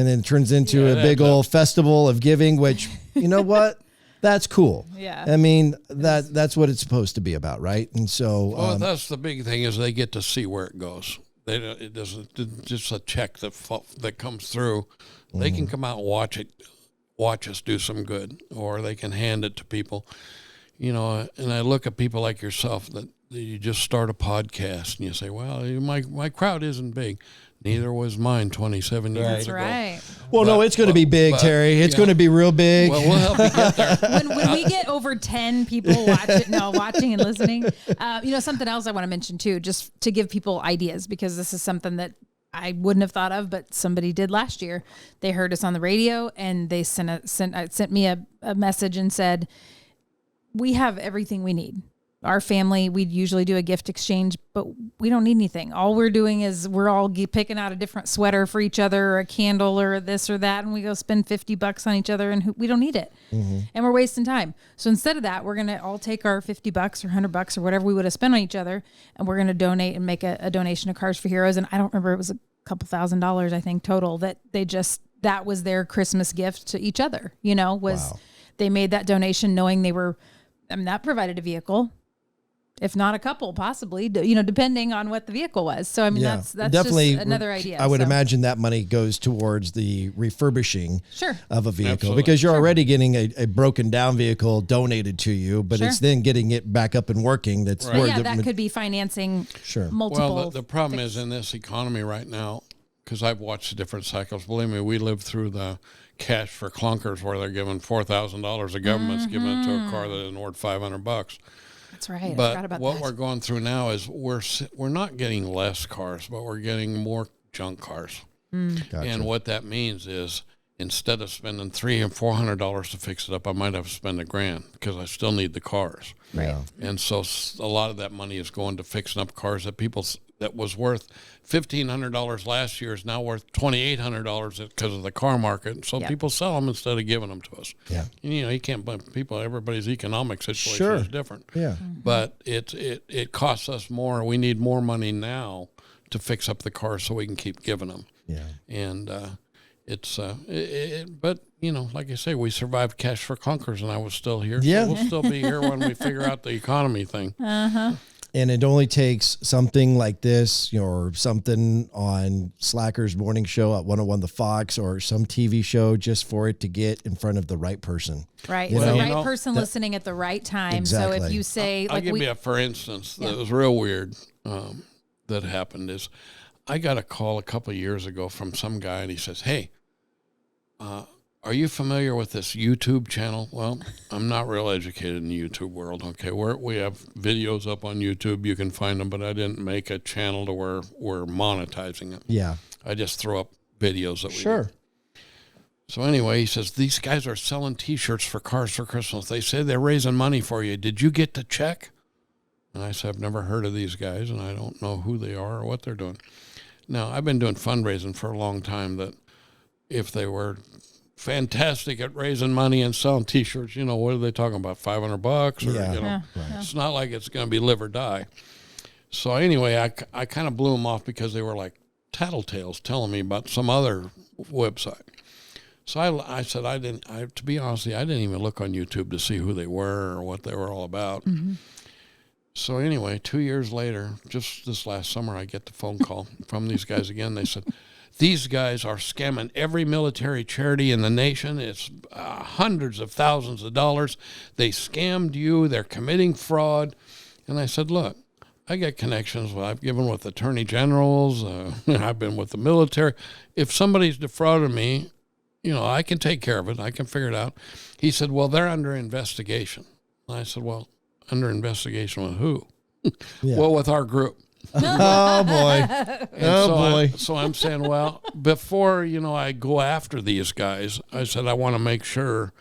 S4: it turns into a big old festival of giving. Which, you know what, that's cool.
S6: Yeah,
S4: I mean that's what it's supposed to be about, right? And so,
S5: that's the big thing is they get to see where it goes. It doesn't just a check that comes through. They can come out and watch us do some good, or they can hand it to people, and I look at people like yourself that you just start a podcast and you say, well, my crowd isn't big. Neither was mine 27 years ago.
S6: Right.
S4: Well, no, it's going to be big, Terry. It's going to be real big.
S5: Well, we'll help you get there.
S6: When we get over 10 people watching and listening, something else I want to mention too, just to give people ideas, because this is something that I wouldn't have thought of, but somebody did last year. They heard us on the radio, and they sent me a message and said, we have everything we need. Our family, we'd usually do a gift exchange, but we don't need anything. All we're doing is we're all picking out a different sweater for each other, or a candle, or this or that, and we go spend $50 on each other, and we don't need it. And we're wasting time. So instead of that, we're going to all take our $50 or $100 or whatever we would have spent on each other, and we're going to donate and make a donation to Cars for Heroes. And I don't remember, it was a couple $1,000s, I think, total, that that was their Christmas gift to each other, They made that donation knowing that provided a vehicle, if not a couple, possibly, depending on what the vehicle was. So, I mean, that's definitely just another idea.
S4: I would imagine that money goes towards the refurbishing of a vehicle.
S5: Absolutely.
S4: Because you're already getting a broken down vehicle donated to you, but it's then getting it back up and working. That's where
S6: that could be financing multiple.
S5: Well, the problem is in this economy right now, because I've watched the different cycles. Believe me, we lived through the cash for clunkers where they're giving $4,000. The government's giving it to a car that isn't worth $500.
S6: That's right.
S5: But
S6: I forgot about
S5: what
S6: that.
S5: we're going through now is we're not getting less cars, but we're getting more junk cars.
S4: Gotcha.
S5: And what that means is instead of spending $300 and $400 to fix it up, I might have to spend $1,000 because I still need the cars.
S6: Right.
S5: And so a lot of that money is going to fixing up cars that that was worth $1,500 last year is now worth $2,800 because of the car market. So people sell them instead of giving them to us.
S4: Yeah.
S5: And, you can't blame people. Everybody's economic situation
S4: Sure.
S5: is different.
S4: Yeah.
S5: But it costs us more. We need more money now to fix up the cars so we can keep giving them.
S4: Yeah.
S5: And but like I say, we survived Cash for Clunkers, and I was still here.
S4: Yeah.
S5: So we'll still be here when we figure out the economy thing.
S4: And it only takes something like this, or something on Slacker's morning show at 101 The Fox or some TV show just for it to get in front of the right person.
S6: Right.
S4: You
S6: It's
S4: know?
S6: the right person listening at the right time.
S4: Exactly.
S6: So if you say,
S5: I'll give you a for instance that was real weird that happened is I got a call a couple of years ago from some guy, and he says, "Hey, are you familiar with this YouTube channel?" Well, I'm not real educated in the YouTube world. Okay, we have videos up on YouTube. You can find them, but I didn't make a channel to where we're monetizing it.
S4: Yeah.
S5: I just throw up videos that we
S4: Sure.
S5: do. So anyway, he says, these guys are selling T-shirts for Cars for Christmas. They say they're raising money for you. Did you get the check? And I said, I've never heard of these guys, and I don't know who they are or what they're doing. Now, I've been doing fundraising for a long time, that if they were fantastic at raising money and selling T-shirts, what are they talking about, $500? Or,
S4: Yeah.
S5: It's not like it's going to be live or die. So anyway, I kind of blew them off because they were like tattletales telling me about some other website. So I said, to be honest with you, I didn't even look on YouTube to see who they were or what they were all about. Mm-hmm. So anyway, 2 years later, just this last summer, I get the phone call from these guys again. They said, these guys are scamming every military charity in the nation. It's hundreds of thousands of dollars. They scammed you. They're committing fraud. And I said, look, I got connections. I've given with attorney generals. I've been with the military. If somebody's defrauded me, I can take care of it. I can figure it out. He said, well, they're under investigation. And I said, well, under investigation with who?
S4: Yeah.
S5: Well, with our group.
S4: Oh boy.
S5: So I'm saying, well, before, I go after these guys, I said, I want to make sure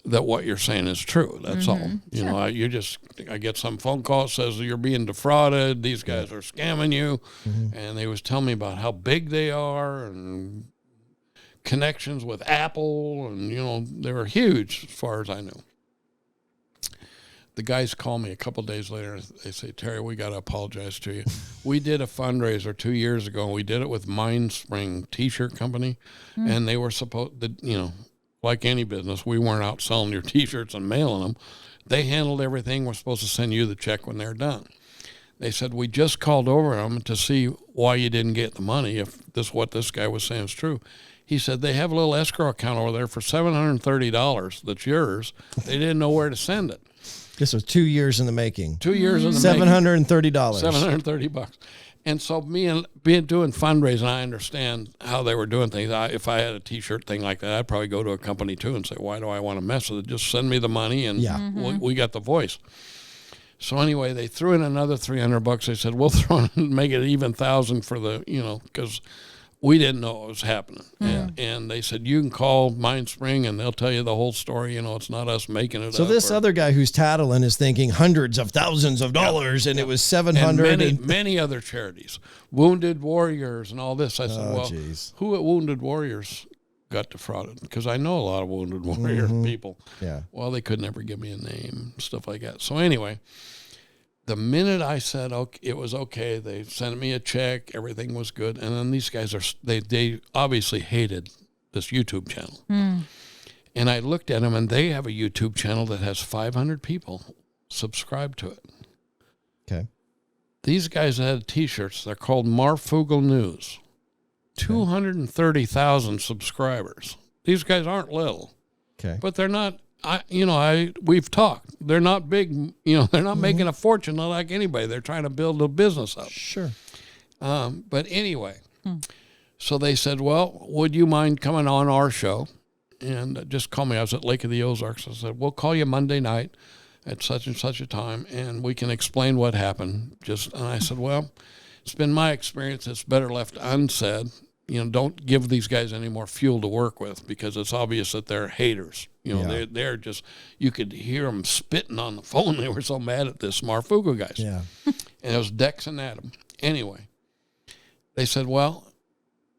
S5: that what you're saying is true. That's all. I get some phone call that says you're being defrauded. These guys are scamming you. Mm-hmm. And they was telling me about how big they are and connections with Apple. And, they were huge as far as I knew. The guys call me a couple of days later. They say, Terry, we got to apologize to you. We did a fundraiser 2 years ago, and we did it with Mindspring T-shirt company, and they were supposed to, like any business, we weren't out selling your T-shirts and mailing them. They handled everything. We're supposed to send you the check when they're done. They said, we just called over them to see why you didn't get the money, if what this guy was saying is true. He said, they have a little escrow account over there for $730 that's yours. They didn't know where to send it.
S4: This was 2 years in the making.
S5: 2 years in the making.
S4: $730.
S5: $730. And so me and being doing fundraising, I understand how they were doing things. If I had a T-shirt thing like that, I'd probably go to a company too and say, why do I want to mess with it? Just send me the money and we got the voice. So anyway, they threw in another $300. They said, we'll throw in, make it even $1,000 for the, because we didn't know what was happening. And they said, you can call Mindspring and they'll tell you the whole story. It's not us making it up.
S4: So this other guy who's tattling is thinking hundreds of thousands of dollars, and it was 700.
S5: And many other charities, Wounded Warriors and all this. I said, who at Wounded Warriors got defrauded? Because I know a lot of Wounded Warrior people.
S4: Yeah.
S5: Well, they could never give me a name, stuff like that. So anyway, the minute I said it was okay, they sent me a check, everything was good, and then these guys they obviously hated this YouTube channel. And I looked at them, and they have a YouTube channel that has 500 people subscribed to it.
S4: Okay.
S5: These guys had T-shirts. They're called Marfugal News. 230,000 subscribers. These guys aren't little.
S4: Okay.
S5: But they're not. We've talked. They're not big. They're not making a fortune like anybody. They're trying to build a business up.
S4: Sure.
S5: But anyway, so they said, well, would you mind coming on our show? And just call me. I was at Lake of the Ozarks. I said, we'll call you Monday night at such and such a time, and we can explain what happened. And I said, well, it's been my experience. It's better left unsaid. don't give these guys any more fuel to work with, because it's obvious that they're haters. They're just, you could hear them spitting on the phone. They were so mad at this Marfugo guys.
S4: Yeah.
S5: And it was Dex and Adam. Anyway, they said, well,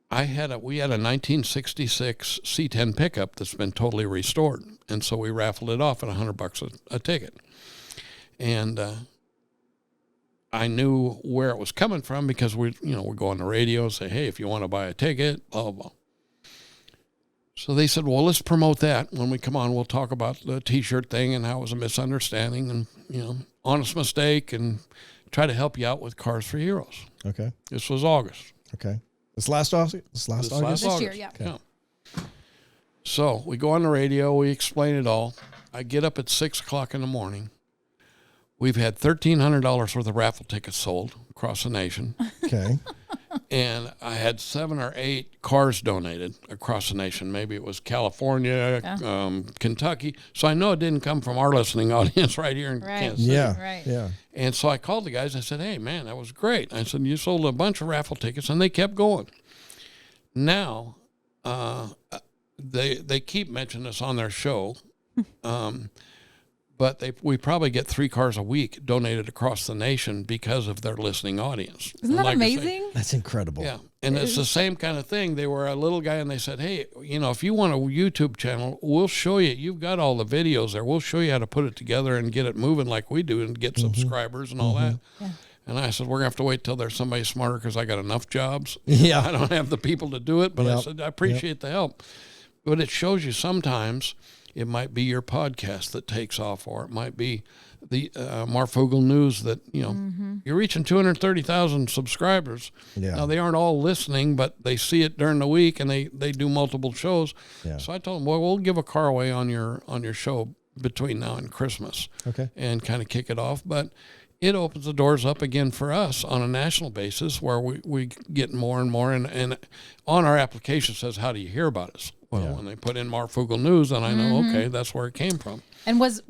S5: we had a 1966 C10 pickup that's been totally restored. And so we raffled it off at $100 a ticket. And I knew where it was coming from, because we go on the radio and say, hey, if you want to buy a ticket, blah, blah, blah. So they said, well, let's promote that. When we come on, we'll talk about the T-shirt thing and how it was a misunderstanding and, honest mistake, and try to help you out with Cars for Heroes.
S4: Okay.
S5: This was August.
S4: Okay. This last August?
S6: This year, yeah.
S5: Yeah. So we go on the radio, we explain it all. I get up at 6 o'clock in the morning. We've had $1,300 worth of raffle tickets sold across the nation.
S4: Okay.
S5: And I had 7 or 8 cars donated across the nation. Maybe it was California, Kentucky. So I know it didn't come from our listening audience right here in Kansas City.
S4: Yeah.
S6: Right.
S4: Yeah.
S5: And so I called the guys. I said, hey, man, that was great. I said, you sold a bunch of raffle tickets, and they kept going. Now, they keep mentioning this on their show. But we probably get 3 cars a week donated across the nation because of their listening audience.
S6: Isn't that amazing?
S4: That's incredible.
S5: Yeah. And it's the same kind of thing. They were a little guy, and they said, hey, if you want a YouTube channel, we'll show you. You've got all the videos there. We'll show you how to put it together and get it moving like we do and get subscribers and all that. Yeah. And I said, we're going to have to wait till there's somebody smarter, because I got enough jobs.
S4: Yeah.
S5: I don't have the people to do it. But I said, I appreciate the help. But it shows you sometimes it might be your podcast that takes off, or it might be the Marfugo News that, you're reaching 230,000 subscribers.
S4: Yeah.
S5: Now, they aren't all listening, but they see it during the week, and they do multiple shows.
S4: Yeah.
S5: So I told them, well, we'll give a car away on your show between now and Christmas.
S4: Okay.
S5: And kind of kick it off. But it opens the doors up again for us on a national basis, where we get more and more. And on our application says, how do you hear about us? Well, when they put in Marfugo News, then I know, okay, that's where it came from.
S6: And was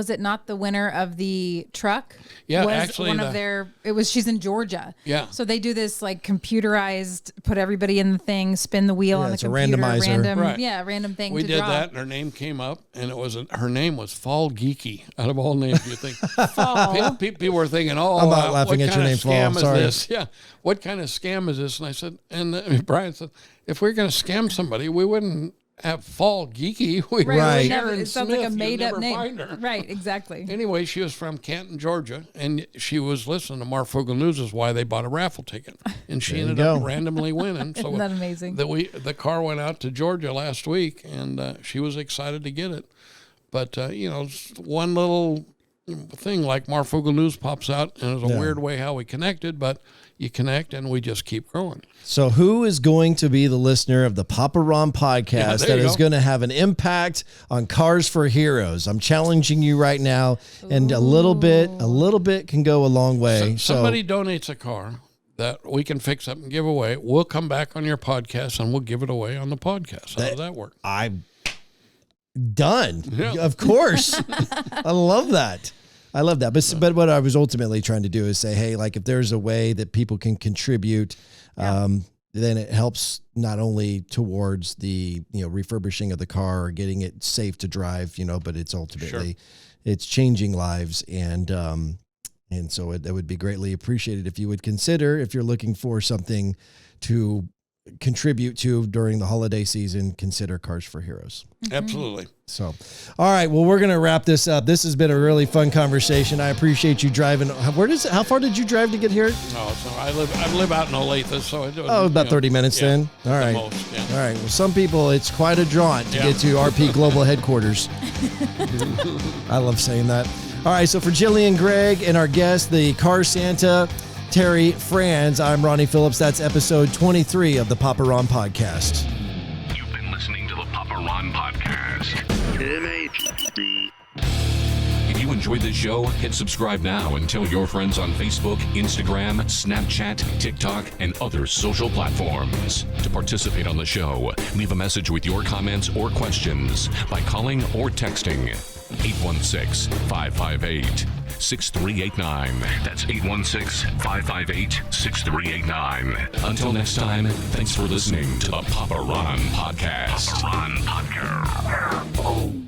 S6: it not the winner of the truck?
S5: Yeah,
S6: was
S5: actually,
S6: one of their. It was. She's in Georgia.
S5: Yeah.
S6: So they do this like computerized, put everybody in the thing, spin the wheel on the
S4: it's a
S6: computer,
S4: randomizer.
S5: Right.
S6: Random thing.
S5: We
S6: to
S5: did
S6: draw.
S5: that, and her name came up, and her name was Fall Geeky. Out of all names, you think
S6: Fall.
S5: people were thinking, "Oh,
S4: I'm not laughing
S5: what
S4: at your
S5: kind
S4: name,
S5: of
S4: Fall.
S5: scam
S4: I'm
S5: is
S4: sorry.
S5: this? Yeah, what kind of scam is this?" And I said, and Brian said, "If we're going to scam somebody, we wouldn't have Fall Geeky. We
S4: Right.
S5: Sharon
S6: It sounds
S5: Smith,
S6: like a made
S5: you'd
S6: up
S5: never
S6: name.
S5: find her.
S6: Right. Exactly.
S5: Anyway, she was from Canton, Georgia, and she was listening to Marfugo News, is why they bought a raffle ticket, and she ended up randomly winning. So
S6: Isn't that amazing?
S5: the car went out to Georgia last week, and she was excited to get it. But one little thing like Marfugo News pops out, and it's a weird way how we connected, but you connect, and we just keep growing.
S4: So who is going to be the listener of the Papa Ron podcast
S5: there
S4: that
S5: you
S4: is
S5: go.
S4: going to have an impact on Cars for Heroes? I'm challenging you right now, and a little bit can go a long way.
S5: Somebody donates a car that we can fix up and give away. We'll come back on your podcast, and we'll give it away on the podcast. How does that work?
S4: I'm done.
S5: Yeah.
S4: Of course. I love that. But what I was ultimately trying to do is say, hey, like if there's a way that people can contribute, then it helps not only towards the, refurbishing of the car or getting it safe to drive, but it's ultimately, it's changing lives. And so it would be greatly appreciated if you would consider, if you're looking for something to contribute to during the holiday season, consider Cars for Heroes.
S5: Absolutely.
S4: So, all right. Well, we're going to wrap this up. This has been a really fun conversation. I appreciate you driving. How far did you drive to get here?
S5: No, so I live out in Olathe, so it was,
S4: About 30 minutes then. All right.
S5: Most, yeah.
S4: All right. Well, some people, it's quite a jaunt to get to RP Global headquarters. I love saying that. All right. So for Jillian Gregg and our guest, the Car Santa, Terry Franz, I'm Ronnie Phillips. That's episode 23 of the Papa Ron Podcast.
S1: You've been listening to the Papa Ron Podcast. If you enjoyed this show, hit subscribe now and tell your friends on Facebook, Instagram, Snapchat, TikTok, and other social platforms. To participate on the show, leave a message with your comments or questions by calling or texting 816-558 816-558-6389. That's 816-558-6389. Until next time, thanks for listening to the Papa Ron Podcast. Papa Ron Podcast.